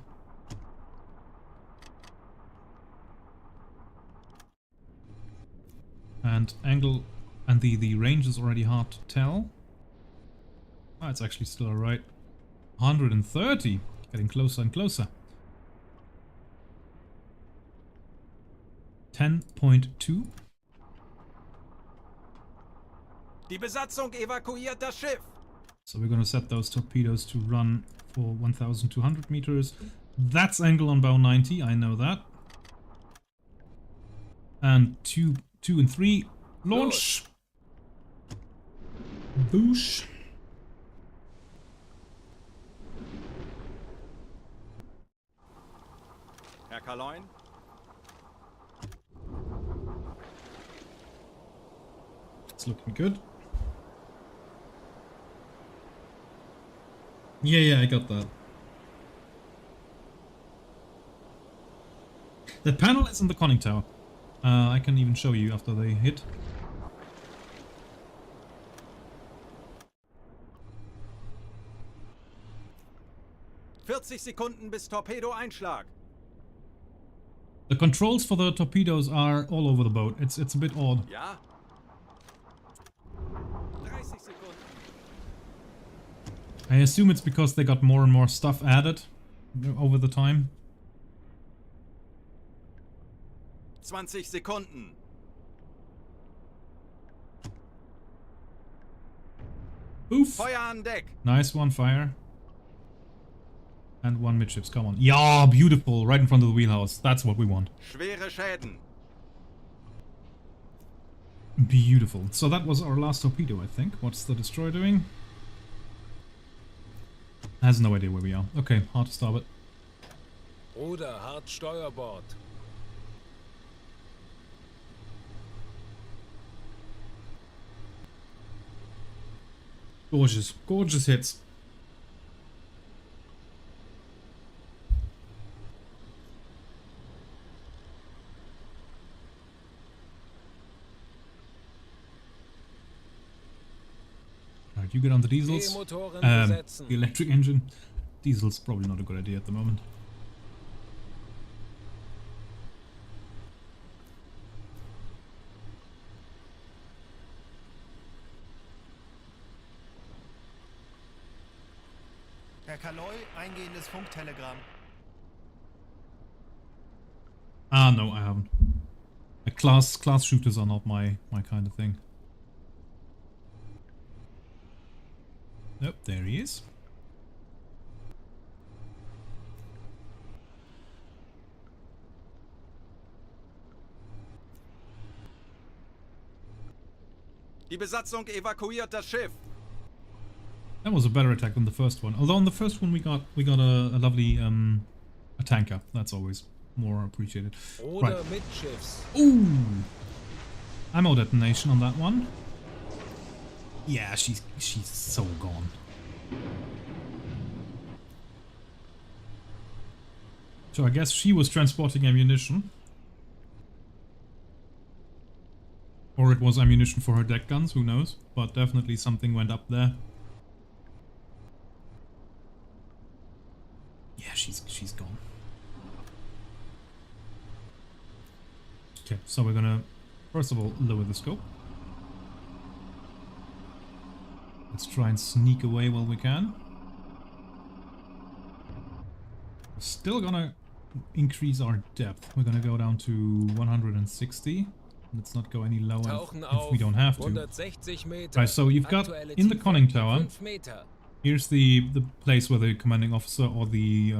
And angle and the range is already hard to tell. Ah, it's actually still alright. 130. Getting closer and closer. 10.2. Die Besatzung evakuiert das Schiff. So we're gonna set those torpedoes to run for 1,200 meters. That's angle on bow 90, I know that. And 2 and 3. Launch! Boosh! Herr Kaloin? It's looking good. Yeah, I got that. The panel is in the conning tower. I can even show you after they hit. Sekunden bis Torpedo-Einschlag. The controls for the torpedoes are all over the boat. It's a bit odd. Ja? 30 Sekunden. I assume it's because they got more and more stuff added over the time. 20 Sekunden. Oof! Feuer an Deck. Nice one, fire. And one midships, come on. Yeah, beautiful, right in front of the wheelhouse. That's what we want. Schwere Schäden. Beautiful. So that was our last torpedo, I think. What's the destroyer doing? Has no idea where we are. Okay, hard to starboard. Bruder, hart Steuerbord. Gorgeous, gorgeous hits. Alright, you get on the diesels. D-Motoren The besetzen. electric engine. Diesel's probably not a good idea at the moment. Herr Kaloy, eingehendes Funktelegramm. Ah, no, I haven't. Class shooters are not my kind of thing. Nope, there he is. Die Besatzung evakuiert das Schiff. That was a better attack than the first one. Although on the first one we got a lovely a tanker. That's always more appreciated. Oder Right. Mitschiffs. Ooh! Ammo detonation on that one. Yeah, she's so gone. So I guess she was transporting ammunition. Or it was ammunition for her deck guns, who knows? But definitely something went up there. Yeah, she's gone. Okay, so we're gonna first of all lower the scope. Let's try and sneak away while we can. We're still gonna increase our depth. We're gonna go down to 160. Let's not go any lower Tauchen if we auf don't have to. 160 Meter. Right, so you've got Aktuelle in the Tiefe conning tower, 5 Meter. here's the place where the commanding officer or the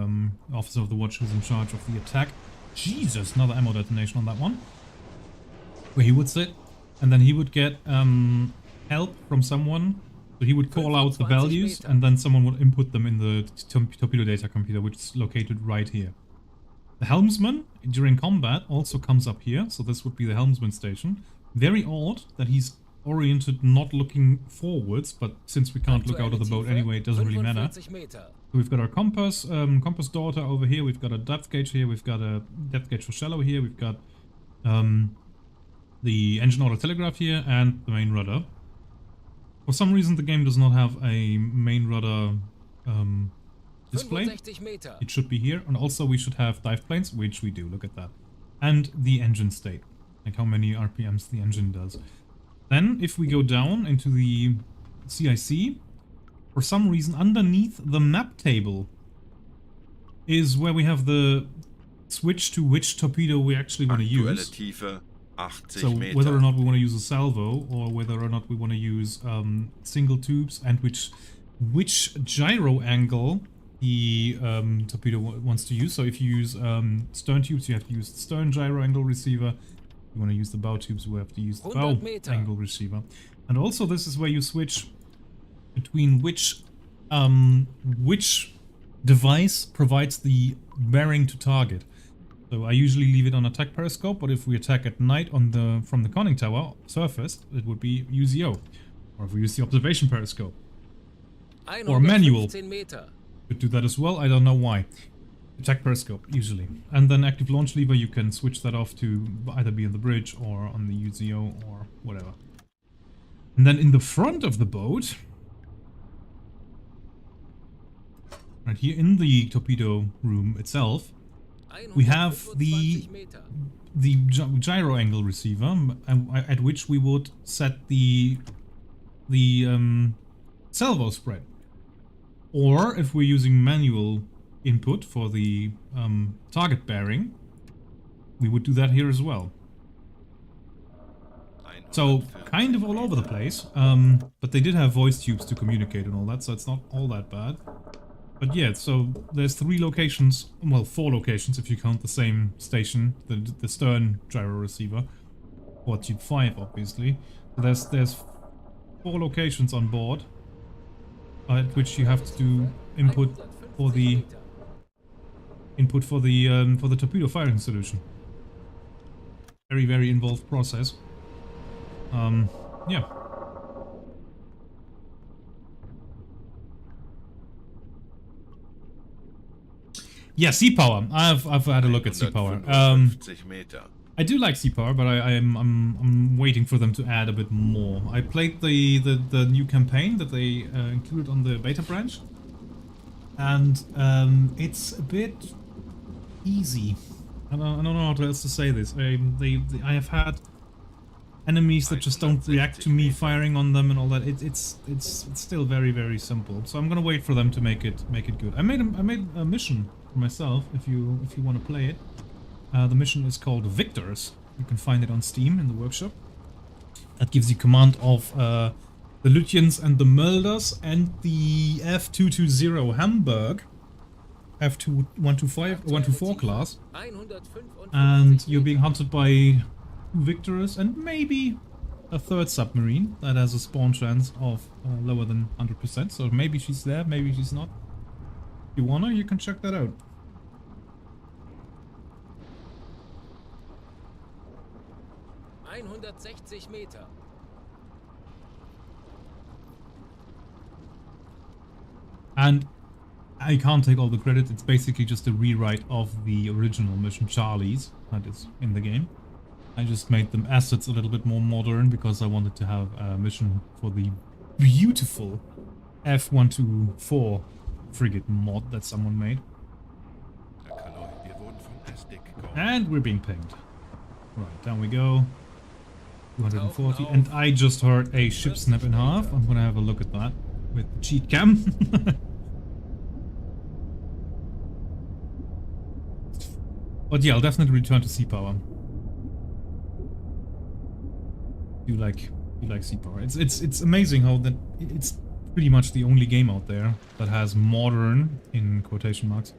officer of the watch who's in charge of the attack. Jesus, another ammo detonation on that one. Where he would sit, and then he would get help from someone. So he would call out the 25 values, Meter. and then someone would input them in the torpedo data computer, which is located right here. The helmsman, during combat, also comes up here, so this would be the helmsman station. Very odd that he's oriented not looking forwards, but since we can't look out of the boat anyway, it doesn't really matter. 45 Meter. So we've got our compass daughter over here, we've got a depth gauge here, we've got a depth gauge for shallow here, we've got the engine auto telegraph here, and the main rudder. For some reason the game does not have a main rudder display. 65 Meter. It should be here, and also we should have dive planes, which we do, look at that. And the engine state, like how many RPMs the engine does. Then, if we go down into the CIC, for some reason underneath the map table is where we have the switch to which torpedo we actually want to Aktuelle use. Tiefe 80 So Meter. whether or not we want to use a salvo, or whether or not we want to use single tubes, and which gyro angle the torpedo wants to use. So if you use stern tubes, you have to use the stern gyro angle receiver. If you want to use the bow tubes, we have to use the bow 100 Meter. angle receiver. And also this is where you switch between which device provides the bearing to target. So I usually leave it on attack periscope, but if we attack at night on from the conning tower surface, it would be UZO. Or if we use the observation periscope. Or manual. 115 Meter. Could do that as well, I don't know why. Attack periscope, usually. And then active launch lever, you can switch that off to either be on the bridge or on the UZO or whatever. And then in the front of the boat, right here in the torpedo room itself, we have the 125 Meter. gyro angle receiver, at which we would set the salvo spread. Or if we're using manual input for the target bearing, we would do that here as well. So kind of all over the place, but they did have voice tubes to communicate and all that, so it's not all that bad. But yeah, so there's 3 locations, well 4 locations if you count the same station, the stern gyro receiver, or tube 5 obviously. So there's 4 locations on board, at which you have to do input for the torpedo firing solution. Very, very involved process. Yeah. Yeah, sea power. I've had a look at sea power. 155 Meter. I do like sea power, but I'm waiting for them to add a bit more. I played the new campaign that they included on the beta branch, and it's a bit easy. I don't know how else to say this. I have had enemies that just don't react to me firing on them and all that. It's still very, very simple. So I'm gonna wait for them to make it good. I made a mission for myself. If you want to play it. The mission is called Victors. You can find it on Steam in the workshop. That gives you command of the Lutyens and the Mulders and the F220 Hamburg, F124 class. 155 And you're Meter. being hunted by Victors and maybe a 3rd submarine that has a spawn chance of lower than 100%. So maybe she's there, maybe she's not. If you wanna, you can check that out. 160 Meter. And I can't take all the credit, it's basically just a rewrite of the original mission Charlie's that is in the game. I just made them assets a little bit more modern because I wanted to have a mission for the beautiful F124 frigate mod that someone made. Herr Kaloi, wir wurden von Aztec gekommen. And we're being pinged. Right, down we go. 240, and I just heard a ship snap in half. I'm gonna have a look at that with the cheat cam. But yeah, I'll definitely return to sea power. You like sea power. It's amazing how that it's pretty much the only game out there that has modern, in quotation marks,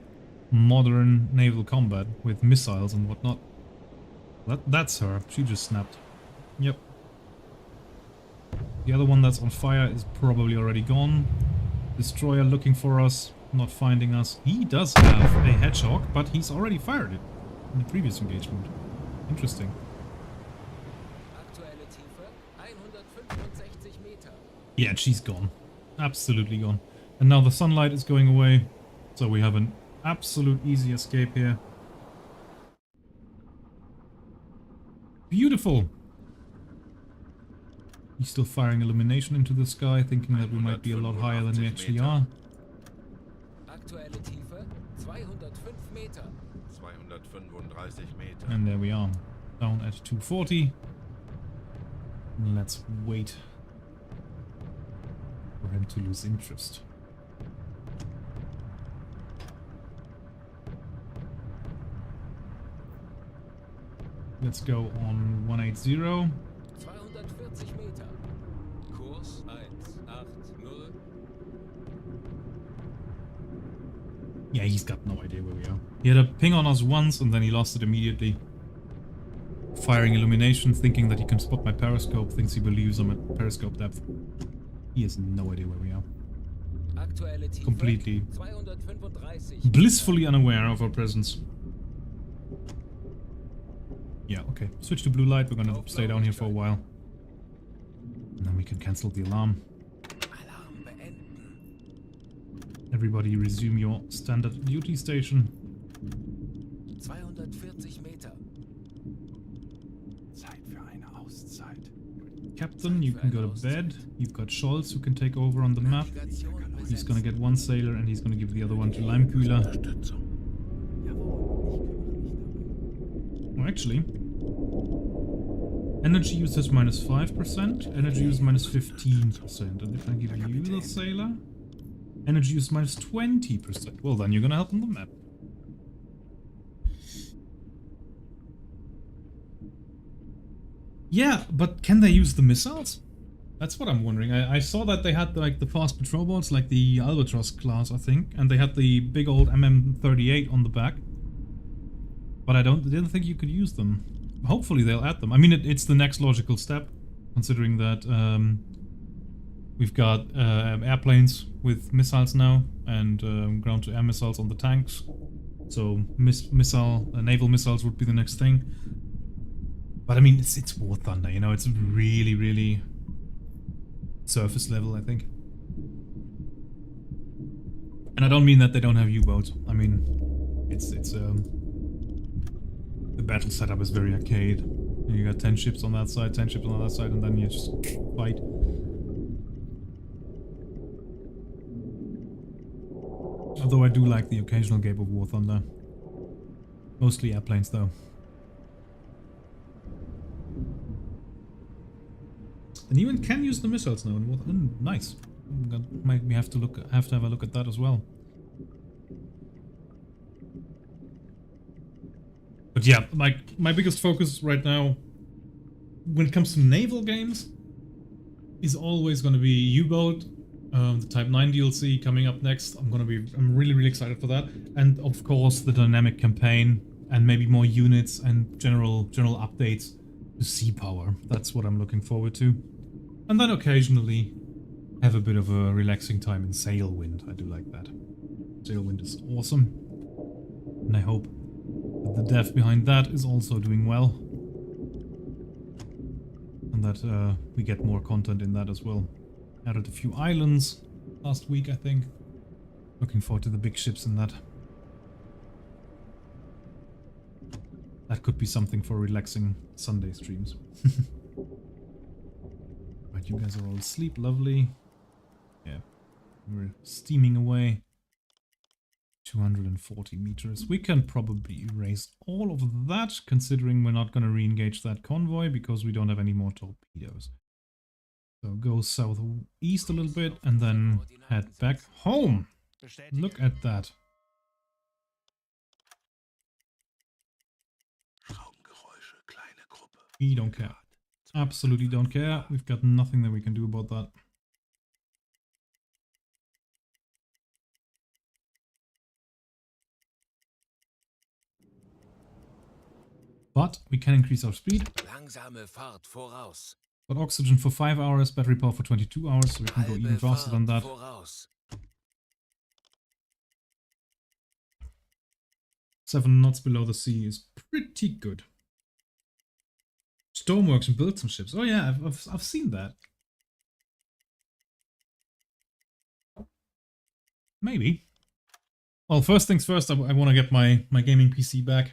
modern naval combat with missiles and whatnot. That's her. She just snapped. Yep. The other one that's on fire is probably already gone. Destroyer looking for us, not finding us. He does have a hedgehog, but he's already fired it in the previous engagement. Interesting. Aktuelle Tiefe 165 Meter. Yeah, and she's gone. Absolutely gone. And now the sunlight is going away, so we have an absolute easy escape here. Beautiful! He's still firing illumination into the sky, thinking that we might be a lot higher than we actually are. Aktuelle Tiefe 205 Meter. 235 Meter. And there we are, down at 240. And let's wait for him to lose interest. Let's go on 180. 240 Meter. Kurs 180. Yeah, he's got no idea where we are. He had a ping on us once and then he lost it immediately. Firing illumination, thinking that he can spot my periscope, thinks he believes I'm at periscope depth. He has no idea where we are. Aktuelle Tiefe Completely 235 blissfully unaware of our presence. Yeah, okay. Switch to blue light. We're gonna stay down here for a while. And then we can cancel the alarm. Alarm beenden. Everybody resume your standard duty station. 240 Meter. Zeit für eine Auszeit. Captain, you can go to bed. You've got Scholz who can take over on the map. He's gonna get one sailor and he's gonna give the other one to Leimkühler. Oh, actually, energy use is minus 5%, energy use minus 15%. And if I give you the sailor, energy use minus 20%. Well, then you're gonna help on the map. Yeah, but can they use the missiles? That's what I'm wondering. I saw that they had like the fast patrol boats, like the Albatross class, I think, and they had the big old MM38 on the back. But I didn't think you could use them. Hopefully they'll add them. I mean, it's the next logical step, considering that we've got airplanes with missiles now and ground-to-air missiles on the tanks. So naval missiles would be the next thing. But I mean, it's War Thunder, you know, it's really, really surface level, I think. And I don't mean that they don't have U-boats. I mean, the battle setup is very arcade. You got 10 ships on that side, 10 ships on the other side, and then you just fight. Although I do like the occasional game of War Thunder. Mostly airplanes, though. And even can use the missiles now. Nice. Might we have to have a look at that as well. But yeah, my biggest focus right now, when it comes to naval games, is always going to be U-Boat, the Type 9 DLC coming up next. I'm really, really excited for that. And of course, the dynamic campaign, and maybe more units and general updates to sea power. That's what I'm looking forward to. And then occasionally have a bit of a relaxing time in Sailwind. I do like that. Sailwind is awesome. And I hope that the dev behind that is also doing well. And that we get more content in that as well. Added a few islands last week, I think. Looking forward to the big ships in that. That could be something for relaxing Sunday streams. Right, you guys are all asleep, lovely. Yeah, we're steaming away. 240 meters. We can probably erase all of that, considering we're not going to re-engage that convoy, because we don't have any more torpedoes. So go southeast a little bit, and then head back home. Look at that. We don't care. Absolutely don't care. We've got nothing that we can do about that. But we can increase our speed. Langsame Fahrt voraus. Got oxygen for 5 hours, battery power for 22 hours, so we can go even Halbe faster than Fahrt that. voraus. 7 knots below the sea is pretty good. Stormworks and build some ships. Oh yeah, I've seen that. Maybe. Well, first things first, I want to get my gaming PC back.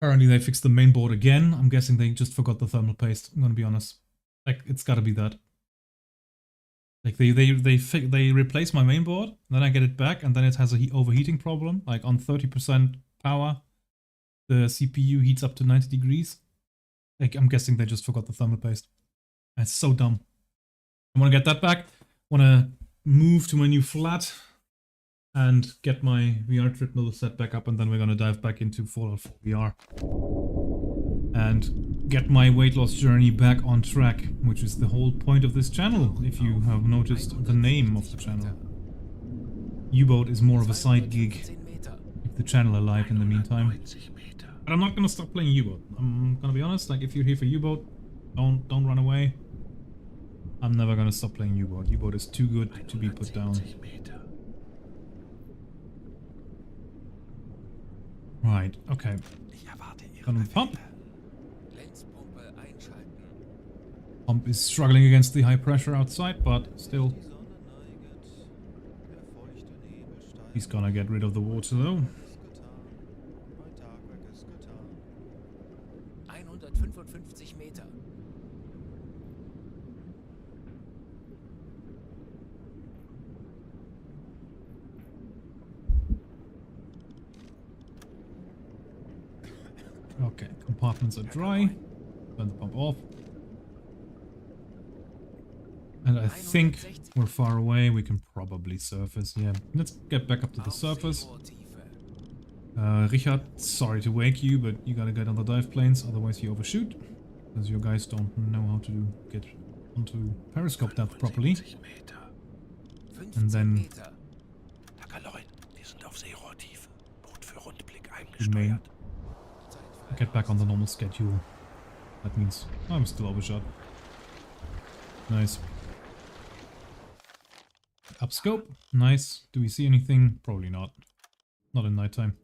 Apparently they fixed the main board again. I'm guessing they just forgot the thermal paste. I'm gonna be honest. Like, it's gotta be that. Like, they replace my main board, then I get it back, and then it has a overheating problem. Like, on 30% power, the CPU heats up to 90 degrees. Like, I'm guessing they just forgot the thermal paste. That's so dumb. I want to get that back. Want to move to my new flat and get my VR treadmill set back up, and then we're going to dive back into Fallout 4 VR. And get my weight loss journey back on track, which is the whole point of this channel, if you have noticed the name of the channel. Uboat is more of a side gig. Keep the channel alive in the meantime. But I'm not gonna stop playing Uboat. I'm gonna be honest, like, if you're here for Uboat, don't run away. I'm never gonna stop playing Uboat. Uboat is too good to be put down. Right, okay. Gonna pump. Pump is struggling against the high pressure outside, but still. He's gonna get rid of the water though. 155 Meter. Okay, compartments are dry. Turn the pump off. And I think we're far away. We can probably surface. Yeah, let's get back up to the surface. Richard, sorry to wake you, but you gotta get on the dive planes, otherwise you overshoot. Because you guys don't know how to get onto periscope depth properly. And then we may get back on the normal schedule. That means I'm still overshot. Nice. Up scope. Nice. Do we see anything? Probably not. Not in nighttime.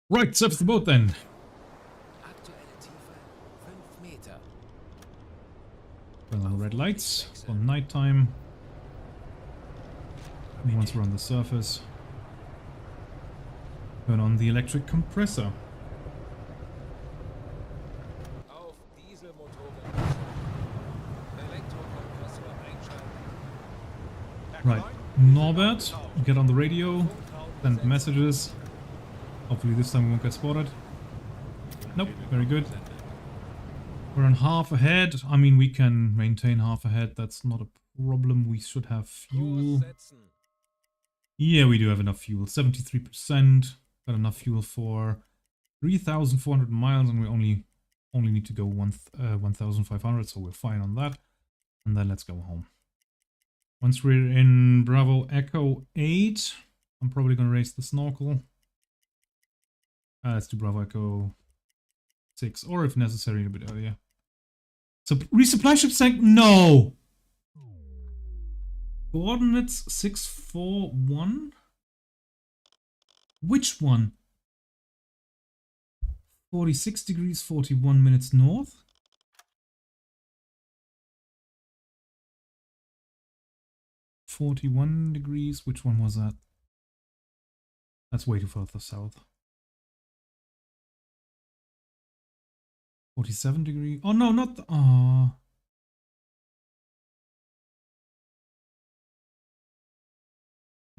Right, surface the boat then. Turn on the red lights for nighttime. And once we're on the surface, turn on the electric compressor. Right, Norbert, get on the radio, send messages. Hopefully this time we won't get spotted. Nope, very good. We're on half ahead. I mean, we can maintain half ahead. That's not a problem. We should have fuel. Yeah, we do have enough fuel. 73%. Got enough fuel for 3,400 miles, and we only need to go 1,500, so we're fine on that. And then let's go home. Once we're in Bravo Echo 8, I'm probably going to raise the snorkel. Let's do Bravo Echo 6, or if necessary, a bit earlier. So, resupply ship sank? No! Coordinates 641? Which one? 46 degrees, 41 minutes north? $41 degrees. Which one was that? That's way too far south. 47 degrees. Oh no, not the, I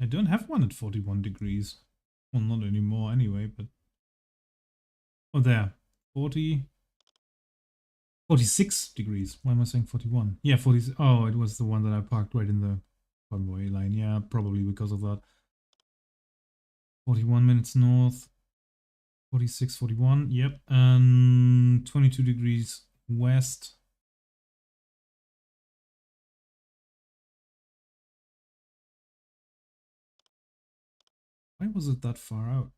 don't have one at 41 degrees. Well, not anymore anyway, but oh, there. 46 degrees. Why am I saying 41? Yeah, 40. Oh, it was the one that I parked right in the Convoy line. Yeah, probably because of that. 41 minutes north. 46, 41. Yep. And 22 degrees west. Why was it that far out?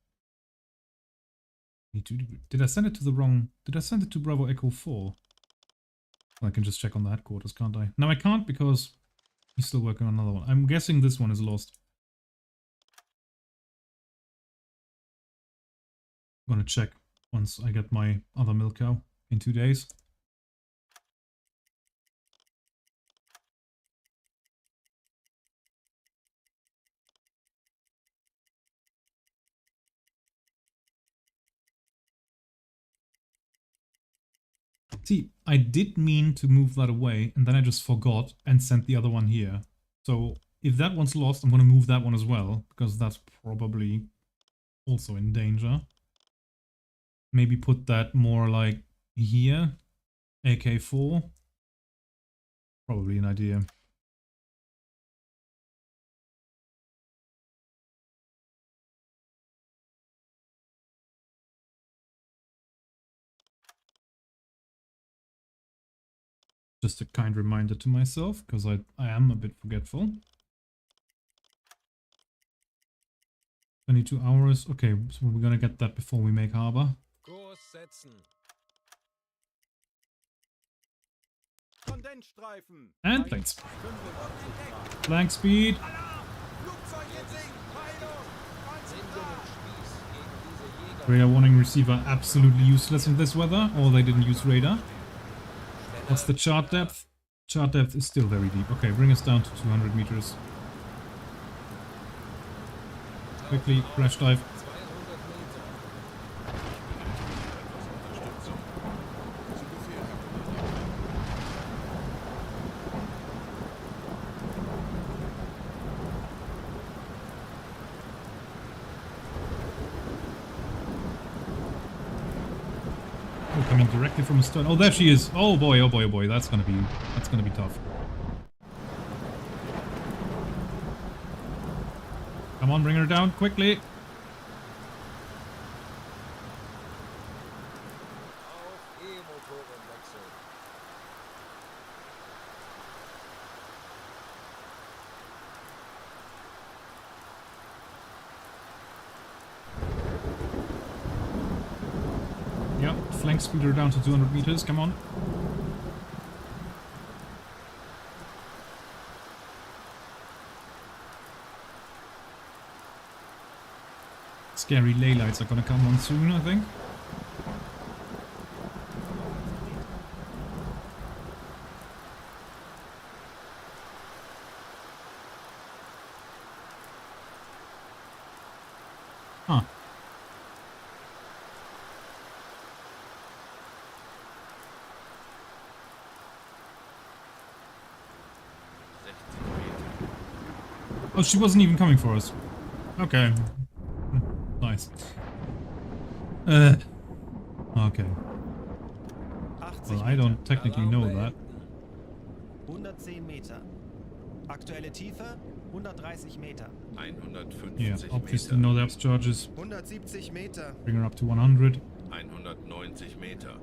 Did I send it to the wrong... Did I send it to Bravo Echo 4? I can just check on the headquarters, can't I? No, I can't because he's still working on another one. I'm guessing this one is lost. I'm gonna check once I get my other milk cow in 2 days. See, I did mean to move that away, and then I just forgot and sent the other one here. So if that one's lost, I'm gonna move that one as well, because that's probably also in danger. Maybe put that more like here, AK4. Probably an idea. Just a kind reminder to myself, because I am a bit forgetful. 22 hours. Okay, so we're gonna get that before we make harbor. Kurs setzen. Kondensstreifen. And planes. 55 Grad. Flank speed. Flugzeug in Sicht. Peilung. 90 Grad. Spieß gegen diese Jäger. Radar warning receiver absolutely useless in this weather, or they didn't use radar. What's the chart depth? Chart depth is still very deep. Okay, bring us down to 200 meters. Quickly, crash dive. 200 Meter. Oh, coming directly from astern. Oh, there she is. Oh boy, oh boy, oh boy. That's gonna be tough. Come on, bring her down quickly. Auf E-Motoren wechseln. Yep, flank speed her down to 200 meters. Come on. Scary ley lights are gonna come on soon, I think. Huh. Oh, she wasn't even coming for us. Okay. Nice. Okay. 80 Well, I don't Meter. technically know that. 110 Meter. Aktuelle Tiefe 130 Meter. 150 Yeah, obviously Meter. no depth charges. 170 Meter. Bring her up to 100. 190 Meter.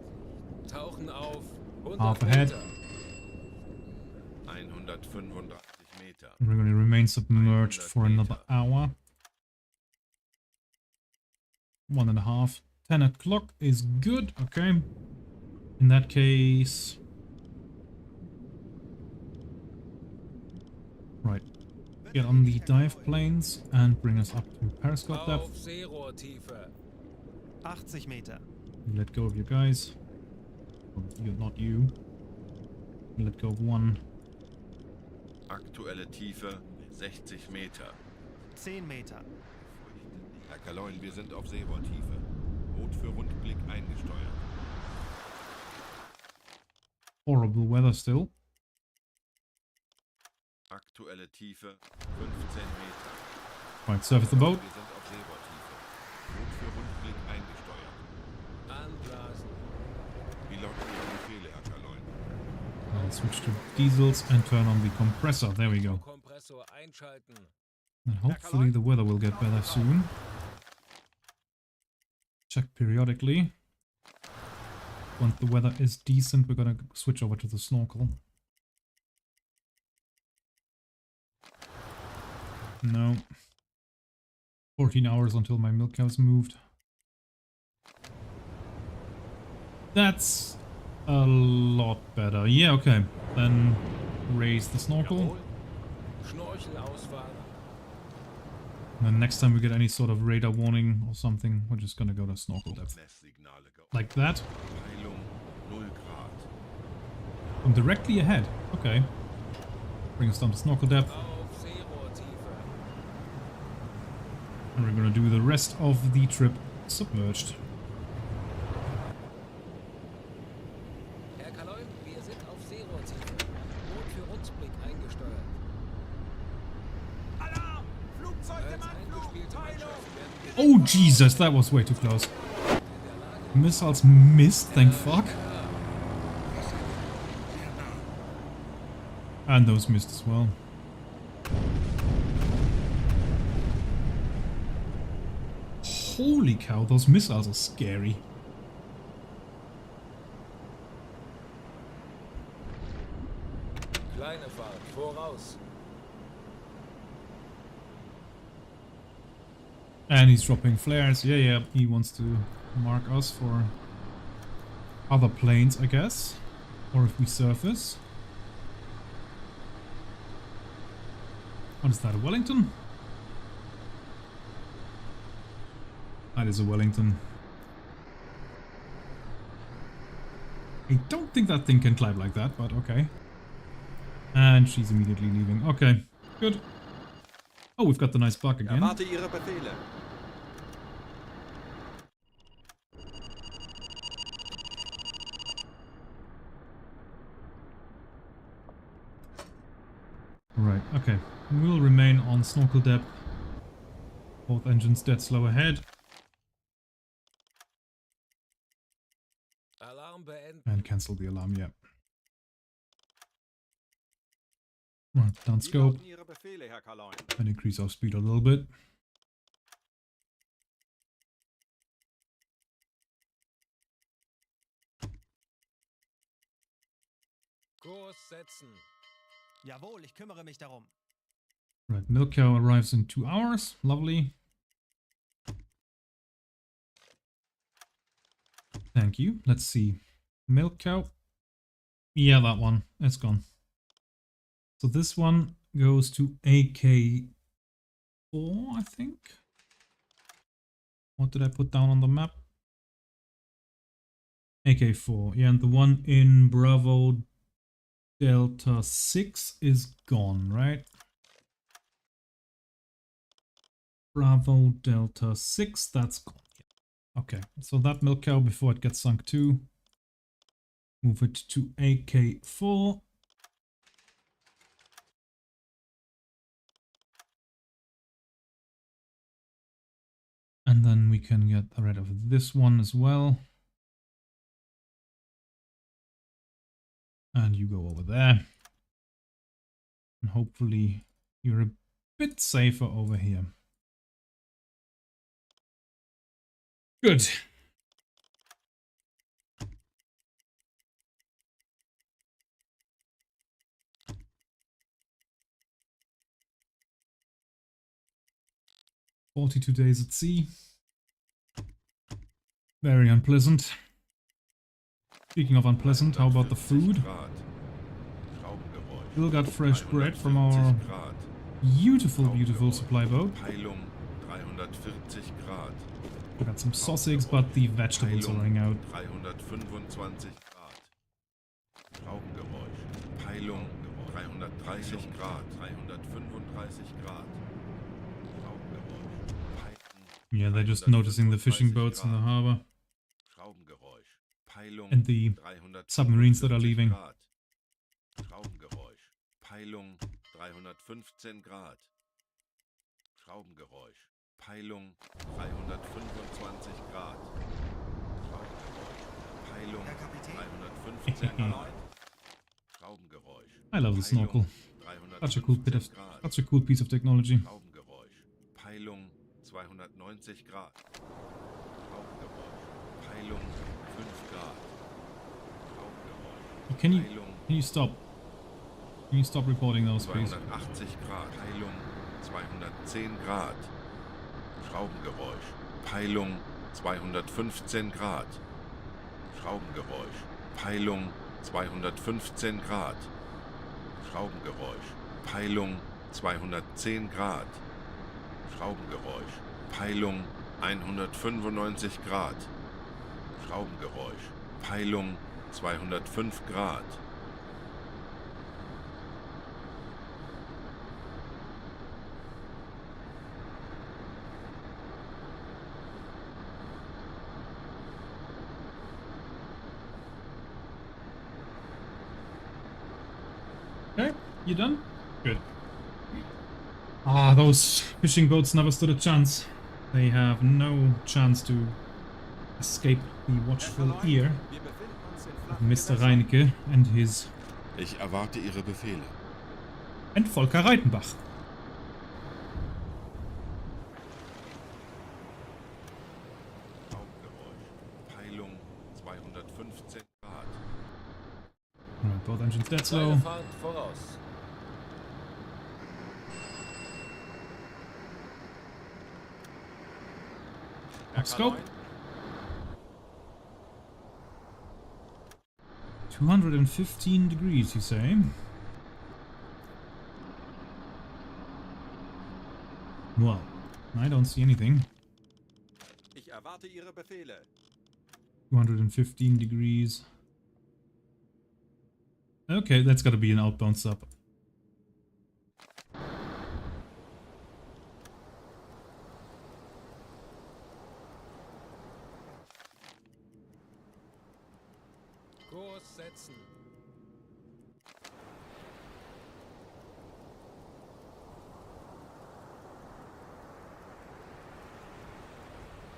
Tauchen auf. 100 Half ahead. Meter. 185 Meter. And we're going to remain submerged for another hour. 1.5. 10 o'clock is good. Okay. In that case... Right. Get on the dive planes and bring us up to periscope Auf depth. Seerohrtiefe. 80 Meter. Let go of you guys. Oh, not you. Let go of one. Aktuelle Tiefe 60 Meter. 10 Meter. Herr Kaloin, wir sind auf Seerohrtiefe. Boot für Rundblick eingesteuert. Horrible weather still. Aktuelle Tiefe 15 Meter. Right, surface the boat. Wir sind auf Seerohrtiefe. Boot für Rundblick eingesteuert. Anblasen. Pilot Ihre Befehle, Herr Kaloin. I'll switch to diesels and turn on the compressor. There we go. Kompressor einschalten. And hopefully the weather will get better soon. Check periodically. Once the weather is decent, we're gonna switch over to the snorkel. No. 14 hours until my milk cow's moved. That's a lot better. Yeah, okay. Then raise the snorkel. Jawohl. Schnorchelausfahrt. And then next time we get any sort of radar warning or something, we're just gonna go to snorkel depth. Messsignale geordnet. Like that. Peilung 0 Grad. From directly ahead. Okay. Bring us down to snorkel depth. Auf Seerohrtiefe. And we're gonna do the rest of the trip submerged. Herr Kaloi, wir sind auf Seerohrtiefe. Boot für Rundblick eingesteuert. Alarm! Flugzeug im Als Anflug! eingespielte Peilung! Mannschaft werden wir Oh Jesus, that was way too close. in der Lage. Missiles missed, thank fuck. And those missed as well. Holy cow, those missiles are scary. Kleine Fahrt, voraus. And he's dropping flares. Yeah, he wants to mark us for other planes, I guess. Or if we surface. What is that, a Wellington? That is a Wellington. I don't think that thing can climb like that, but okay. And she's immediately leaving. Okay, good. Oh, we've got the nice bug again. Erwarte Ihre Befehle. Right, okay. We'll remain on snorkel depth. Both engines dead slow ahead. Alarm beenden. And cancel the alarm, yeah. Right, down Wie scope. lauten Ihre Befehle, Herr Kaloi? And increase our speed a little bit. Kurs setzen. Jawohl, ich kümmere mich darum. Right, milk cow arrives in 2 hours. Lovely. Thank you. Let's see. Milk cow. Yeah, that one. It's gone. So this one goes to AK4, I think. What did I put down on the map? AK4. Yeah, and the one in Bravo Delta 6 is gone, right? Bravo Delta 6, that's gone. Okay, so that milk cow before it gets sunk too. Move it to AK4. And then we can get rid of this one as well. And you go over there. And hopefully you're a bit safer over here. Good. "42 days at sea. Very unpleasant. Speaking of unpleasant, how about the food? Grad. Schraubengeräusch. Still got fresh bread from our 350 Grad. beautiful supply boat. Peilung 340 Grad. We got some sausage, but the vegetables are running out. 325 Grad. Schraubengeräusch. Peilung 330 Grad. 335 Grad. Schraubengeräusch. Peilung Yeah, they're just noticing the fishing boats in the harbor Schraubengeräusch. Peilung and the submarines that are leaving. Grad. Schraubengeräusch. Peilung 315 Grad. Schraubengeräusch. Peilung 325 Grad. Schraubengeräusch. Peilung Herr Kapitän. 315 Grad. Schraubengeräusch. I love the snorkel. Peilung Such a cool bit of, 315 Grad. such a cool piece of technology. Schraubengeräusch. Peilung 290 Grad. Schraubengeräusch. Peilung 5 Grad. can you Peilung stop? Can you stop reporting those, please? 280 Grad. Peilung 210 Grad. Schraubengeräusch. Peilung 215 Grad. Schraubengeräusch. Peilung 215 Grad. Schraubengeräusch. Peilung 210 Grad. Schraubengeräusch. Peilung 195 Grad. Schraubengeräusch. Peilung 205 Grad. Okay, you done? Good. Ah, those fishing boats never stood a chance. They have no chance to escape the watchful ear Wir befinden uns in of flachen Mr. Gewässern. Reinecke and his Ich erwarte Ihre Befehle. and Volker Reitenbach. Schraubengeräusch. Peilung 215 Grad. Alright, both engines dead slow. Kleine Fahrt voraus. Off scope. Erkanoi, 215 degrees, you say? Well, I don't see anything. ich erwarte Ihre Befehle. 215 degrees. Okay, that's gotta be an outbound sub. Kurs setzen.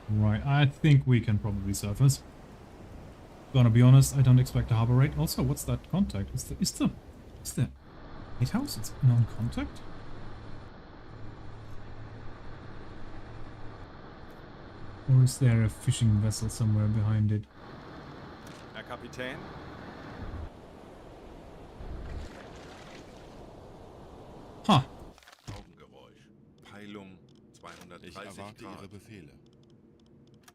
Right, I think we can probably surface. Gonna be honest, I don't expect a harbor raid. Also, what's that contact? Is the lighthouse? It's non-contact? Or is there a fishing vessel somewhere behind it? Herr Kapitän, Huh. Schraubengeräusch. Peilung 230 Grad. Befehle.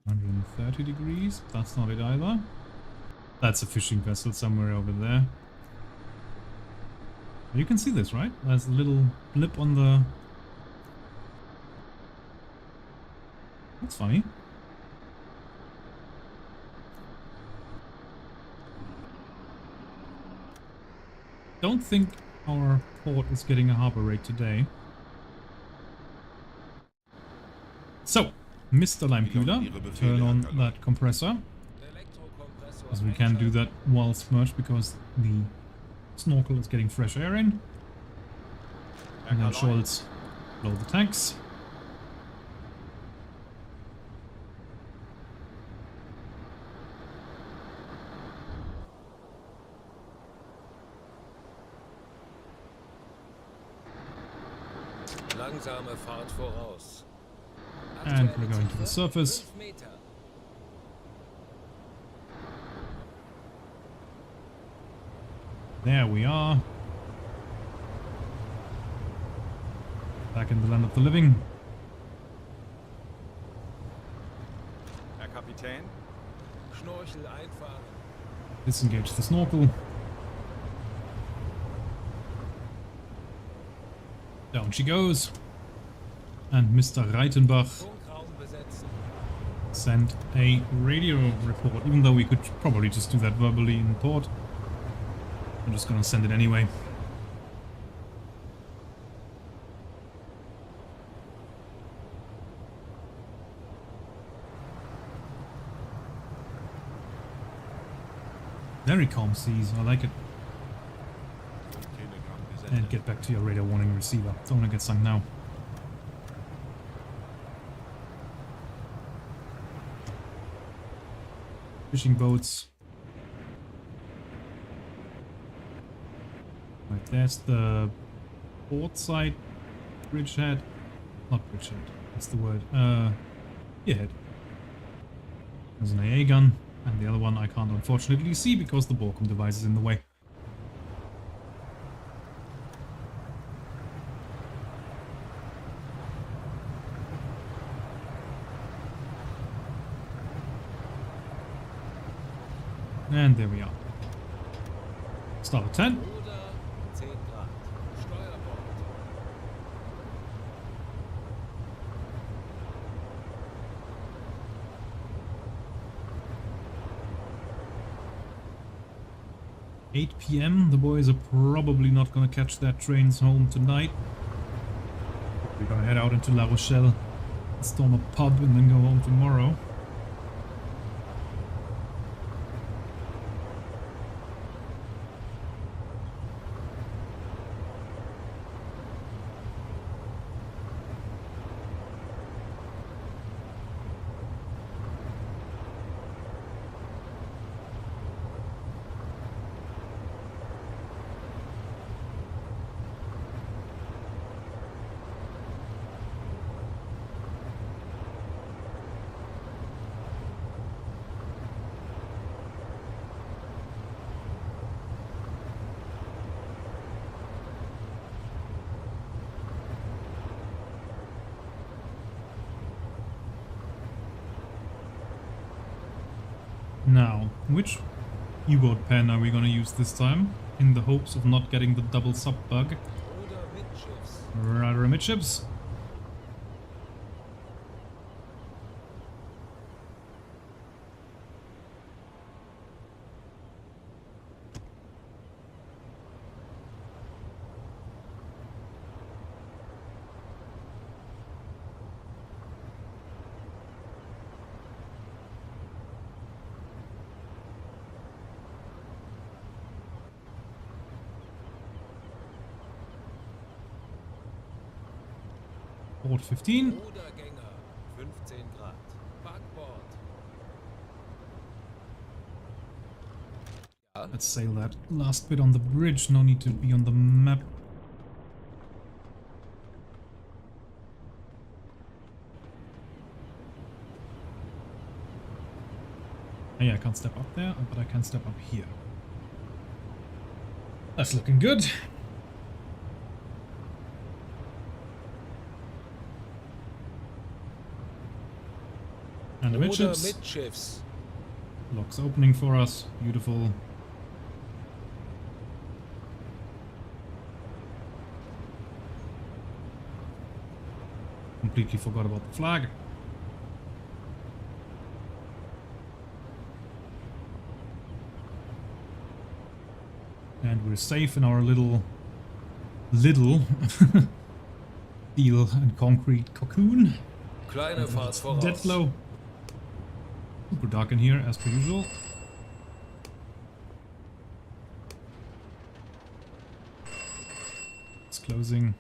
130 degrees. That's not it either. That's a fishing vessel somewhere over there. You can see this, right? There's a little blip on the... That's funny. Don't think our port is getting a harbor raid today. So, Mr. Limekühler, turn on that compressor. Elektrokompressor Because we can do that while submerged because the snorkel is getting fresh air in. And then Scholz blow the tanks. Langsame Fahrt voraus. And Aktuelle we're going to the Tiefe surface. 5 Meter. There we are. Back in the land of the living. Herr Kapitän, Schnorchel einfahren. Disengage the snorkel. Down she goes. And Mr. Reitenbach Funkraum besetzen. sent a radio report, even though we could probably just do that verbally in port. I'm just gonna send it anyway. Very calm seas, I like it. And get back to your radar warning receiver. Don't wanna get sunk now. Fishing boats. Right, there's the port side bridgehead. Not bridgehead, that's the word. Gearhead. There's an AA gun, and the other one I can't unfortunately see because the Borkum device is in the way. And there we are. Start at 10. Oder 10 Grad. Steuerbord. p.m. The boys are probably not gonna catch their trains home tonight. We're gonna head out into La Rochelle, storm a pub, and then go home tomorrow. Now, which U-boat pen are we gonna use this time? In the hopes of not getting the double sub bug. Oder Mittschiffs. Rather amidships. Port 15. Rudergänger. 15 Grad. Backbord. Let's sail that last bit on the bridge. No need to be on the map. Oh yeah, I can't step up there, but I can step up here. That's looking good. And Oder amidships. Mittschiffs. Locks opening for us. Beautiful. Completely forgot about the flag. And we're safe in our little steel and concrete cocoon. Kleine Fahrt voraus. Dead low. Super dark in here as per usual. It's closing.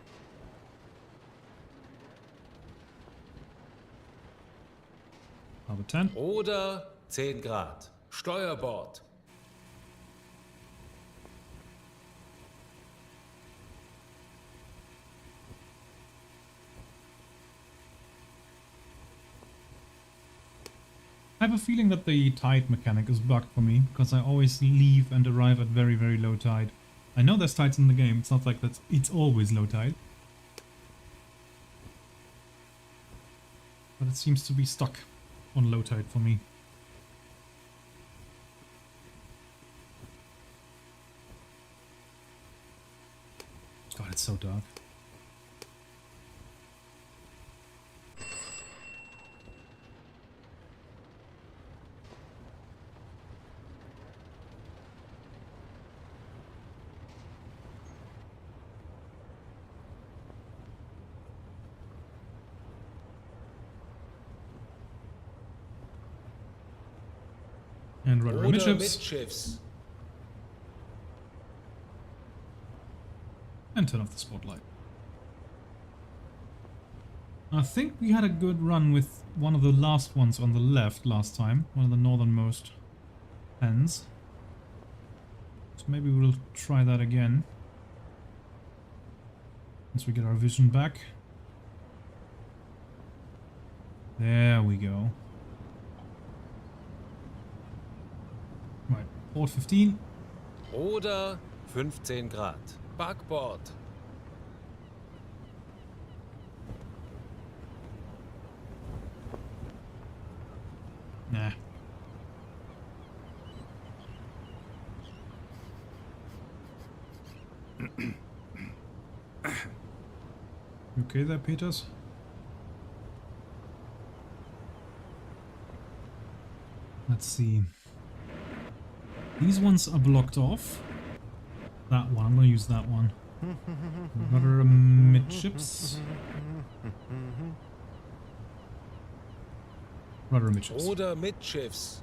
Harbor 10. Oder 10 Grad. Steuerbord. I have a feeling that the tide mechanic is bugged for me, because I always leave and arrive at very, very low tide. I know there's tides in the game, it's not like it's always low tide. But it seems to be stuck on low tide for me. God, it's so dark. And rudder Oder amidships. Mittschiffs. And turn off the spotlight. I think we had a good run with one of the last ones on the left last time. One of the northernmost ends. So maybe we'll try that again. Once we get our vision back. There we go. Right, port 15. Oder 15 Grad. Backbord. Nah. You okay there, Peters? Let's see. These ones are blocked off. That one, I'm gonna use that one. Rudder midships. Rudder midships. Oder Mitschiffs.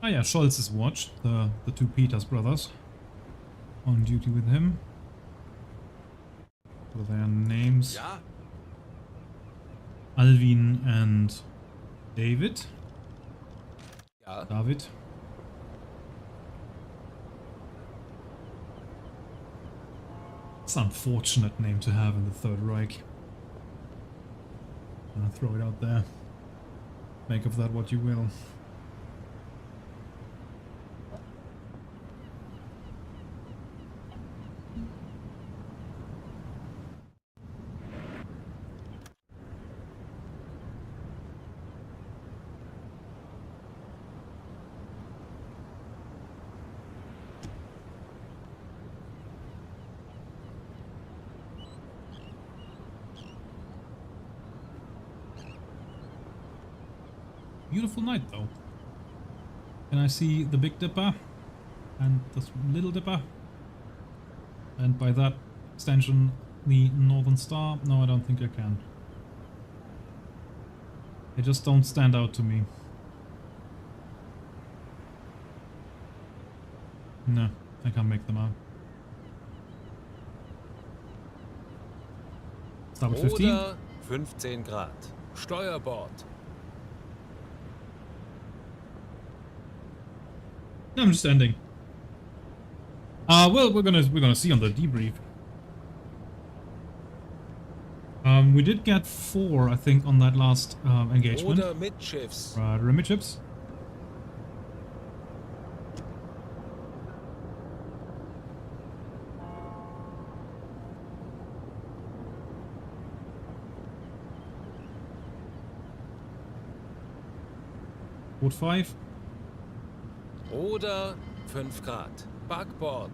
Ah yeah, Scholz's watch, the two Peters brothers, on duty with him. What are their names? Ja? Alvin and David. Ja. David. It's an unfortunate name to have in the Third Reich. I'm gonna throw it out there. Make of that what you will. Beautiful night though. Can I see the Big Dipper and the Little Dipper? And by that extension, the Northern Star? No, I don't think I can. They just don't stand out to me. No, I can't make them out. Start with 15. Oder 15 Grad. Steuerbord. I'm just ending. Well, we're gonna see on the debrief. We did get 4, I think, on that last engagement. Oder Mitschiffs. Right, Remichips. Boot 5. Oder 5 Grad. Backbord.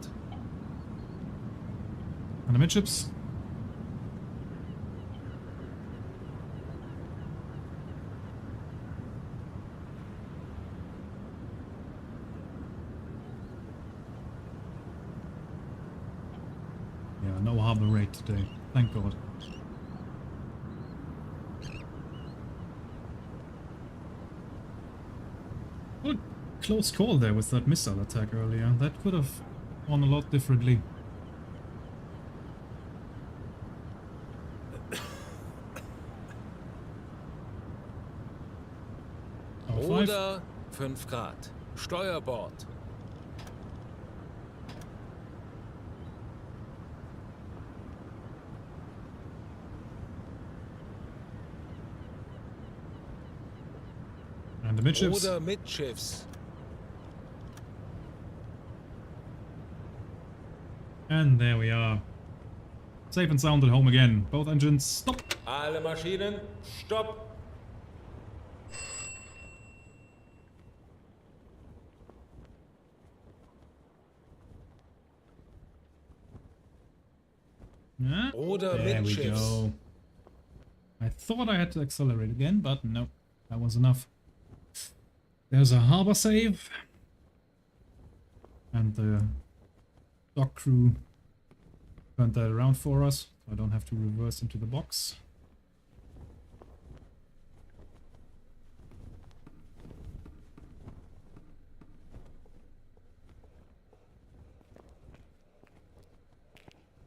And the midships. Yeah, no harbor raid today. Thank God. Good close call there with that missile attack earlier. That could have gone a lot differently. Oder 5 Grad. Steuerbord. And the midships. Oder Mitschiffs. And there we are. Safe and sound at home again. Both engines stop. Alle Maschinen, stopp. Yeah. Oder There we Mitschiffs. go. I thought I had to accelerate again, but no, that was enough. There's a harbor save. And the dock crew turned that around for us, so I don't have to reverse into the box.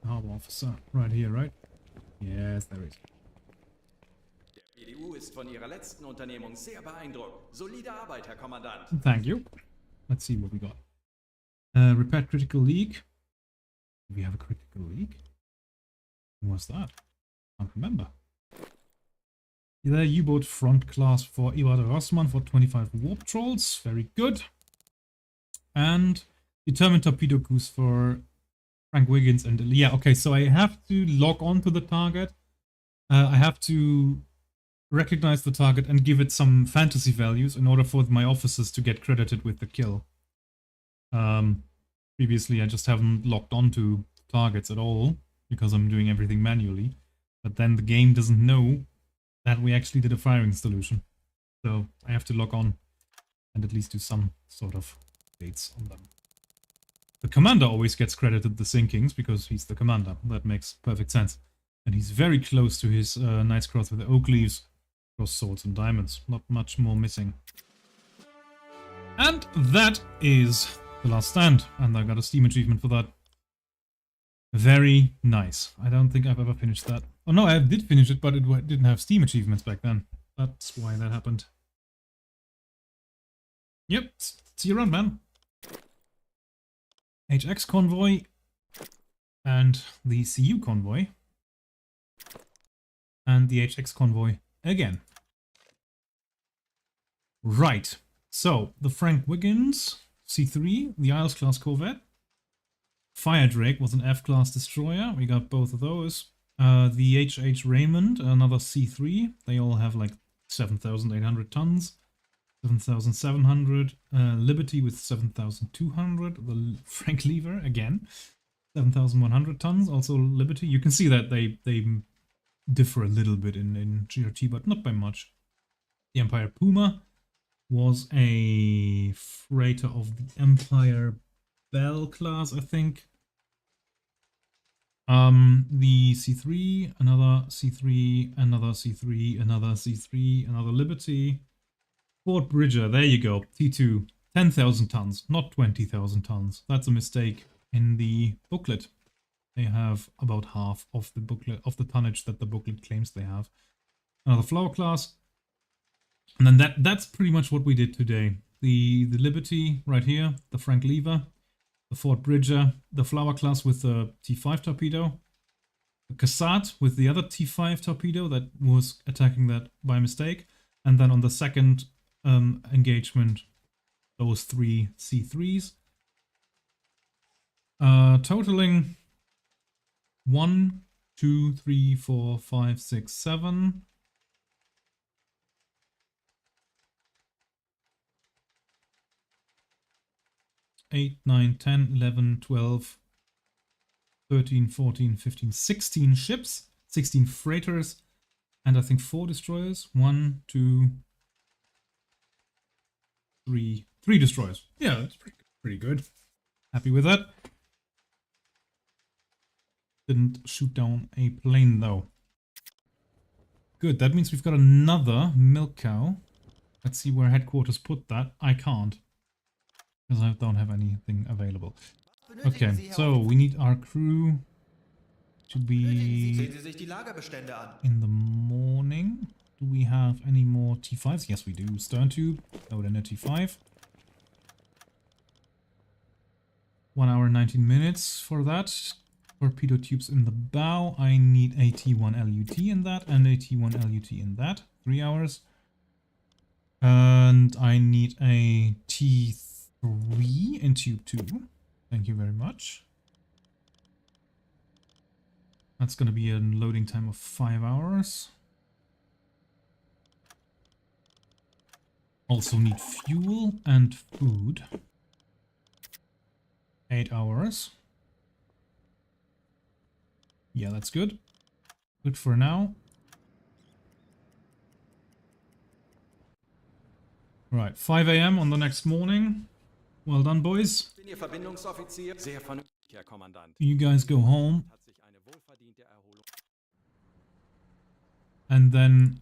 Harbor officer, right here, right? Yes, there is. Der PDU ist von Ihrer letzten Unternehmung sehr beeindruckt. Solide Arbeit, Herr Kommandant. Thank you. Let's see what we got. Repair critical leak. Do we have a critical leak? When was that? Can't remember. The U-boat front class for Iwata Rossmann for 25 warp trolls. Very good. And determined torpedo crews for Frank Wiggins and yeah, okay, so I have to log on to the target. I have to recognize the target and give it some fantasy values in order for my officers to get credited with the kill. Previously I just haven't logged onto targets at all because I'm doing everything manually. But then the game doesn't know that we actually did a firing solution. So I have to log on and at least do some sort of dates on them. The commander always gets credited the sinkings because he's the commander. That makes perfect sense. And he's very close to his Knight's Cross with the oak leaves, cross swords and diamonds. Not much more missing. And that is The Last Stand. And I got a Steam achievement for that. Very nice. I don't think I've ever finished that. Oh no, I did finish it, but it didn't have Steam achievements back then. That's why that happened. Yep, see you around, man. HX Convoy and the CU Convoy. And the HX Convoy again. Right, so the Frank Wiggins C3, the Isles class corvette. Fire Drake was an F-class destroyer. We got both of those. The H.H. Raymond, another C3. They all have like 7,800 tons. 7,700. Liberty with 7,200. The Frank Lever again. 7,100 tons. Also Liberty. You can see that they differ a little bit in GRT, but not by much. The Empire Puma was a freighter of the Empire Bell class, I think. The C3, another C3, another C3, another C3, another Liberty. Fort Bridger, there you go. T2, 10,000 tons, not 20,000 tons. That's a mistake in the booklet. They have about half of the booklet, of the tonnage that the booklet claims they have. Another Flower class. And then that's pretty much what we did today. The Liberty right here, the Frank Lever, the Fort Bridger, the Flower class with the T5 torpedo, the Cassat with the other T5 torpedo that was attacking that by mistake, and then on the second engagement, those three C3s. Totaling 1, 2, 3, 4, 5, 6, 7. 8, 9, 10, 11, 12, 13, 14, 15, 16 ships, 16 freighters, and I think 4 destroyers. 1, 2, 3 destroyers. Yeah, that's pretty good. Happy with that. Didn't shoot down a plane though. Good, that means we've got another milk cow. Let's see where headquarters put that. I can't, because I don't have anything available. Okay, so we need our crew to be in the morning. Do we have any more T5s? Yes, we do. Stern tube. Load in a T5. 1 hour and 19 minutes for that. Torpedo tubes in the bow. I need a T1 LUT in that and a T1 LUT in that. 3 hours. And I need a T3 in tube 2. Thank you very much. That's going to be a loading time of 5 hours. Also need fuel and food. 8 hours. Yeah, that's good. Good for now. Right, 5 AM on the next morning. Well done, boys. You guys go home. And then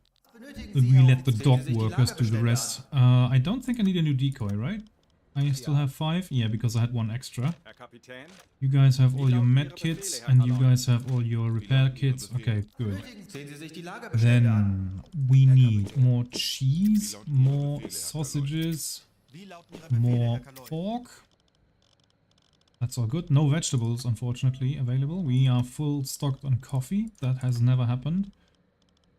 we let the dock workers do the rest. I don't think I need a new decoy, right? I still have 5? Yeah, because I had 1 extra. You guys have all your med kits and you guys have all your repair kits. Okay, good. Then we need more cheese, more sausages, more pork. That's all good. No vegetables, unfortunately, available. We are full stocked on coffee. That has never happened.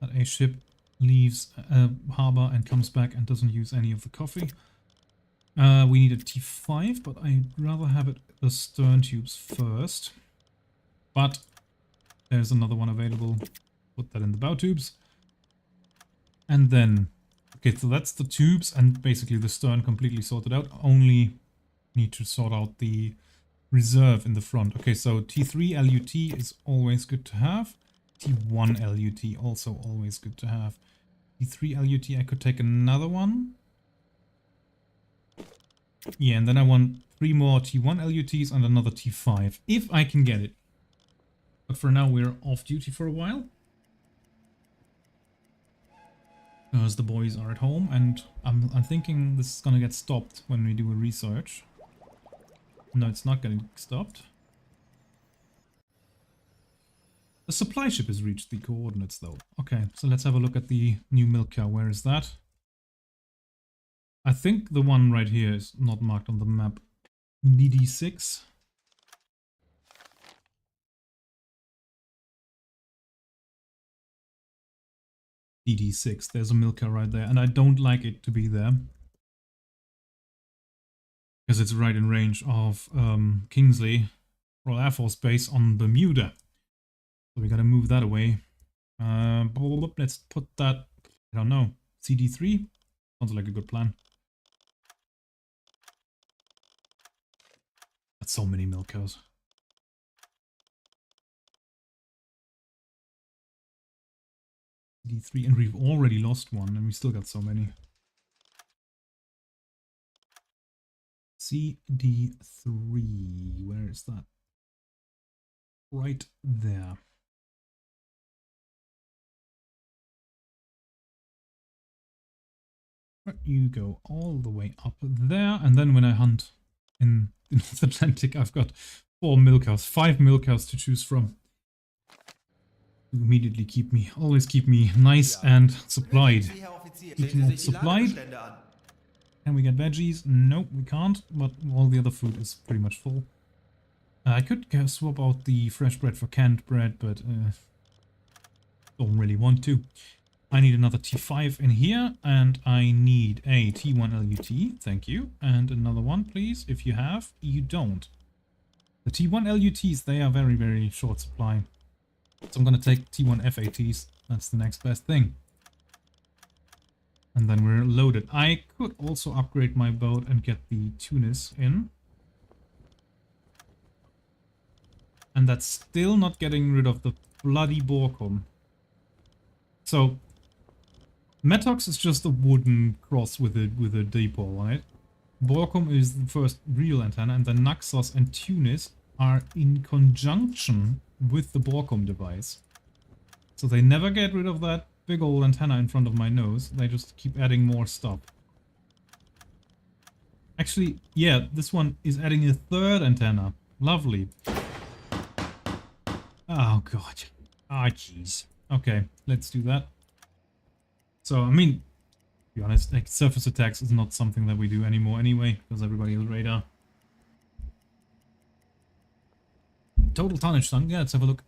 That a ship leaves a harbor and comes back and doesn't use any of the coffee. We need a T5, but I'd rather have it the stern tubes first. But there's another one available. Put that in the bow tubes. And then, okay, so that's the tubes and basically the stern completely sorted out. Only need to sort out the reserve in the front. Okay, so T3 LUT is always good to have. T1 LUT also always good to have. T3 LUT, I could take another one. Yeah, and then I want 3 more T1 LUTs and another T5, if I can get it. But for now, we're off duty for a while. Because the boys are at home, and I'm thinking this is gonna get stopped when we do a research. No, it's not getting stopped. The supply ship has reached the coordinates, though. Okay, so let's have a look at the new milk cow. Where is that? I think the one right here is not marked on the map. DD6. DD6. There's a milk cow right there, and I don't like it to be there. Because it's right in range of Kingsley, Royal Air Force Base on Bermuda. So we gotta move that away. Let's put that, I don't know, CD3? Sounds like a good plan. That's so many milk cows. CD3, and we've already lost one, and we still got so many. CD3, where is that? Right there. You go all the way up there, and then when I hunt in the North Atlantic, I've got 4 milk cows, 5 milk cows to choose from. To immediately always keep me nice and supplied. Speaking of supplied, can we get veggies? Nope, we can't, but all the other food is pretty much full. I could swap out the fresh bread for canned bread, but don't really want to. I need another T5 in here, and I need a T1 LUT, thank you, and another one, please, if you have. You don't. The T1 LUTs, they are very, very short supply. So I'm gonna take T1 FATs, that's the next best thing. And then we're loaded. I could also upgrade my boat and get the Tunis in. And that's still not getting rid of the bloody Borkum. So Metox is just a wooden cross with a dipole, right? Borkum is the first real antenna, and then Naxos and Tunis are in conjunction with the Borkum device. So they never get rid of that big old antenna in front of my nose. They just keep adding more stuff. Actually, yeah, this one is adding a third antenna. Lovely. Oh god. Ah, jeez. Okay, let's do that. So, I mean, to be honest, like, surface attacks is not something that we do anymore anyway, because everybody has radar. Total tonnage, son. Yeah, let's have a look.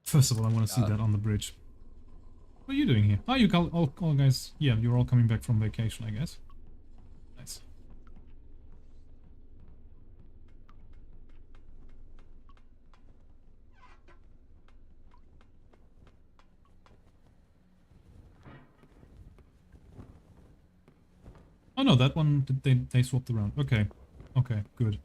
First of all, I want to see that on the bridge. What are you doing here? Oh, you all guys, yeah, you're all coming back from vacation, I guess. Nice. Oh no, that one, they swapped around. Okay. Okay, good.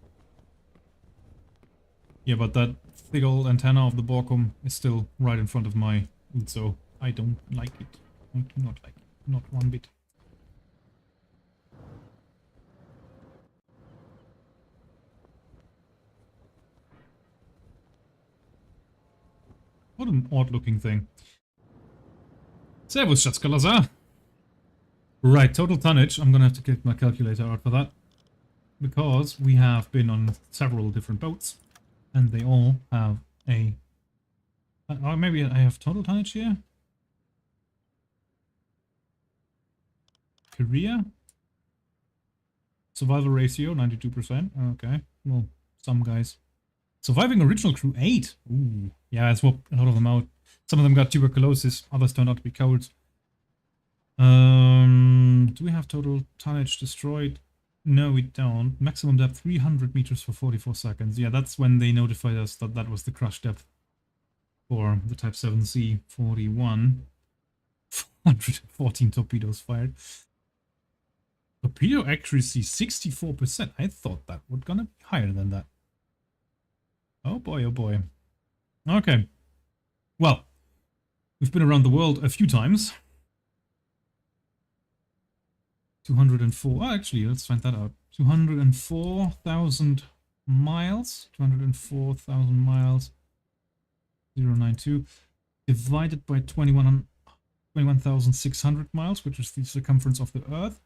Yeah, but that big old antenna of the Borkum is still right in front of my hood, so I don't like it. I do not like it. Not one bit. What an odd looking thing. Servus, Schatzkalasa. Right, total tonnage. I'm gonna have to get my calculator out for that. Because we have been on several different boats. And they all have a... Or maybe I have total tonnage here? Korea? Survival ratio, 92%. Okay, well, some guys. Surviving original crew, 8. Ooh, yeah, I swapped a lot of them out. Some of them got tuberculosis, others turned out to be cowards. Do we have total tonnage destroyed? No, we don't. Maximum depth 300 meters for 44 seconds. Yeah, that's when they notified us that that was the crush depth. for the Type 7C-41. 414 torpedoes fired. Torpedo accuracy 64%. I thought that would gonna be higher than that. Oh boy, oh boy. Okay. Well, we've been around the world a few times. 204. Oh, actually, let's find that out. 204,000 miles. 204,000 miles. 092. Divided by 21,600 miles, which is the circumference of the Earth.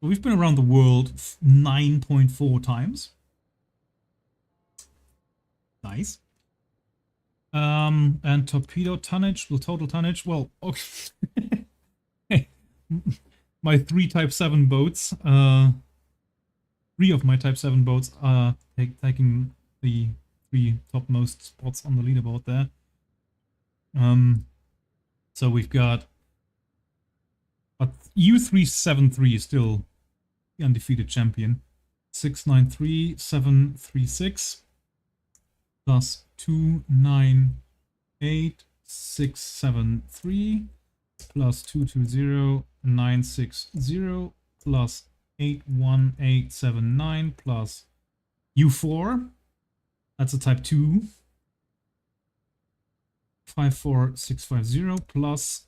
We've been around the world 9.4 times. Nice. And torpedo tonnage, well, total tonnage, well, okay. My 3 Type 7 boats, 3 of my Type 7 boats are taking the 3 topmost spots on the leaderboard there. So we've got U373 is still the undefeated champion. 693736 plus 298673 plus 220960 plus 81879 plus U4. That's a Type 2. 54650 plus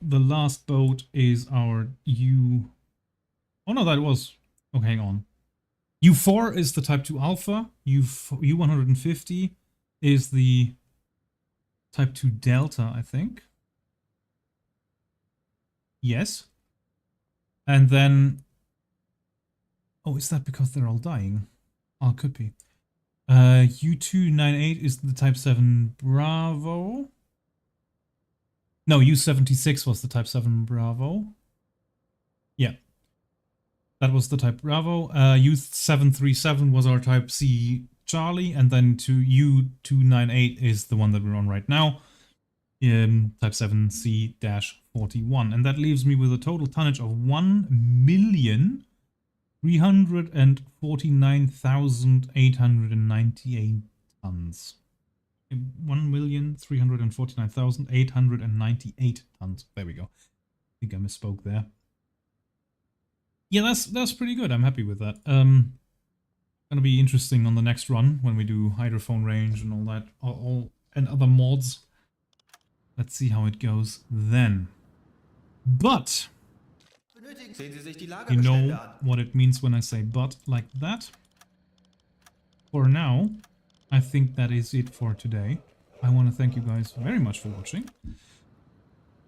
the last boat is our U. Oh no, that was. Oh, hang on. U4 is the Type 2 Alpha. U150 is the Type 2 Delta, I think. Yes. And then. Oh, is that because they're all dying? Oh, it could be. U298 is the Type 7 Bravo. No, U76 was the Type 7 Bravo. Yeah. That was the Type Bravo. U737 was our Type C Charlie. And then U298 is the one that we're on right now. Type 7C-41. And that leaves me with a total tonnage of 1,349,898 tons. 1,349,898 tons. There we go. I think I misspoke there. Yeah, that's pretty good. I'm happy with that. Gonna be interesting on the next run when we do hydrophone range and all that, and other mods. Let's see how it goes then. But you know what it means when I say but like that. For now, I think that is it for today. I want to thank you guys very much for watching.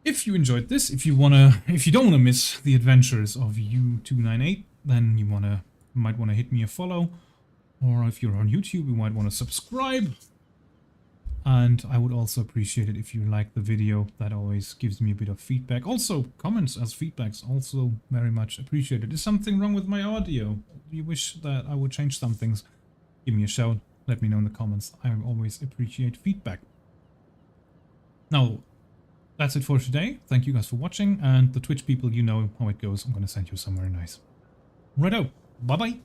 If you enjoyed this, if you don't want to miss the adventures of U298, then you might want to hit me a follow. Or if you're on YouTube, you might want to subscribe. And I would also appreciate it if you like the video. That always gives me a bit of feedback. Also, comments as feedbacks also very much appreciated. Is something wrong with my audio? Do you wish that I would change some things? Give me a shout. Let me know in the comments. I always appreciate feedback. Now, that's it for today. Thank you guys for watching. And the Twitch people, you know how it goes. I'm going to send you somewhere nice. Righto. Bye-bye.